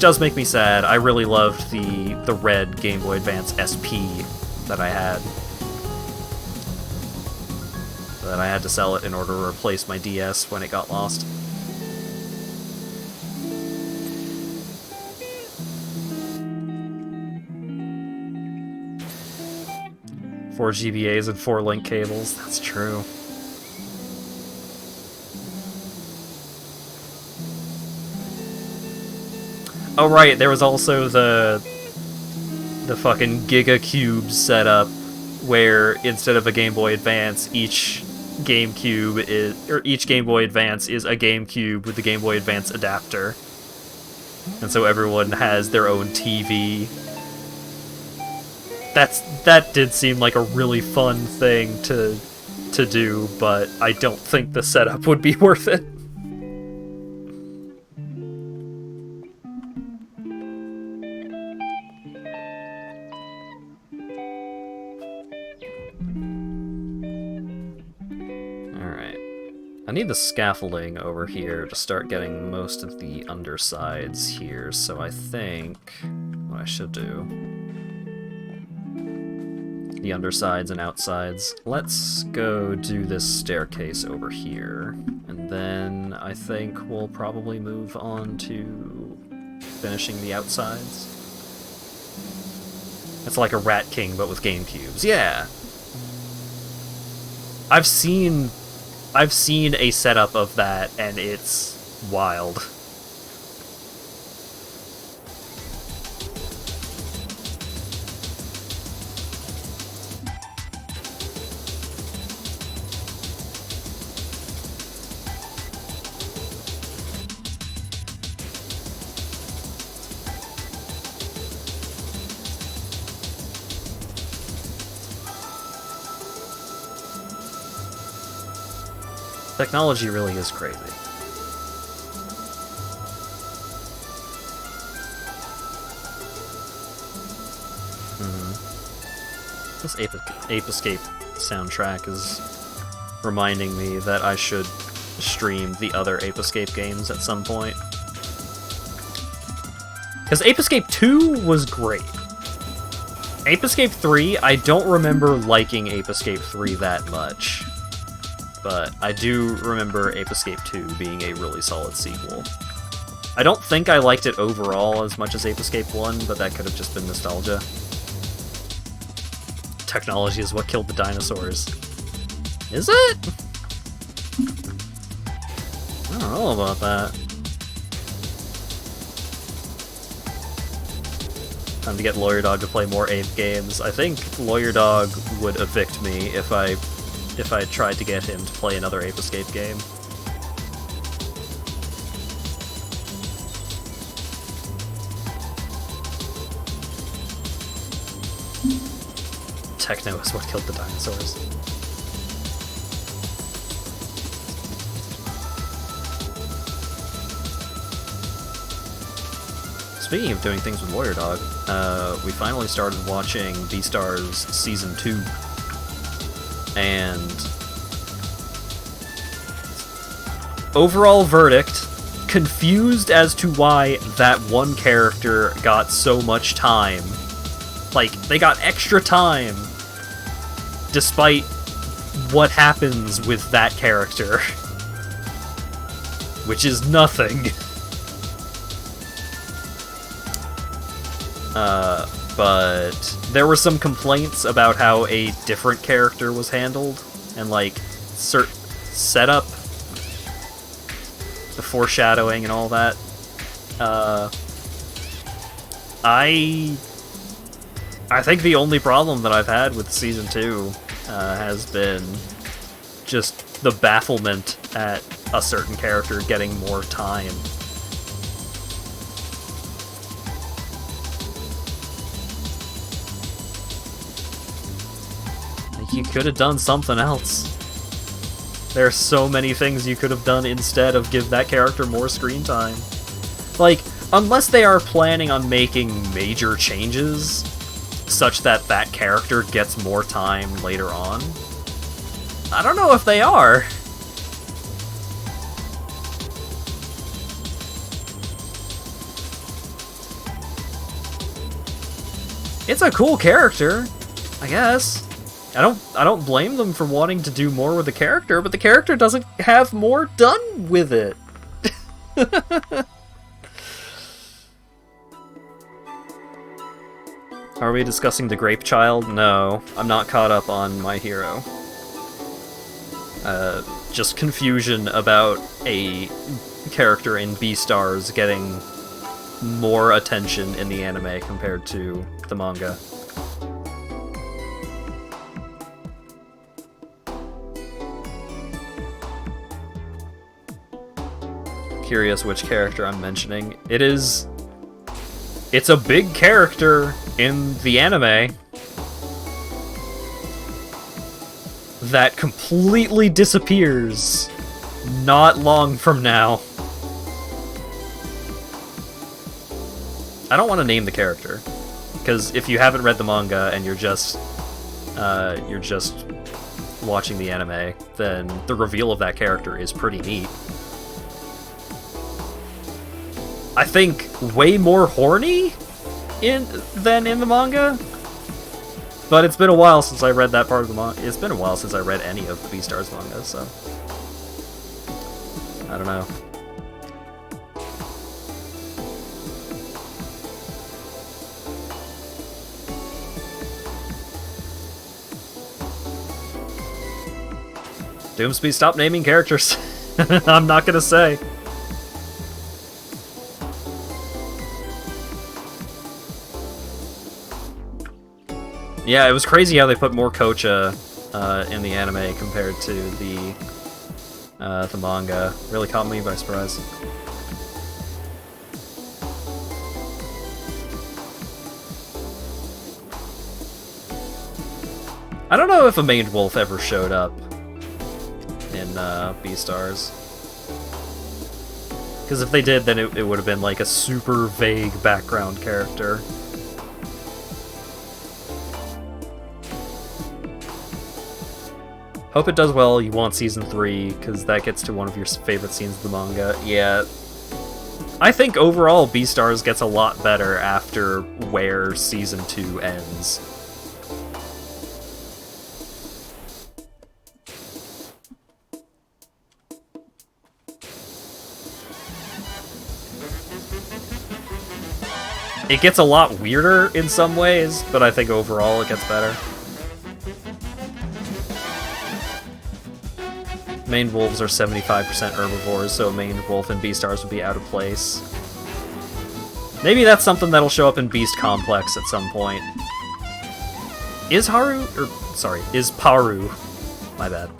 does make me sad. I really loved the red Game Boy Advance SP that I had. But I had to sell it in order to replace my DS when it got lost. Four GBAs and 4 link cables. That's true. Oh right, there was also the fucking Giga Cube setup where instead of a Game Boy Advance, each Game Boy Advance is a GameCube with the Game Boy Advance adapter. And so everyone has their own TV. That did seem like a really fun thing to do, but I don't think the setup would be worth it. I need the scaffolding over here to start getting most of the undersides here, so I think what I should do... the undersides and outsides. Let's go do this staircase over here, and then I think we'll probably move on to finishing the outsides. It's like a Rat King, but with GameCubes. Yeah! I've seen a setup of that, and it's wild. Technology really is crazy. This Ape Escape soundtrack is reminding me that I should stream the other Ape Escape games at some point. Because Ape Escape 2 was great. Ape Escape 3, I don't remember liking Ape Escape 3 that much. But I do remember Ape Escape 2 being a really solid sequel. I don't think I liked it overall as much as Ape Escape 1, but that could have just been nostalgia. Technology is what killed the dinosaurs. Is it? I don't know about that. Time to get Lawyer Dog to play more Ape games. I think Lawyer Dog would evict me if I tried to get him to play another Ape Escape game. Techno is what killed the dinosaurs. Speaking of doing things with Lawyer Dog, we finally started watching Beastars Season 2. And overall verdict, confused as to why that one character got so much time. Like, they got extra time despite what happens with that character. Which is nothing. But there were some complaints about how a different character was handled, and like setup, the foreshadowing and all that. I think the only problem that I've had with Season 2 has been just the bafflement at a certain character getting more time. You could have done something else. There are so many things you could have done instead of give that character more screen time. Like, unless they are planning on making major changes, such that that character gets more time later on. I don't know if they are. It's a cool character, I guess. I don't blame them for wanting to do more with the character, but the character doesn't have more done with it. Are we discussing the Grape Child? No, I'm not caught up on My Hero. Just confusion about a character in Beastars getting more attention in the anime compared to the manga. Curious which character I'm mentioning. It's a big character in the anime that completely disappears not long from now. I don't want to name the character, because if you haven't read the manga and you're just watching the anime, then the reveal of that character is pretty neat. I think way more horny than in the manga, but it's been a while since I read that part of the manga. It's been a while since I read any of the Beastars manga, so I don't know. Doomsby, stop naming characters. I'm not gonna say. Yeah, it was crazy how they put more Kocha in the anime compared to the manga. Really caught me by surprise. I don't know if a main wolf ever showed up in Beastars. Because if they did, then it would have been like a super vague background character. Hope it does well. You want Season 3, because that gets to one of your favorite scenes of the manga. Yeah. I think overall Beastars gets a lot better after where Season 2 ends. It gets a lot weirder in some ways, but I think overall it gets better. Maned wolves are 75% herbivores, so a maned wolf in Beastars would be out of place. Maybe that's something that'll show up in Beast Complex at some point. Is Paru, my bad.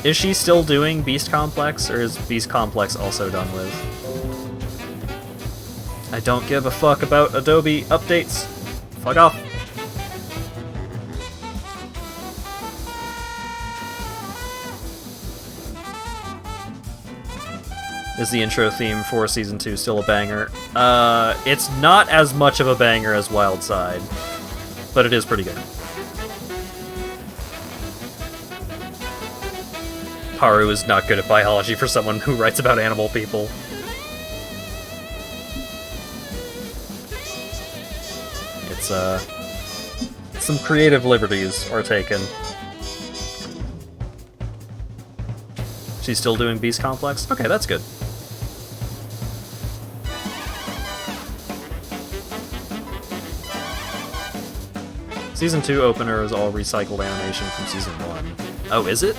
Is she still doing Beast Complex, or is Beast Complex also done with? I don't give a fuck about Adobe updates. Fuck off. Is the intro theme for Season 2 still a banger? It's not as much of a banger as Wild Side, but it is pretty good. Haru is not good at biology for someone who writes about animal people. It's, some creative liberties are taken. She's still doing Beast Complex? Okay, that's good. Season 2 opener is all recycled animation from Season 1. Oh, is it?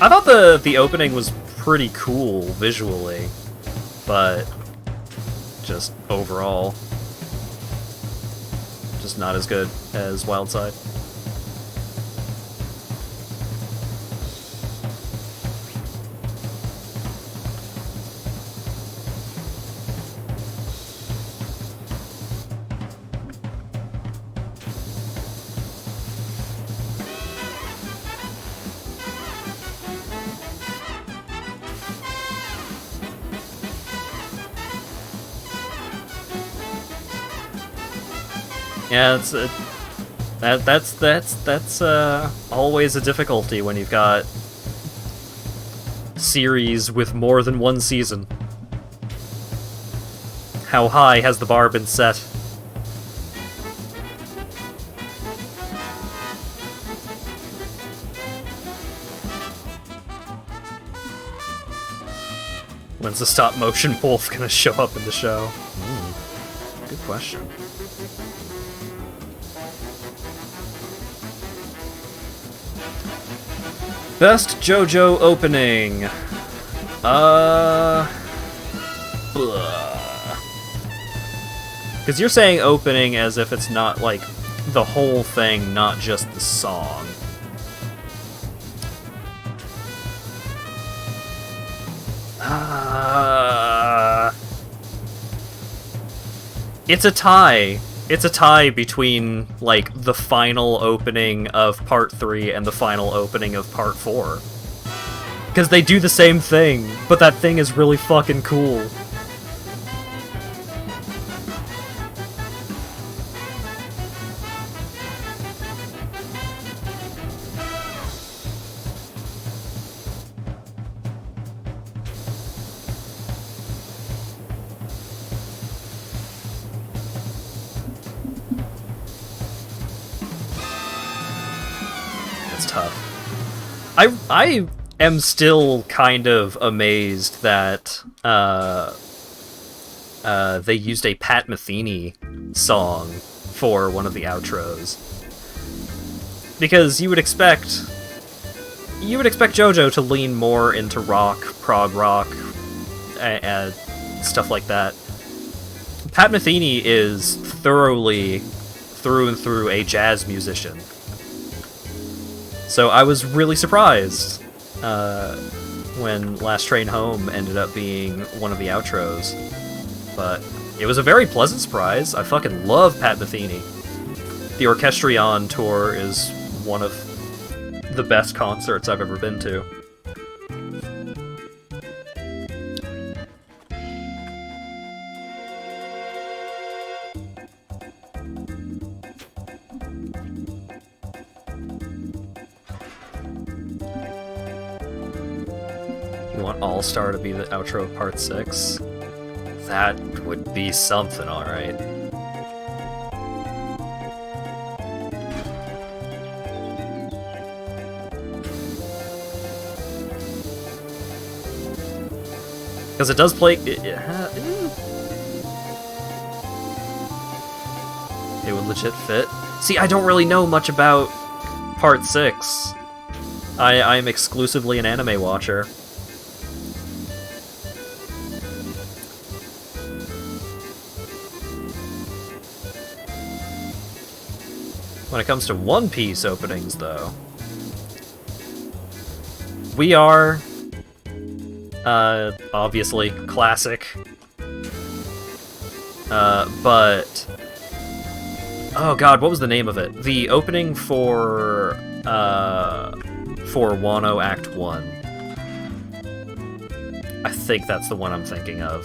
I thought the opening was pretty cool visually, but just overall, just not as good as Wild Side. Yeah, that's always a difficulty when you've got series with more than one season. How high has the bar been set? When's the stop-motion wolf gonna show up in the show? Good question. Best JoJo opening. Because you're saying opening as if it's not, like, the whole thing, not just the song. It's a tie. It's a tie between, like, the final opening of Part 3 and the final opening of Part 4. Because they do the same thing, but that thing is really fucking cool. I am still kind of amazed that they used a Pat Metheny song for one of the outros, because you would expect JoJo to lean more into rock, prog rock, and stuff like that. Pat Metheny is thoroughly, through and through, a jazz musician. So I was really surprised when Last Train Home ended up being one of the outros. But it was a very pleasant surprise. I fucking love Pat Metheny. The Orchestrion tour is one of the best concerts I've ever been to. All-Star to be the outro of Part 6? That would be something, alright. Because it does play... It would legit fit. See, I don't really know much about Part 6. I'm exclusively an anime watcher. When it comes to One Piece openings, though, we are, obviously, classic. But... Oh god, what was the name of it? The opening for Wano Act 1. I think that's the one I'm thinking of.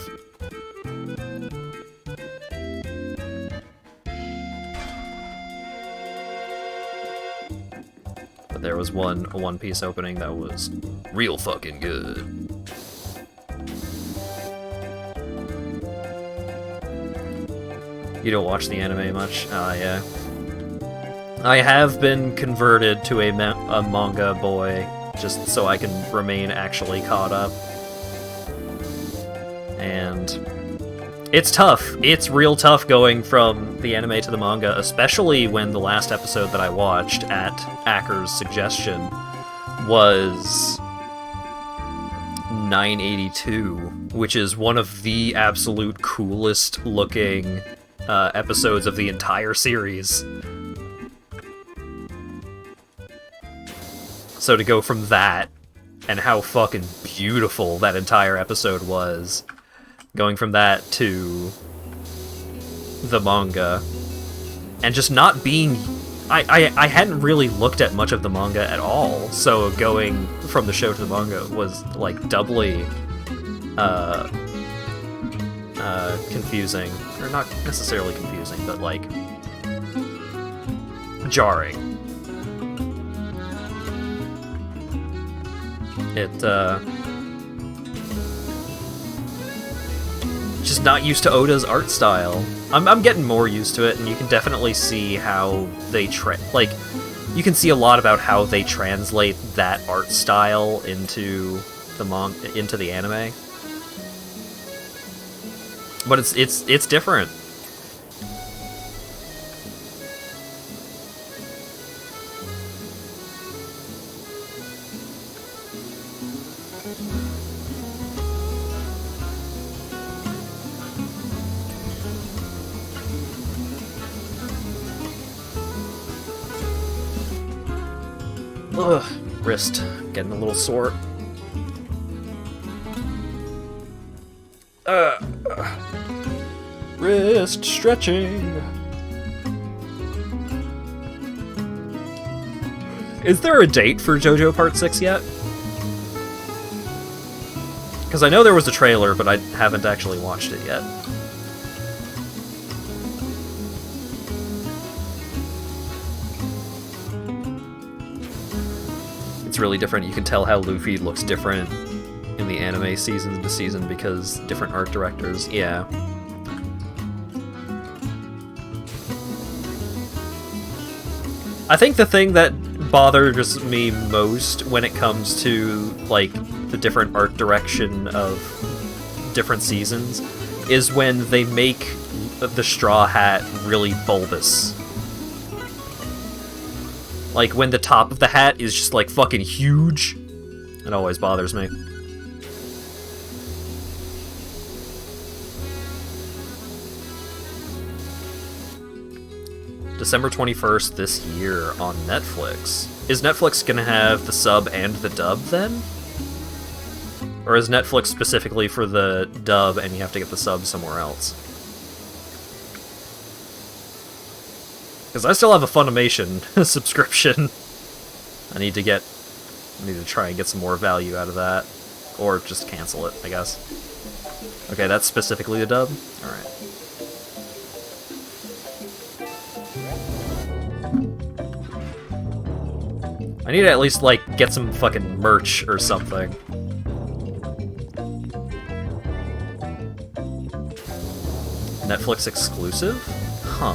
But there was a One Piece opening that was real fucking good. You don't watch the anime much? Yeah. I have been converted to a manga boy, just so I can remain actually caught up. And it's tough. It's real tough going from the anime to the manga, especially when the last episode that I watched at Acker's suggestion was 982, which is one of the absolute coolest looking episodes of the entire series. So to go from that, and how fucking beautiful that entire episode was, going from that to the manga, and just not being... I hadn't really looked at much of the manga at all, so going from the show to the manga was, like, doubly confusing. Or not necessarily confusing, but, like, jarring. It, just not used to Oda's art style. I'm getting more used to it, and you can definitely see how they you can see a lot about how they translate that art style into the anime. But it's different. Ugh, wrist getting a little sore. Wrist stretching. Is there a date for JoJo Part 6 yet? Because I know there was a trailer, but I haven't actually watched it yet. It's really different. You can tell how Luffy looks different in the anime season to season because different art directors. Yeah. I think the thing that bothers me most when it comes to, like, the different art direction of different seasons is when they make the Straw Hat really bulbous. Like, when the top of the hat is just, like, fucking huge. It always bothers me. December 21st this year on Netflix. Is Netflix gonna have the sub and the dub then? Or is Netflix specifically for the dub and you have to get the sub somewhere else? Because I still have a Funimation subscription. I need to try and get some more value out of that. Or just cancel it, I guess. Okay, that's specifically the dub? Alright. I need to at least, like, get some fucking merch or something. Netflix exclusive? Huh.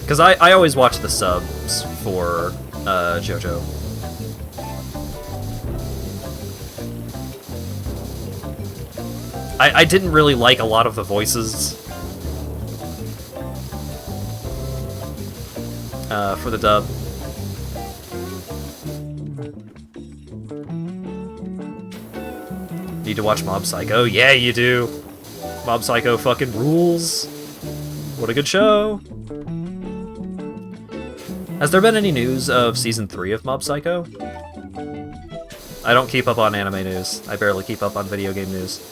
Because I always watch the subs for JoJo. I didn't really like a lot of the voices for the dub. Need to watch Mob Psycho? Yeah, you do. Mob Psycho fucking rules. What a good show. Has there been any news of Season 3 of Mob Psycho? I don't keep up on anime news. I barely keep up on video game news.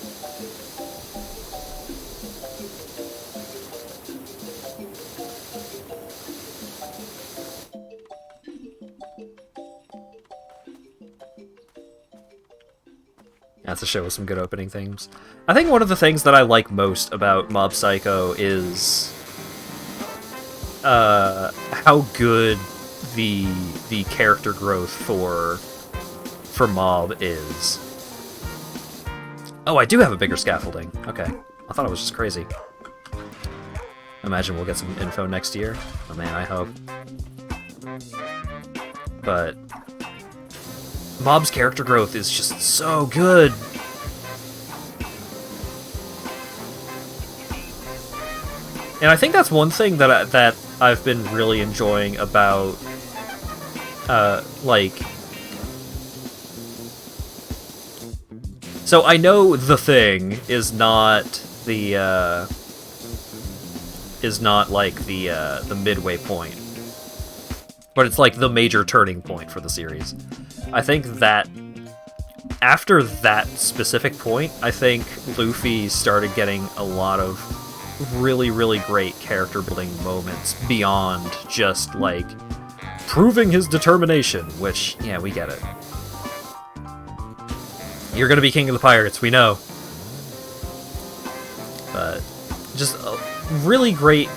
That's a show with some good opening themes. I think one of the things that I like most about Mob Psycho is how good the character growth for Mob is. Oh, I do have a bigger scaffolding. Okay. I thought I was just crazy. Imagine we'll get some info next year. Oh man, I hope. But Mob's character growth is just so good. And I think that's one thing that I've been really enjoying about, like... So I know The Thing is not the, the midway point. But it's like the major turning point for the series. I think that after that specific point, I think Luffy started getting a lot of really, really great character building moments beyond just, like, proving his determination, which, yeah, we get it. You're gonna be king of the pirates, we know. But just a really great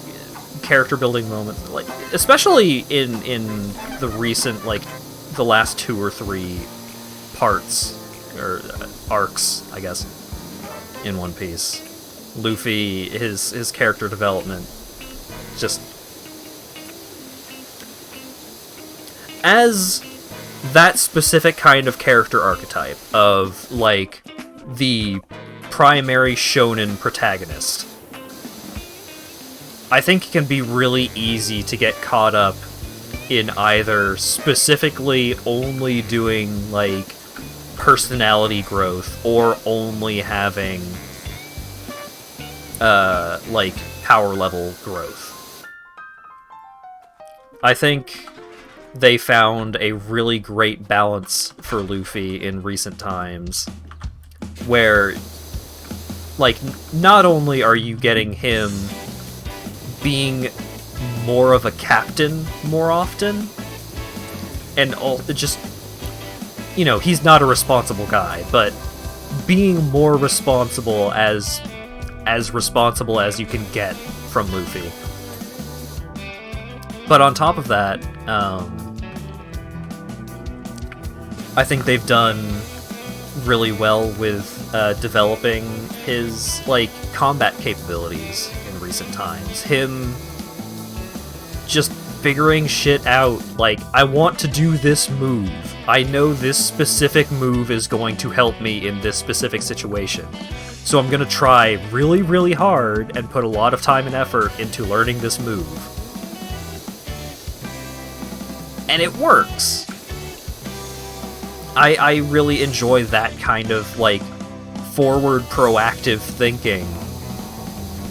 character building moments, like, especially in the recent, like, the last 2 or 3 parts, or arcs, I guess, in One Piece. Luffy, his character development, just... As that specific kind of character archetype of, like, the primary shonen protagonist, I think it can be really easy to get caught up in either specifically only doing, like, personality growth, or only having, like, power level growth. I think they found a really great balance for Luffy in recent times, where, like, not only are you getting him being more of a captain more often, and just, you know, he's not a responsible guy, but being more responsible as responsible as you can get from Luffy. But on top of that, I think they've done really well with developing his, like, combat capabilities in recent times. Him just figuring shit out, like, I want to do this move. I know this specific move is going to help me in this specific situation. So I'm gonna try really, really hard and put a lot of time and effort into learning this move. And it works. I really enjoy that kind of, like, forward proactive thinking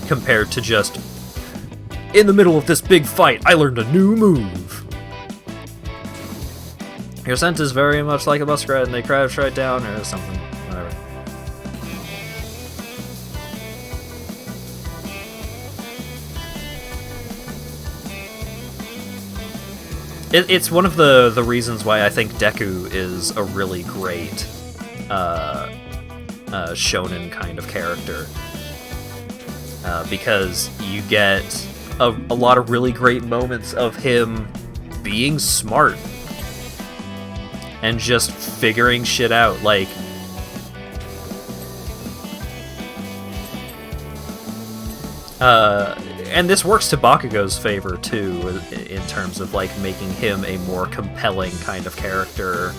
compared to just, in the middle of this big fight, I learned a new move. Your scent is very much like a muskrat and they crouch right down, or something. Whatever. It's one of the reasons why I think Deku is a really great shonen kind of character. Because you get a lot of really great moments of him being smart and just figuring shit out. Like, and this works to Bakugo's favor too, in terms of, like, making him a more compelling kind of character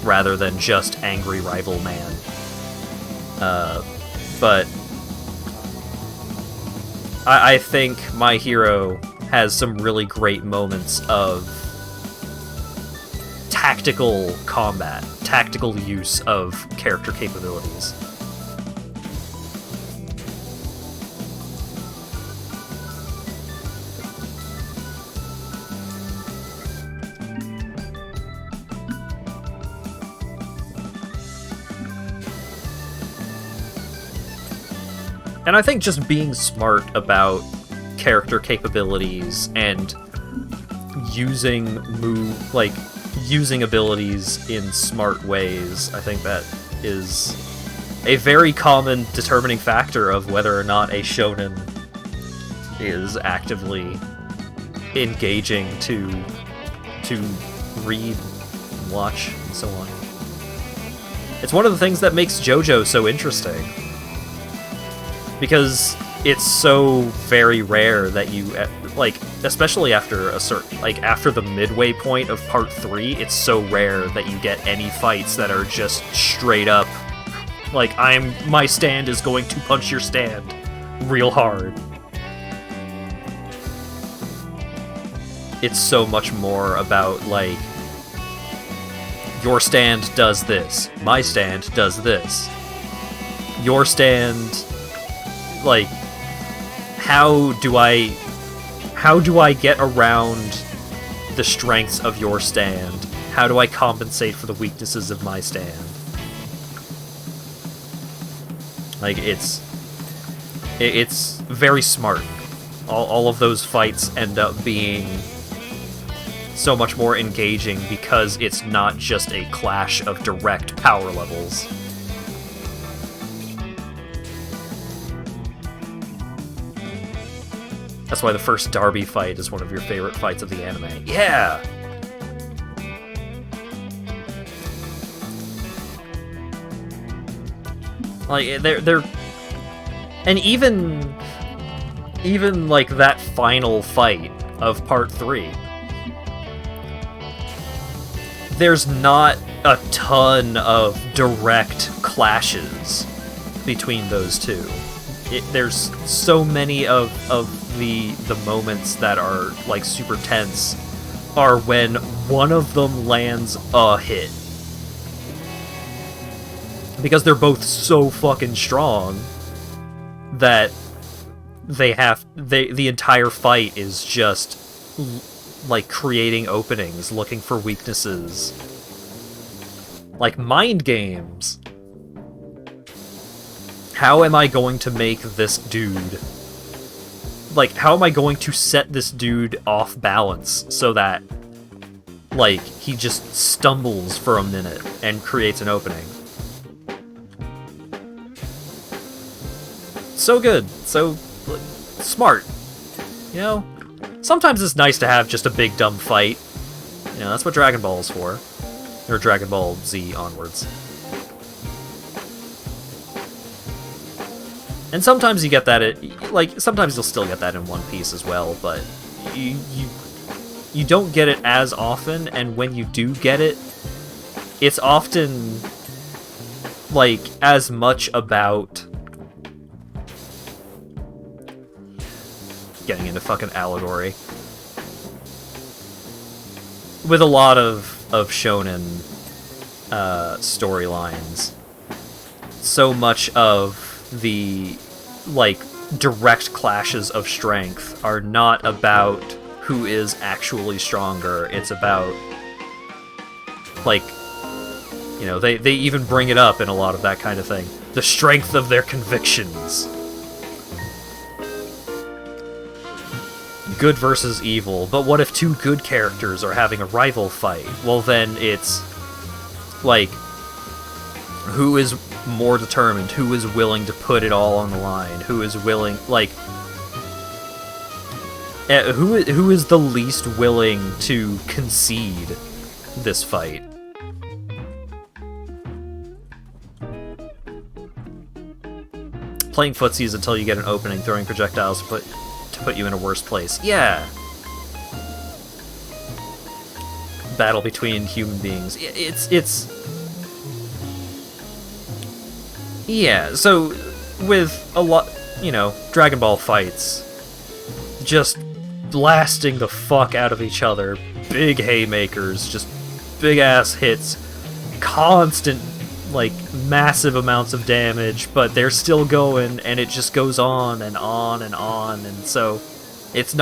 rather than just angry rival man. But I think My Hero has some really great moments of tactical combat, tactical use of character capabilities. And I think just being smart about character capabilities and using using abilities in smart ways, I think that is a very common determining factor of whether or not a shonen is actively engaging to read, watch, and so on. It's one of the things that makes JoJo so interesting. Because it's so very rare that you, like, especially after a certain, like, after the midway point of Part 3, it's so rare that you get any fights that are just straight up, like, my stand is going to punch your stand real hard. It's so much more about, like, your stand does this, my stand does this. Your stand... like, how do I get around the strengths of your stand? How do I compensate for the weaknesses of my stand? Like, it's very smart. All of those fights end up being so much more engaging because it's not just a clash of direct power levels. That's why the first Darby fight is one of your favorite fights of the anime. Yeah! Like, they're... And even like, that final fight of Part 3, there's not a ton of direct clashes between those two. There's so many of the moments that are, like, super tense are when one of them lands a hit. Because they're both so fucking strong that the entire fight is just, like, creating openings, looking for weaknesses. Like, mind games. How am I going to make this dude... like, how am I going to set this dude off balance so that, like, he just stumbles for a minute and creates an opening? So good. So, like, smart. You know? Sometimes it's nice to have just a big dumb fight. You know, that's what Dragon Ball is for. Or Dragon Ball Z onwards. And sometimes you get that sometimes you'll still get that in One Piece as well, but you don't get it as often, and when you do get it, it's often, like, as much about getting into fucking allegory. With a lot of shonen storylines, so much of the, like, direct clashes of strength are not about who is actually stronger. It's about, like, you know, they even bring it up in a lot of that kind of thing. The strength of their convictions. Good versus evil. But what if two good characters are having a rival fight? Well, then it's, like, who is more determined, who is willing to put it all on the line, who is willing, like, who is the least willing to concede this fight. Playing footsies until you get an opening, throwing projectiles to put you in a worse place. Yeah. Battle between human beings. It's yeah, so with a lot, you know, Dragon Ball fights, just blasting the fuck out of each other. Big haymakers, just big-ass hits, constant, like, massive amounts of damage, but they're still going, and it just goes on and on and on, and so it's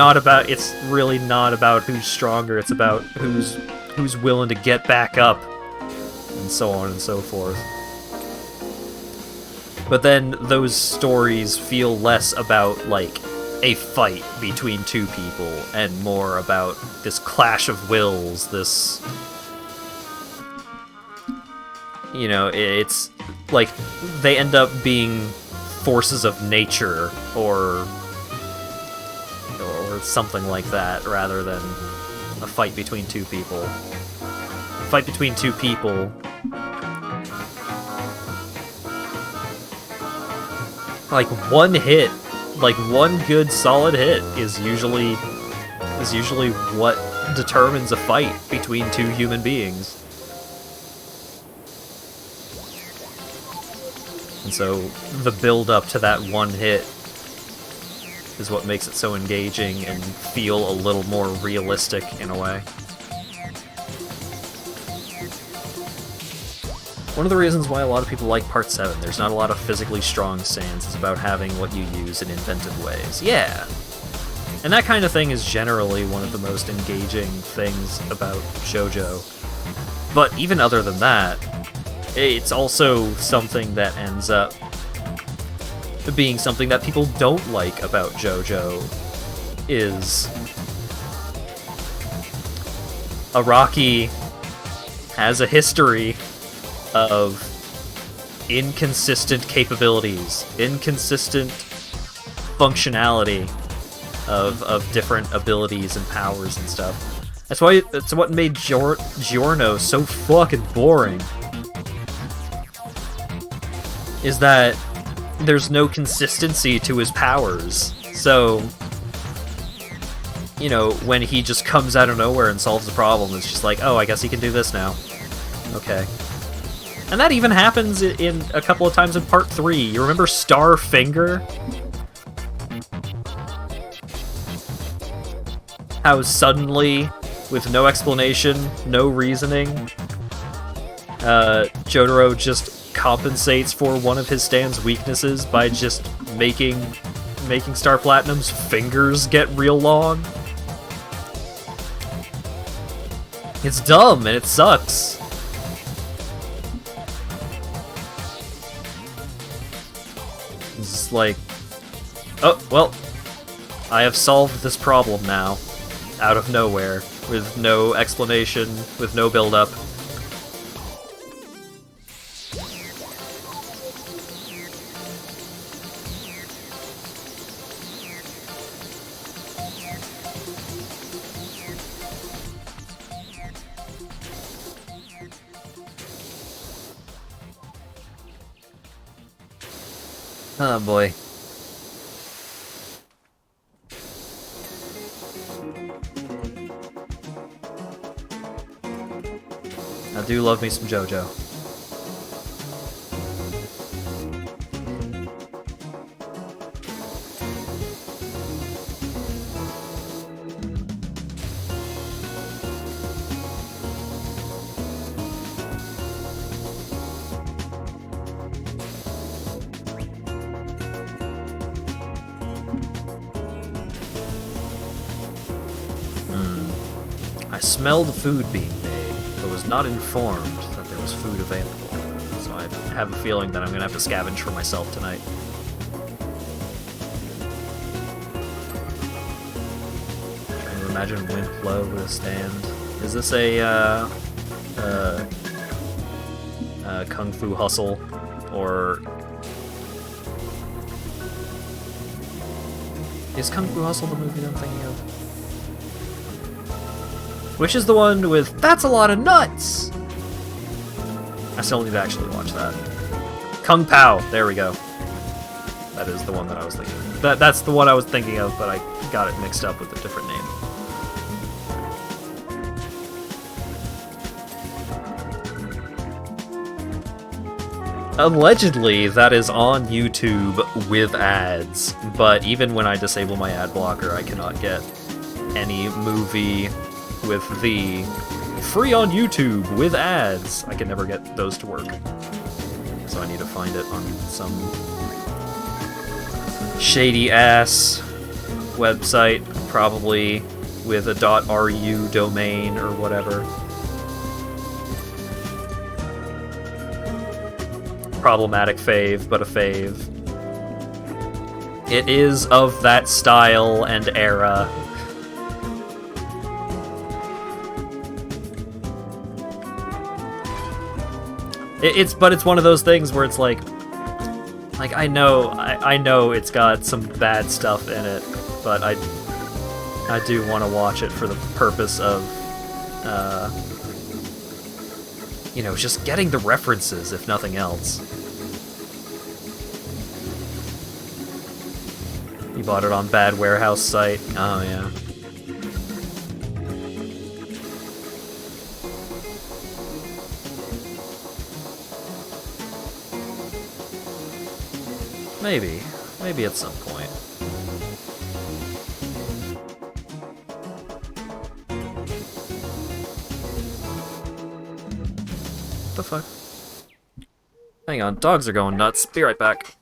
really not about who's stronger, it's about who's willing to get back up, and so on and so forth. But then those stories feel less about, like, a fight between two people, and more about this clash of wills, this... You know, it's like they end up being forces of nature or something like that, rather than a fight between two people. A fight between two people, like one hit, like one good solid hit is usually what determines a fight between two human beings. And so the build-up to that one hit is what makes it so engaging and feel a little more realistic in a way. One of the reasons why a lot of people like Part 7, there's not a lot of physically strong stands, it's about having what you use in inventive ways. Yeah! And that kind of thing is generally one of the most engaging things about JoJo. But even other than that, it's also something that ends up being something that people don't like about JoJo, is Araki has a history of inconsistent capabilities, inconsistent functionality of different abilities and powers and stuff. That's what made Giorno so fucking boring. Is that there's no consistency to his powers. So, you know, when he just comes out of nowhere and solves the problem, it's just like, oh, I guess he can do this now. Okay. And that even happens in a couple of times in Part 3. You remember Starfinger? How suddenly, with no explanation, no reasoning, Jotaro just compensates for one of his stand's weaknesses by just making Star Platinum's fingers get real long. It's dumb and it sucks. It's just like, oh, well, I have solved this problem now, out of nowhere, with no explanation, with no build-up. Oh boy. I do love me some JoJo. I smelled food being made, but was not informed that there was food available. So I have a feeling that I'm gonna have to scavenge for myself tonight. Trying to imagine Wimplo with a stand. Is this a Kung Fu Hustle, or is Kung Fu Hustle the movie that I'm thinking of? Which is the one with, that's a lot of nuts! I still need to actually watch that. Kung Pao, there we go. That is the one that I was thinking of. That's the one I was thinking of, but I got it mixed up with a different name. Allegedly, that is on YouTube with ads, but even when I disable my ad blocker, I cannot get any movie with the free on YouTube with ads. I can never get those to work. So I need to find it on some shady-ass website, probably with a .ru domain or whatever. Problematic fave, but a fave. It is of that style and era. But it's one of those things where it's like I know it's got some bad stuff in it, but I do want to watch it for the purpose of you know, just getting the references, if nothing else. You bought it on Bad Warehouse site. Oh yeah. Maybe at some point. The fuck? Hang on, dogs are going nuts. Be right back.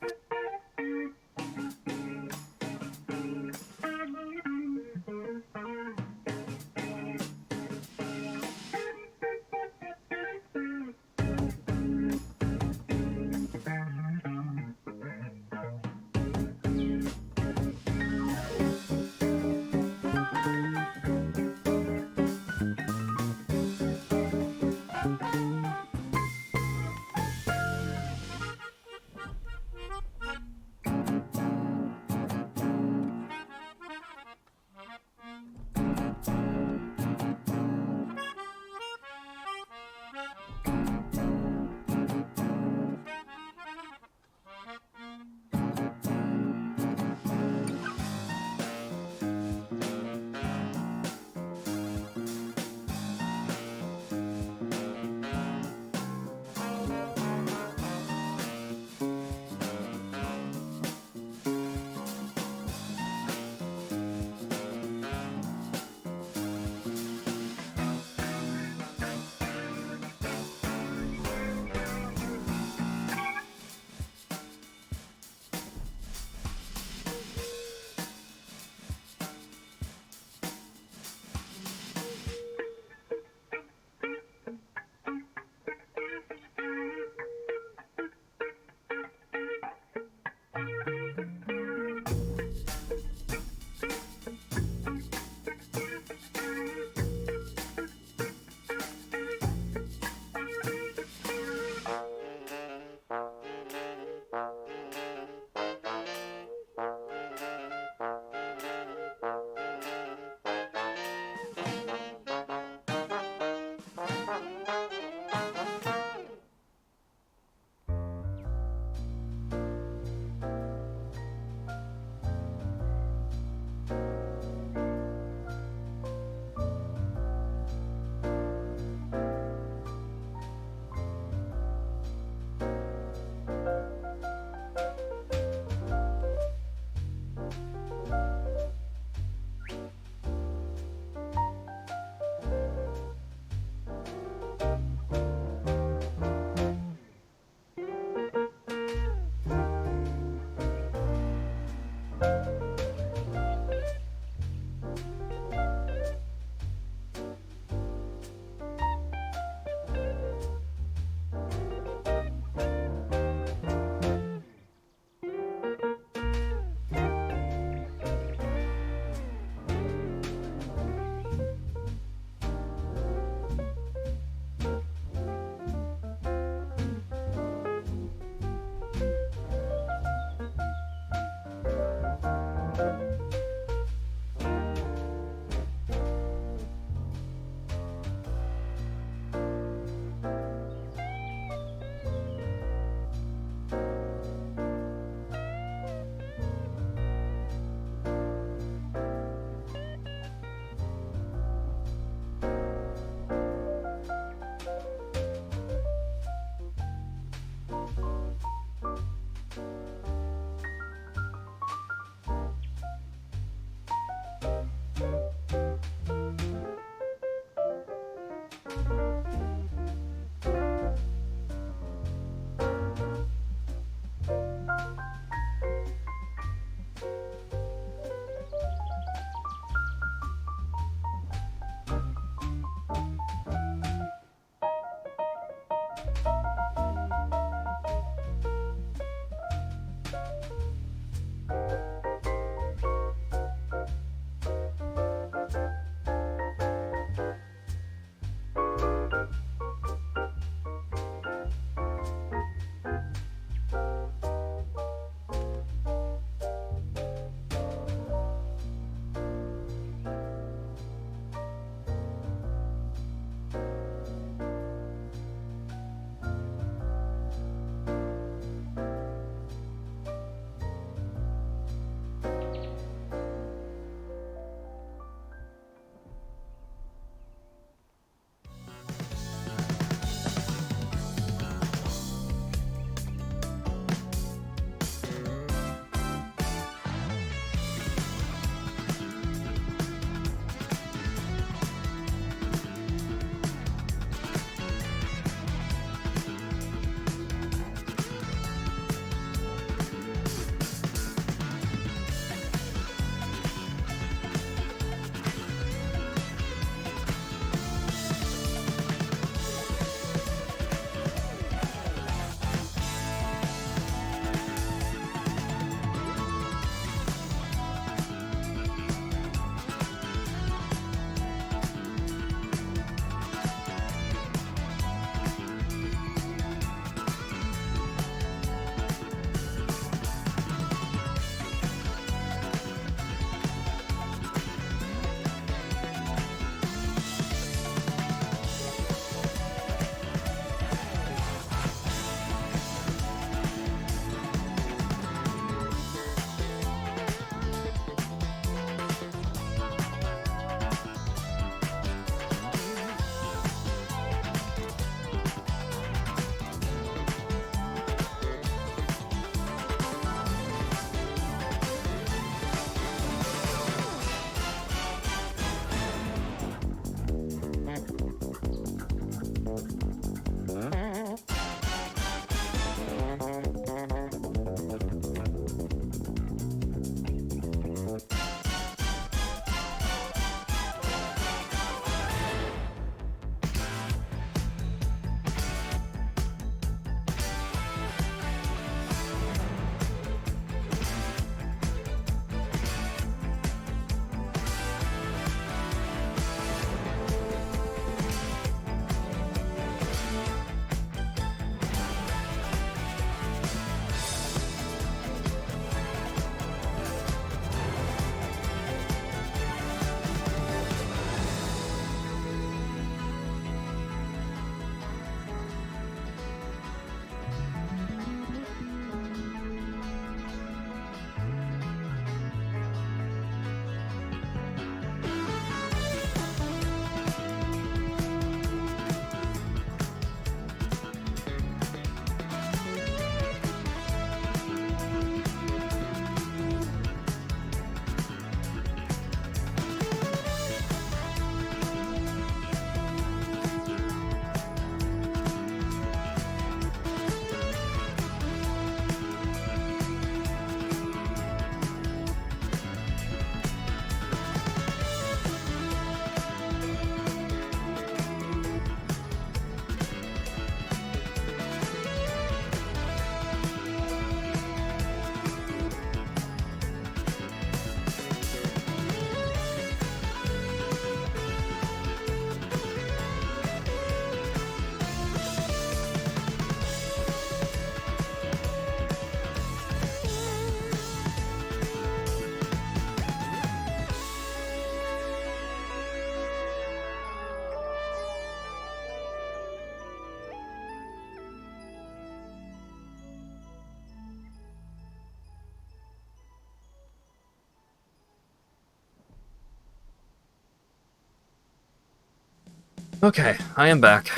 Okay, I am back.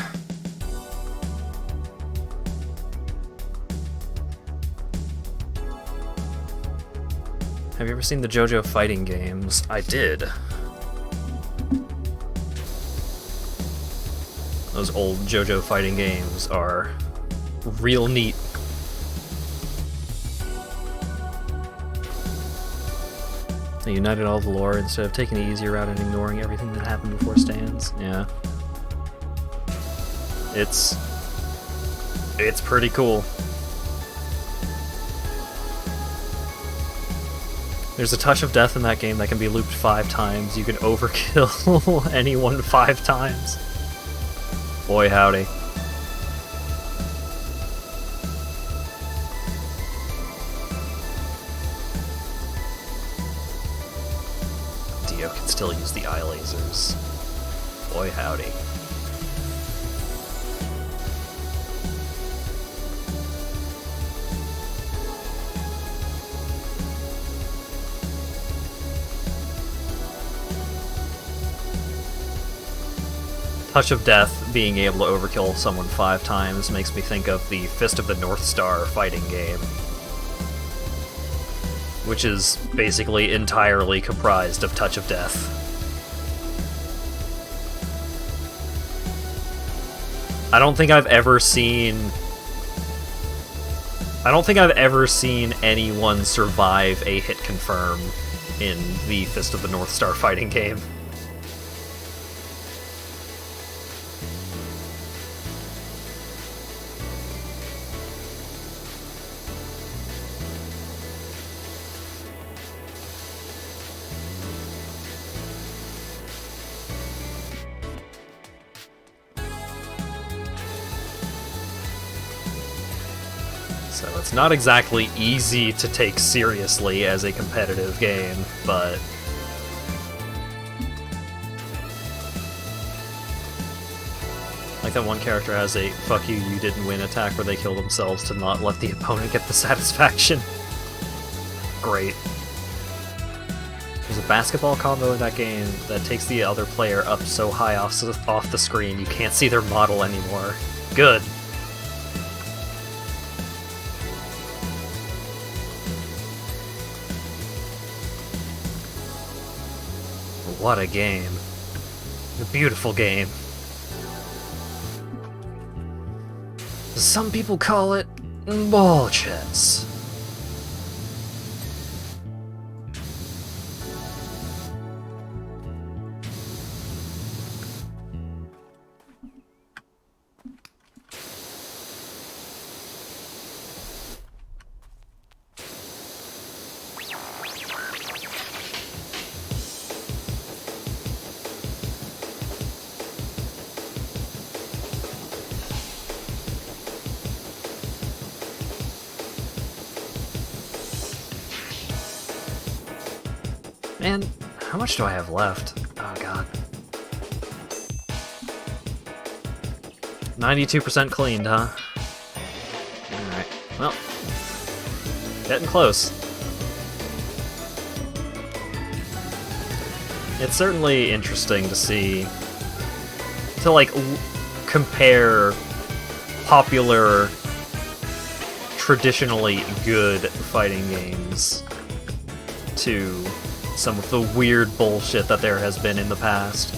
Have you ever seen the JoJo fighting games? I did. Those old JoJo fighting games are real neat. They united all the lore instead of taking the easier route and ignoring everything that happened before stands. Yeah. It's pretty cool. There's a touch of death in that game that can be looped 5 times. You can overkill anyone 5 times. Boy howdy. Dio can still use the eye lasers. Boy howdy. Touch of Death being able to overkill someone 5 times makes me think of the Fist of the North Star fighting game, which is basically entirely comprised of Touch of Death. I don't think I've ever seen anyone survive a hit confirm in the Fist of the North Star fighting game. So it's not exactly easy to take seriously as a competitive game, but like that one character has a "fuck you, you didn't win" attack where they kill themselves to not let the opponent get the satisfaction. Great. There's a basketball combo in that game that takes the other player up so high off the screen you can't see their model anymore. Good. What a game. A beautiful game. Some people call it ball chess. Man, how much do I have left? Oh god. 92% cleaned, huh? Alright, well. Getting close. It's certainly interesting to see, to like, compare popular, traditionally good fighting games to some of the weird bullshit that there has been in the past.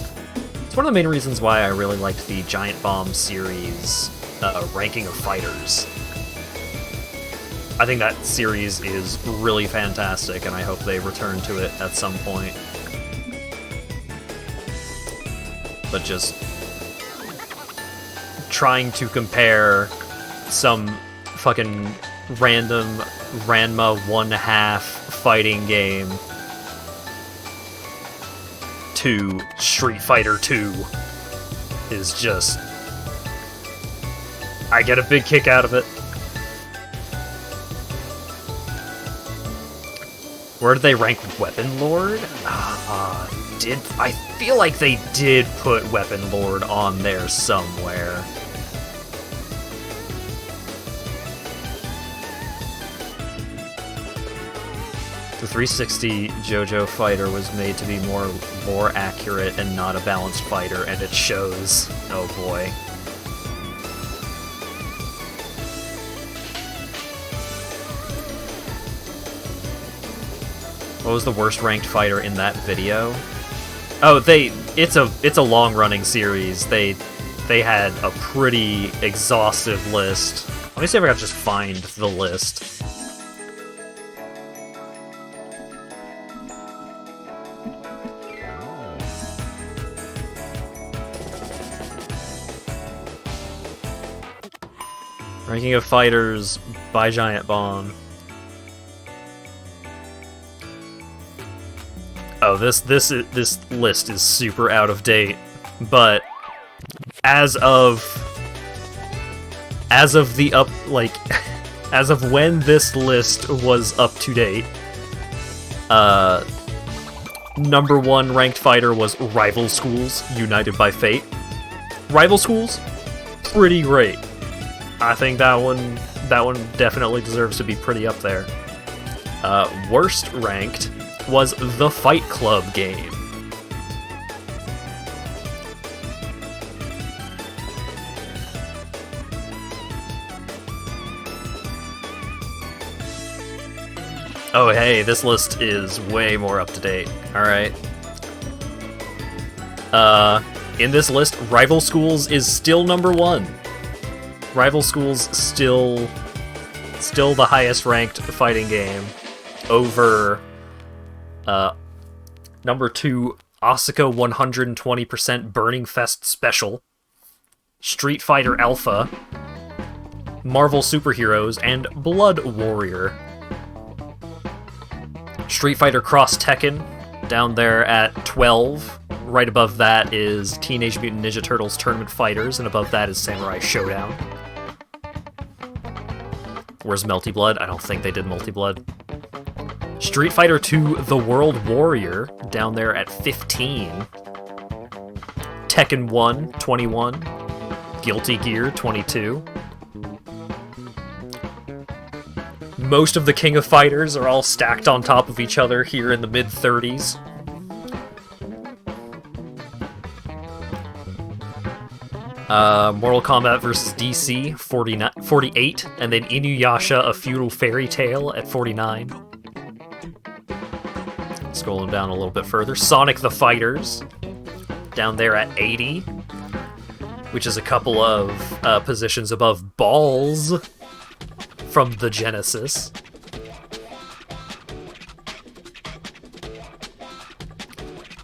It's one of the main reasons why I really liked the Giant Bomb series ranking of fighters. I think that series is really fantastic, and I hope they return to it at some point. But just trying to compare some fucking random Ranma 1/2 fighting game to Street Fighter 2 is just... I get a big kick out of it. Where did they rank Weapon Lord? I feel like they did put Weapon Lord on there somewhere. The 360 JoJo fighter was made to be more accurate and not a balanced fighter, and it shows. Oh boy. What was the worst ranked fighter in that video? Oh, it's a long running series. They they had a pretty exhaustive list. Let me see if I can just find the list. Ranking of Fighters by Giant Bomb. Oh, this list is super out of date, but as of the as of when this list was up to date, number 1 ranked fighter was Rival Schools, United by Fate. Rival Schools, pretty great. I think that one definitely deserves to be pretty up there. Worst ranked was the Fight Club game. Oh hey, this list is way more up to date. Alright. In this list, Rival Schools is still number 1. Rival Schools still the highest ranked fighting game over number 2 Asuka 120% Burning Fest Special, Street Fighter Alpha, Marvel Superheroes, and Blood Warrior. Street Fighter Cross Tekken down there at 12. Right above that is Teenage Mutant Ninja Turtles Tournament Fighters, and above that is Samurai Showdown. Where's Melty Blood? I don't think they did Multi Blood. Street Fighter 2 The World Warrior down there at 15. Tekken 1, 21. Guilty Gear, 22. Most of the King of Fighters are all stacked on top of each other here in the mid-30s. Mortal Kombat vs. DC, 48, and then Inuyasha, A Feudal Fairy Tale at 49. Scrolling down a little bit further, Sonic the Fighters, down there at 80, which is a couple of positions above Balls from the Genesis.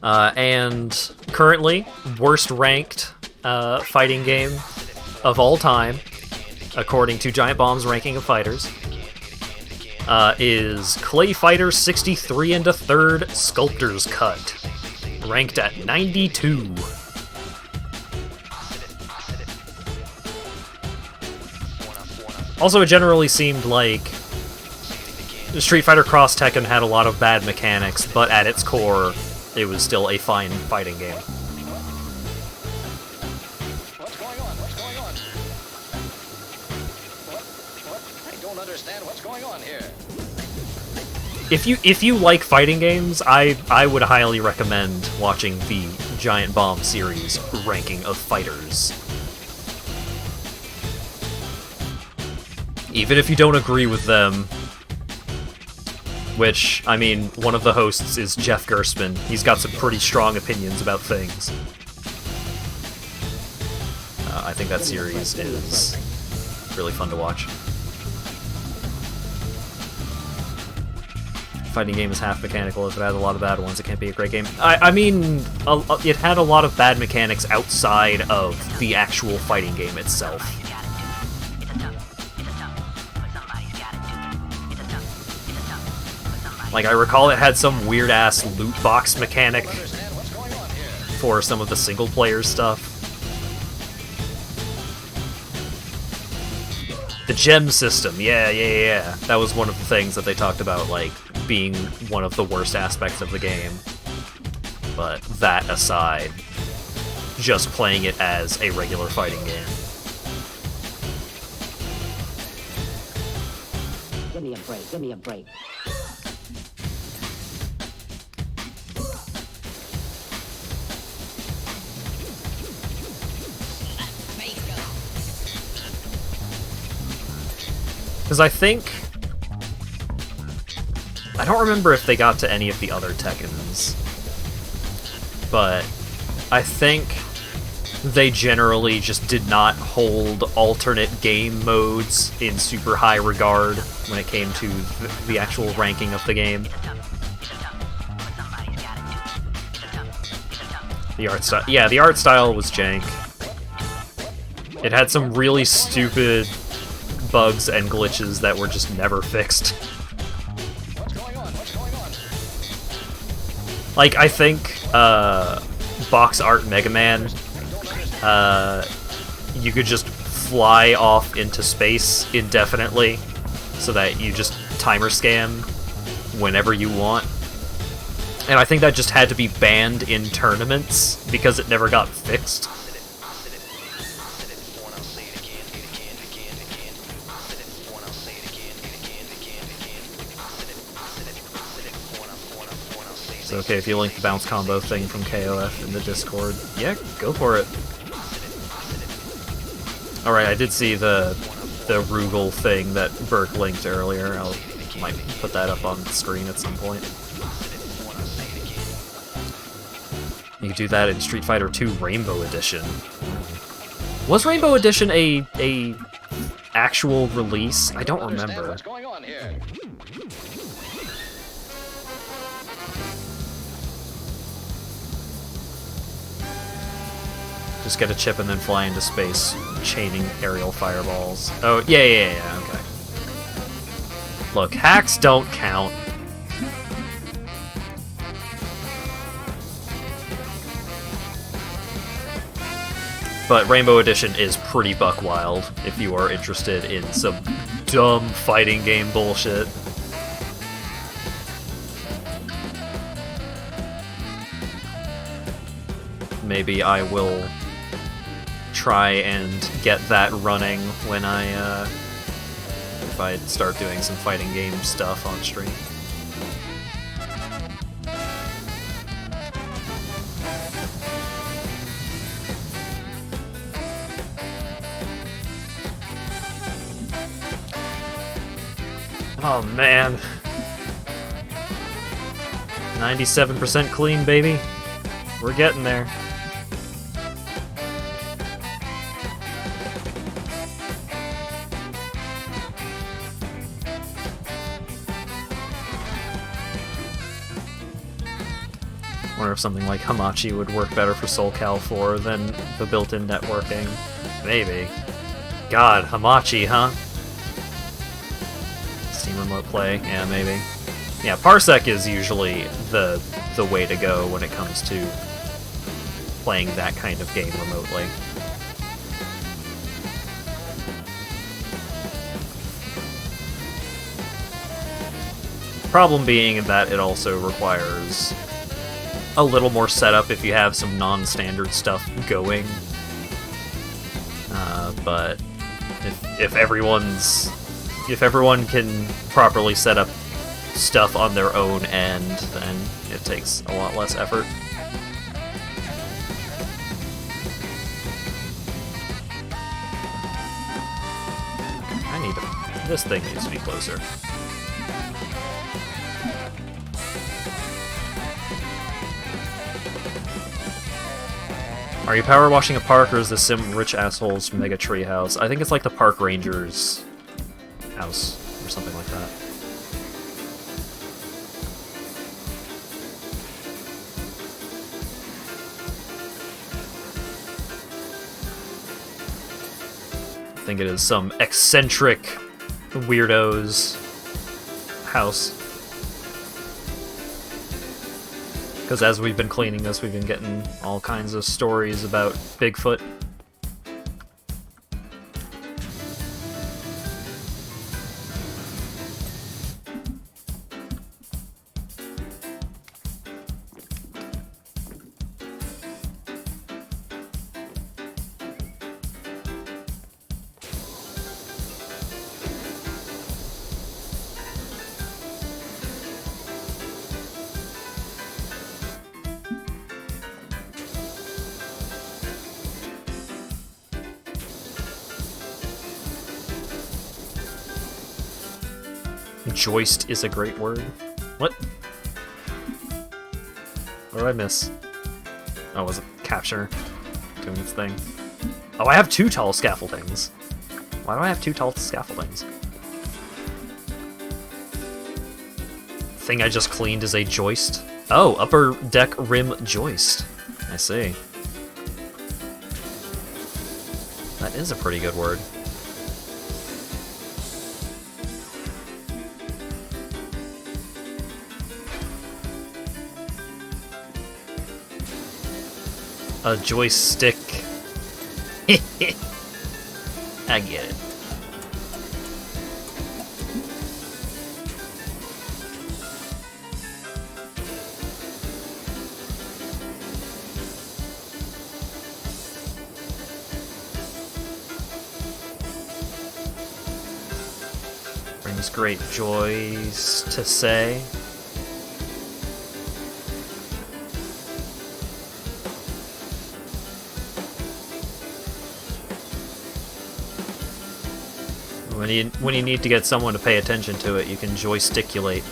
And currently, worst ranked fighting game of all time, according to Giant Bomb's ranking of fighters, is Clay Fighter 63 and a third Sculptor's Cut, ranked at 92. Also, it generally seemed like Street Fighter Cross Tekken had a lot of bad mechanics, but at its core, it was still a fine fighting game. What's going on? What's going on? What? I don't understand what's going on here. If you like fighting games, I would highly recommend watching the Giant Bomb series ranking of fighters. Even if you don't agree with them, which, I mean, one of the hosts is Jeff Gerstmann. He's got some pretty strong opinions about things. I think that series is really fun to watch. Fighting game is half mechanical. If it has a lot of bad ones, it can't be a great game. I mean, it had a lot of bad mechanics outside of the actual fighting game itself. Like, I recall it had some weird-ass loot box mechanic for some of the single-player stuff. The gem system, yeah. That was one of the things that they talked about, like, being one of the worst aspects of the game. But that aside, just playing it as a regular fighting game. Give me a break, give me a break. Because I don't remember if they got to any of the other Tekkens, but I think they generally just did not hold alternate game modes in super high regard when it came to the actual ranking of the game. The art style, yeah, the art style was jank. It had some really stupid bugs and glitches that were just never fixed. What's going on? What's going on? Like, I think, box art Mega Man, you could just fly off into space indefinitely, so that you just timer scan whenever you want. And I think that just had to be banned in tournaments, because it never got fixed. So okay, if you link the bounce combo thing from KOF in the Discord, yeah, go for it. Alright, I did see the Rugal thing that Burke linked earlier. I might put that up on the screen at some point. You could do that in Street Fighter 2 Rainbow Edition. Was Rainbow Edition a actual release? I don't remember. What's going on here? Just get a chip and then fly into space, chaining aerial fireballs. Oh, yeah, okay. Look, hacks don't count. But Rainbow Edition is pretty buck wild if you are interested in some dumb fighting game bullshit. Maybe I will try and get that running when if I start doing some fighting game stuff on stream. Oh man. 97% clean, baby. We're getting there. Wonder if something like Hamachi would work better for Soul Cal 4 than the built-in networking. Maybe. God, Hamachi, huh? Steam Remote Play? Yeah, maybe. Yeah, Parsec is usually the way to go when it comes to playing that kind of game remotely. Problem being that it also requires a little more setup if you have some non-standard stuff going. But if everyone can properly set up stuff on their own end, then it takes a lot less effort. This thing needs to be closer. Are you power washing a park, or is this some rich asshole's mega tree house? I think it's like the park ranger's house, or something like that. I think it is some eccentric weirdo's house. Because as we've been cleaning this, we've been getting all kinds of stories about Bigfoot. Joist is a great word. What? What did I miss? Oh, was it capture? doing its thing. Oh, I have 2 tall scaffoldings. Why do I have 2 tall scaffoldings? Thing I just cleaned is a joist. Oh, upper deck rim joist. I see. That is a pretty good word. A joystick. I get it. Brings great joys to say. When you need to get someone to pay attention to it, you can joysticulate.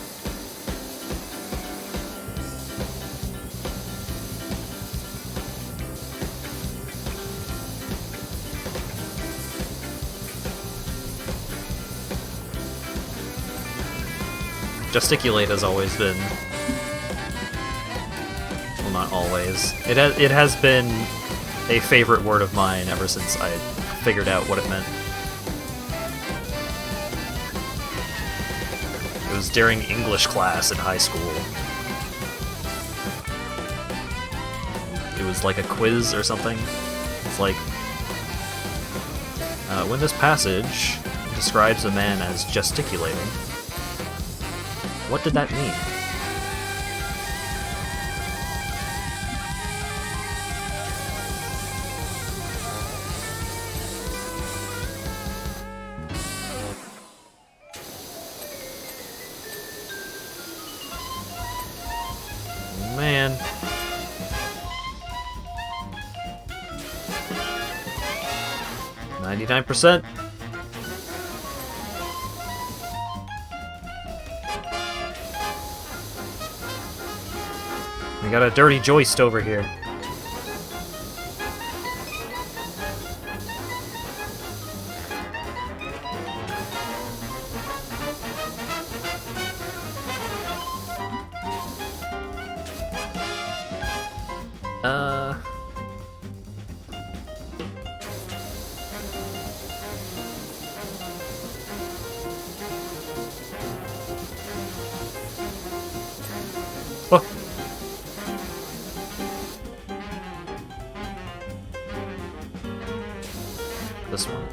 Gesticulate has always been... Well, not always. It has been a favorite word of mine ever since I figured out what it meant. It was during English class in high school. It was like a quiz or something. It's like, when this passage describes a man as gesticulating, what did that mean? Man. %. We got a dirty joist over here. Oh. This one.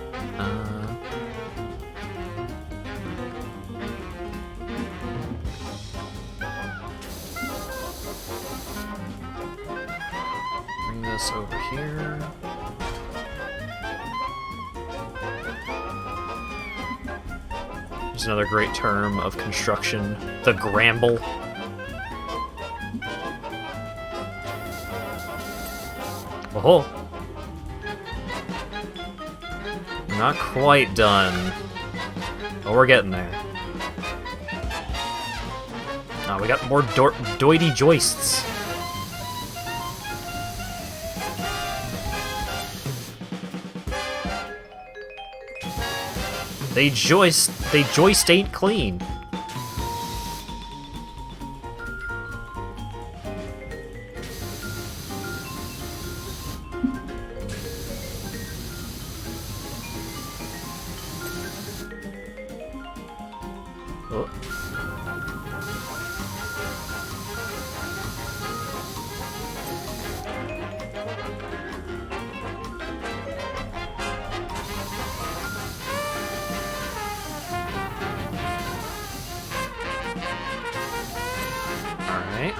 Bring this over here. There's another great term of construction, the gramble. Oh, not quite done, but we're getting there. Oh, we got more doity joists. They joist ain't clean. Oh. Alright.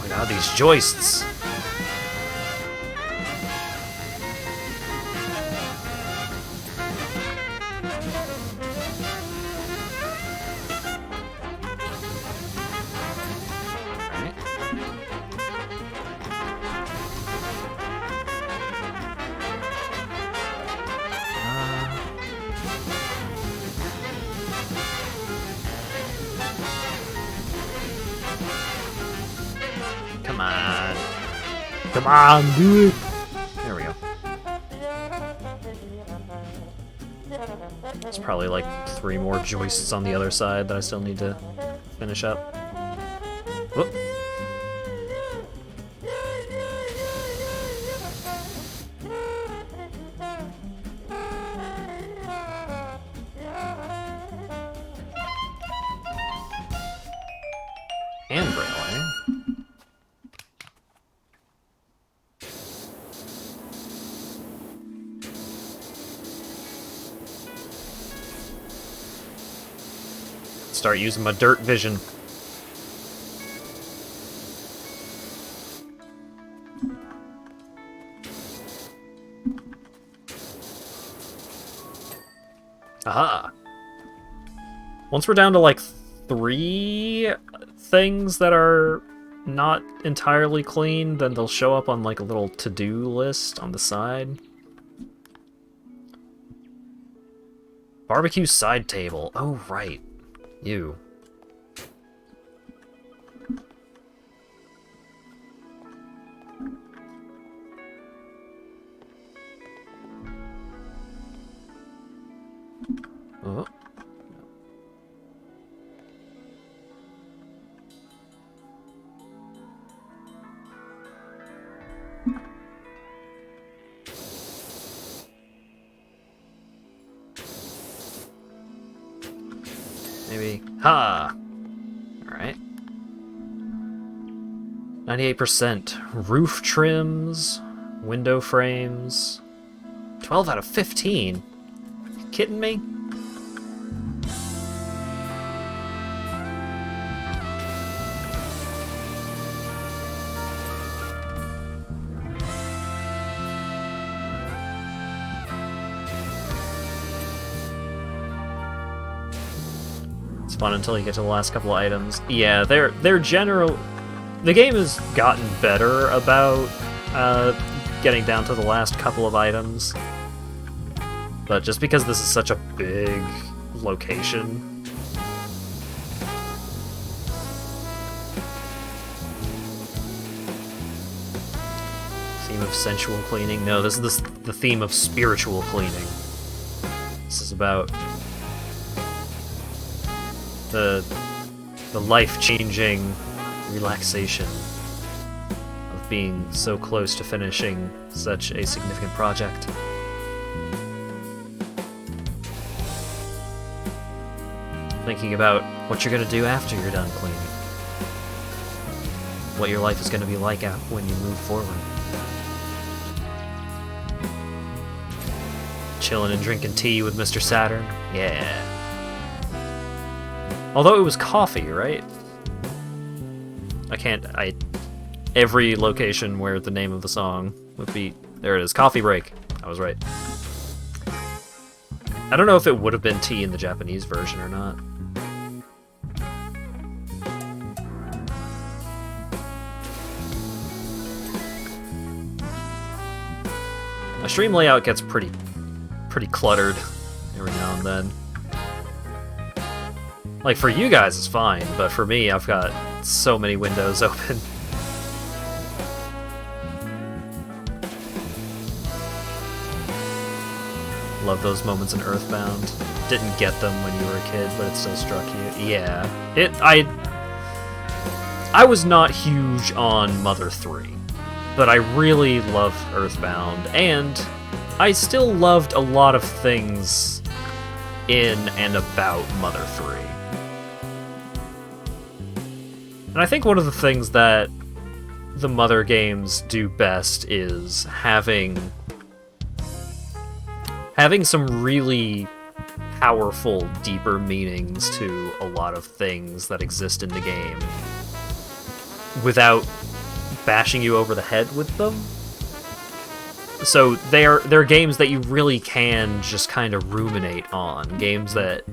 Look at all these joists. Come on. Come on, do it! There we go. There's probably like 3 more joists on the other side that I still need to finish up. Whoop. Handrail, eh? Start using my dirt vision. Aha! Once we're down to like 3 things that are not entirely clean, then they'll show up on like a little to-do list on the side. Barbecue side table. Oh, right. You. Oh. Maybe. Ha! Alright. 98%. Roof trims. Window frames. 12 out of 15? You kidding me? Fun until you get to the last couple of items. Yeah, they're general. The game has gotten better about getting down to the last couple of items, but just because this is such a big location, theme of sensual cleaning. No, this is the theme of spiritual cleaning. This is about the life-changing relaxation of being so close to finishing such a significant project. Thinking about what you're gonna do after you're done cleaning. What your life is gonna be like when you move forward. Chilling and drinking tea with Mr. Saturn? Yeah. Although it was coffee, right? Every location where the name of the song would be... There it is, Coffee Break. I was right. I don't know if it would have been tea in the Japanese version or not. My stream layout gets pretty cluttered every now and then. Like, for you guys, it's fine, but for me, I've got so many windows open. Love those moments in Earthbound. Didn't get them when you were a kid, but it still struck you. Yeah. I was not huge on Mother 3, but I really loved Earthbound, and I still loved a lot of things in and about Mother 3. And I think one of the things that the Mother games do best is having some really powerful, deeper meanings to a lot of things that exist in the game without bashing you over the head with them. So they're games that you really can just kind of ruminate on. Games that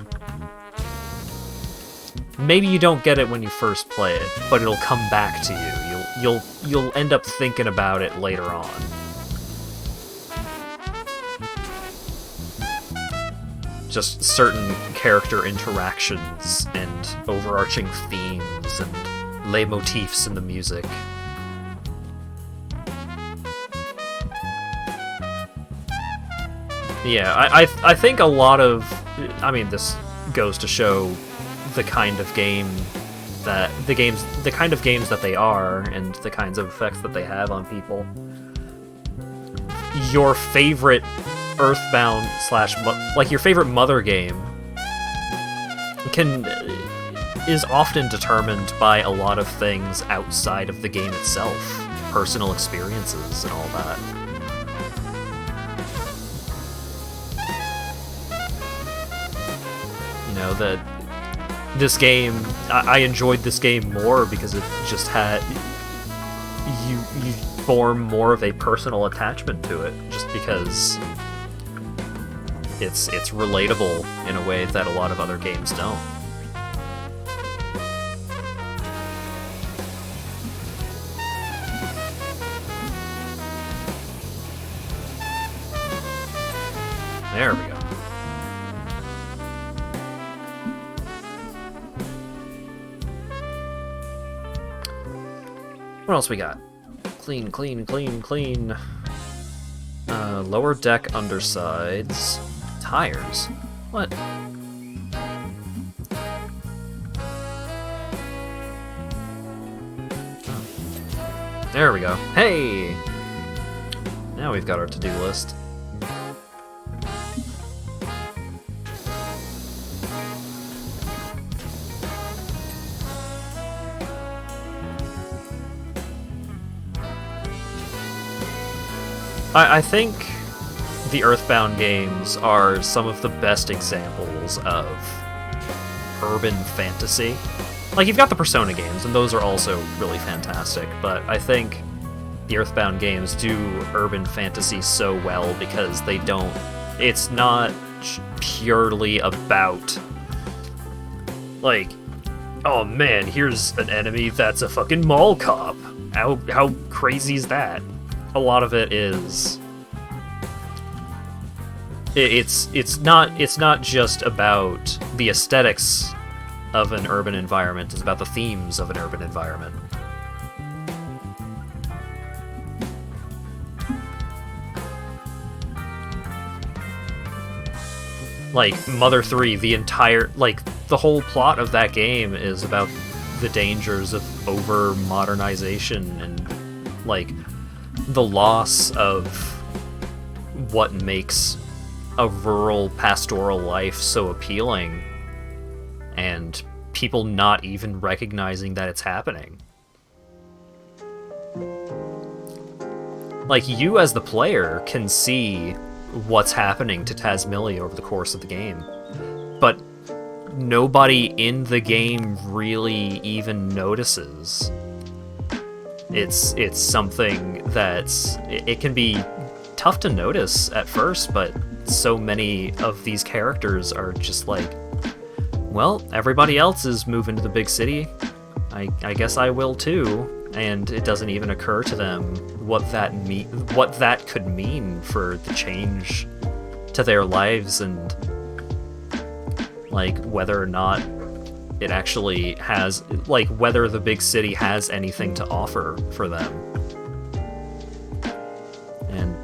maybe you don't get it when you first play it, but it'll come back to you. You'll end up thinking about it later on. Just certain character interactions and overarching themes and leitmotifs in the music. Yeah, I think a lot of, I mean, this goes to show the kind of game that the kind of games that they are and the kinds of effects that they have on people. Your favorite Earthbound / like your favorite Mother game is often determined by a lot of things outside of the game itself, personal experiences and all that. You know, that this game, I enjoyed this game more because it just had, you form more of a personal attachment to it, just because it's relatable in a way that a lot of other games don't. There we go. What else we got? Clean. Lower deck undersides. Tires? What? There we go. Hey! Now we've got our to-do list. I think the Earthbound games are some of the best examples of urban fantasy. Like, you've got the Persona games, and those are also really fantastic, but I think the Earthbound games do urban fantasy so well because they don't... It's not purely about, like, oh man, here's an enemy that's a fucking mall cop. How crazy is that? A lot of it is... It's not just about the aesthetics of an urban environment, it's about the themes of an urban environment. Like, Mother 3, the whole plot of that game is about the dangers of over-modernization and, like, the loss of what makes a rural pastoral life so appealing, and people not even recognizing that it's happening. Like, you as the player can see what's happening to Tasmilia over the course of the game, but nobody in the game really even notices. It's something that's... It can be tough to notice at first, but so many of these characters are just like, well, everybody else is moving to the big city. I guess I will too. And it doesn't even occur to them what that could mean for the change to their lives, and like whether or not it actually has, like, whether the big city has anything to offer for them. And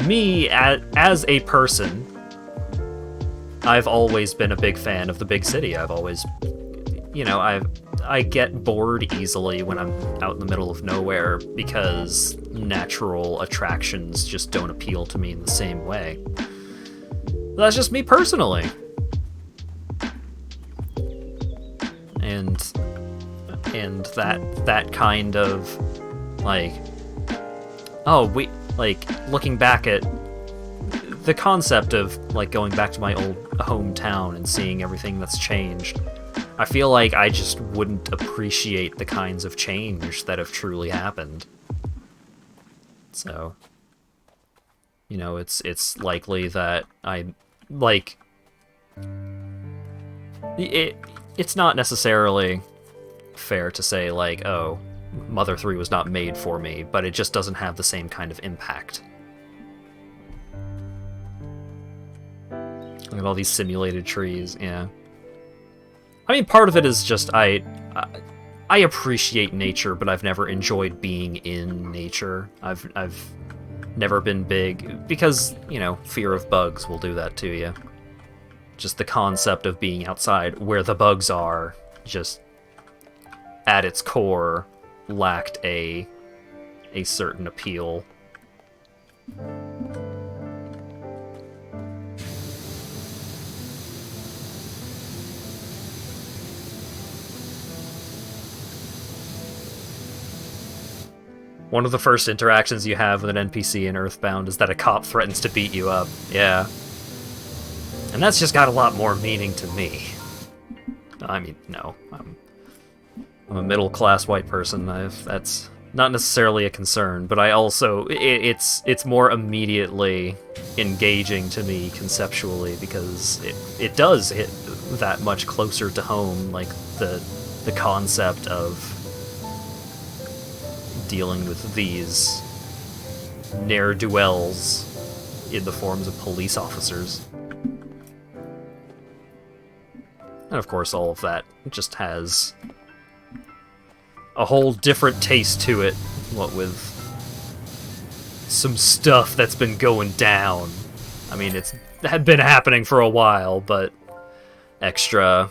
me, as a person, I've always been a big fan of the big city. I've always, you know, I get bored easily when I'm out in the middle of nowhere because natural attractions just don't appeal to me in the same way. But that's just me personally. And that kind of, like, looking back at the concept of, like, going back to my old hometown and seeing everything that's changed, I feel like I just wouldn't appreciate the kinds of change that have truly happened. So, you know, it's likely that it's not necessarily fair to say, like, oh, Mother 3 was not made for me, but it just doesn't have the same kind of impact. Look at all these simulated trees, yeah. I mean, part of it is just I appreciate nature, but I've never enjoyed being in nature. I've never been big, because, you know, fear of bugs will do that to you. Just the concept of being outside where the bugs are, just at its core, lacked a certain appeal. One of the first interactions you have with an NPC in Earthbound is that a cop threatens to beat you up. Yeah. And that's just got a lot more meaning to me. I mean, no. I'm a middle-class white person. That's not necessarily a concern, but I also... It's more immediately engaging to me conceptually, because it does hit that much closer to home, like the concept of dealing with these ne'er-do-wells in the forms of police officers. And of course all of that just has a whole different taste to it, what with some stuff that's been going down. I mean, it had been happening for a while, but extra,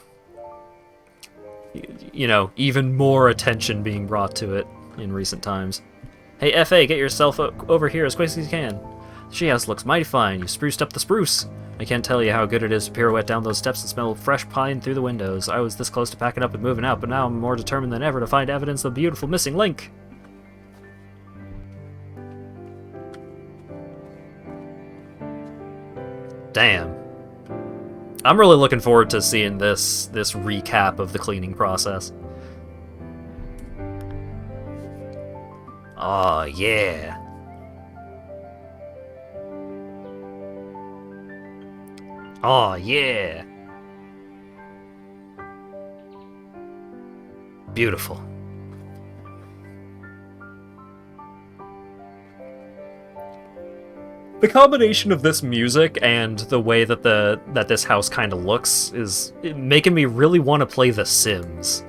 you know, even more attention being brought to it in recent times. Hey, F.A., get yourself over here as quick as you can. The treehouse looks mighty fine. You spruced up the spruce. I can't tell you how good it is to pirouette down those steps and smell fresh pine through the windows. I was this close to packing up and moving out, but now I'm more determined than ever to find evidence of the beautiful missing link. Damn. I'm really looking forward to seeing this recap of the cleaning process. Oh, yeah. Oh, yeah. Beautiful. The combination of this music and the way that this house kind of looks is making me really want to play The Sims.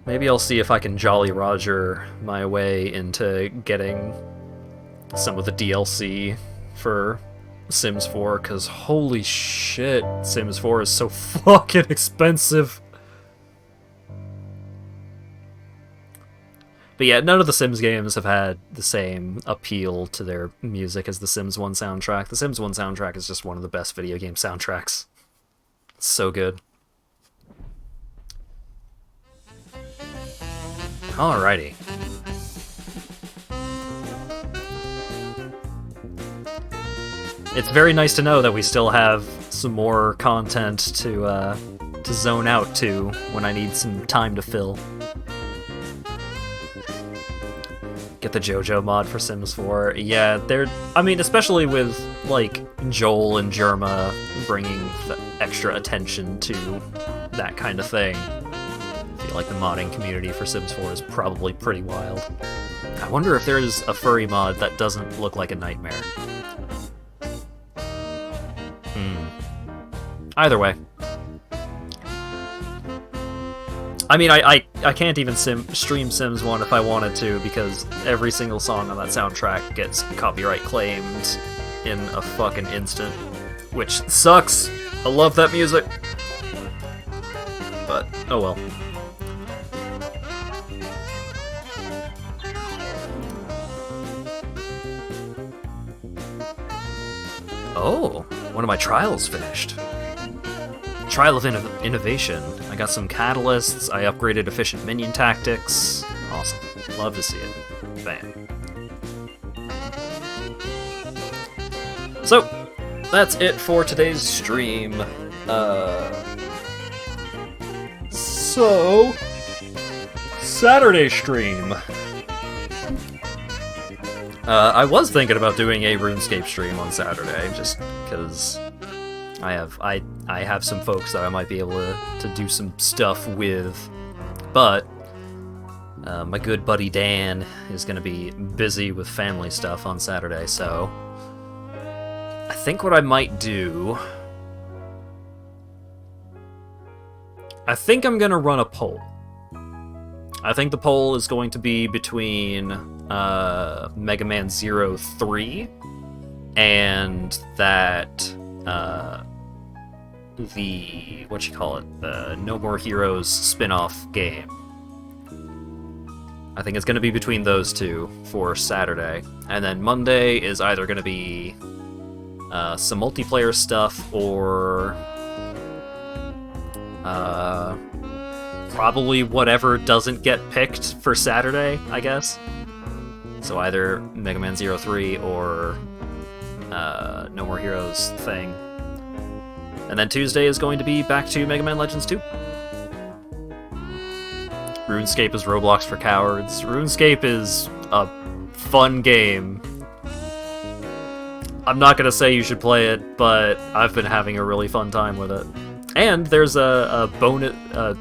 Maybe I'll see if I can Jolly Roger my way into getting some of the DLC for Sims 4, because holy shit, Sims 4 is so fucking expensive. But yeah, none of the Sims games have had the same appeal to their music as the Sims 1 soundtrack. The Sims 1 soundtrack is just one of the best video game soundtracks. It's so good. Alrighty. It's very nice to know that we still have some more content to zone out to when I need some time to fill. Get the JoJo mod for Sims 4. Yeah, I mean, especially with, like, Joel and Jerma bringing the extra attention to that kind of thing. I feel like the modding community for Sims 4 is probably pretty wild. I wonder if there's a furry mod that doesn't look like a nightmare. Either way. I mean, I can't even stream Sims 1 if I wanted to, because every single song on that soundtrack gets copyright claimed in a fucking instant. Which sucks! I love that music! But, oh well. Oh, one of my trials finished. Trial of Innovation. I got some catalysts, I upgraded efficient minion tactics. Awesome. Love to see it. Bam. So, that's it for today's stream. So, Saturday stream. I was thinking about doing a RuneScape stream on Saturday, just because I have some folks that I might be able to do some stuff with, but my good buddy Dan is going to be busy with family stuff on Saturday, so I think what I might do I think I'm gonna run a poll. I think the poll is going to be between Mega Man Zero 3 and that the the No More Heroes spin-off game. I think it's going to be between those two for Saturday, and then Monday is either going to be some multiplayer stuff or probably whatever doesn't get picked for Saturday, I guess. So either Mega Man Zero 3 or No More Heroes thing. And then Tuesday is going to be back to Mega Man Legends 2. RuneScape is Roblox for cowards. RuneScape is a fun game. I'm not gonna say you should play it, but I've been having a really fun time with it. And there's a bonus, a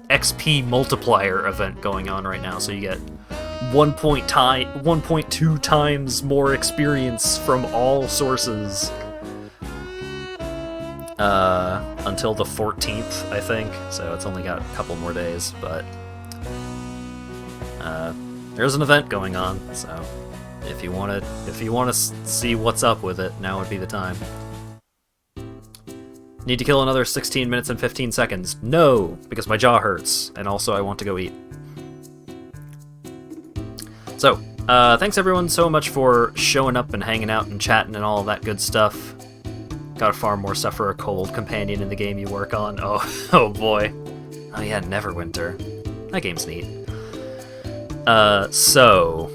XP multiplier event going on right now, so you get 1.2 times more experience from all sources. Until the 14th, I think, so it's only got a couple more days, but there's an event going on, so if you want to see what's up with it, now would be the time. Need to kill another 16 minutes and 15 seconds. No, because my jaw hurts, and also I want to go eat. So, thanks everyone so much for showing up and hanging out and chatting and all that good stuff. Got far more stuff for a cold companion in the game you work on. Oh boy. Oh yeah, Neverwinter. That game's neat. So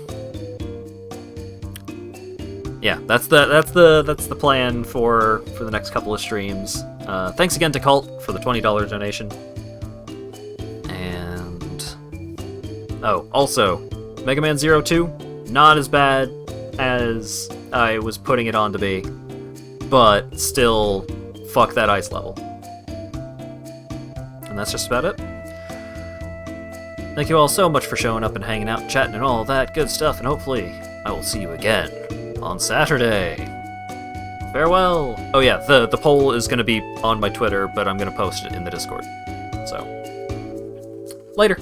yeah, that's the plan for the next couple of streams. Thanks again to Cult for the $20 donation. And also, Mega Man Zero 2, not as bad as I was putting it on to be. But still, fuck that ice level. And that's just about it. Thank you all so much for showing up and hanging out and chatting and all that good stuff, and hopefully I will see you again on Saturday. Farewell! Oh yeah, the poll is going to be on my Twitter, but I'm going to post it in the Discord. So, later.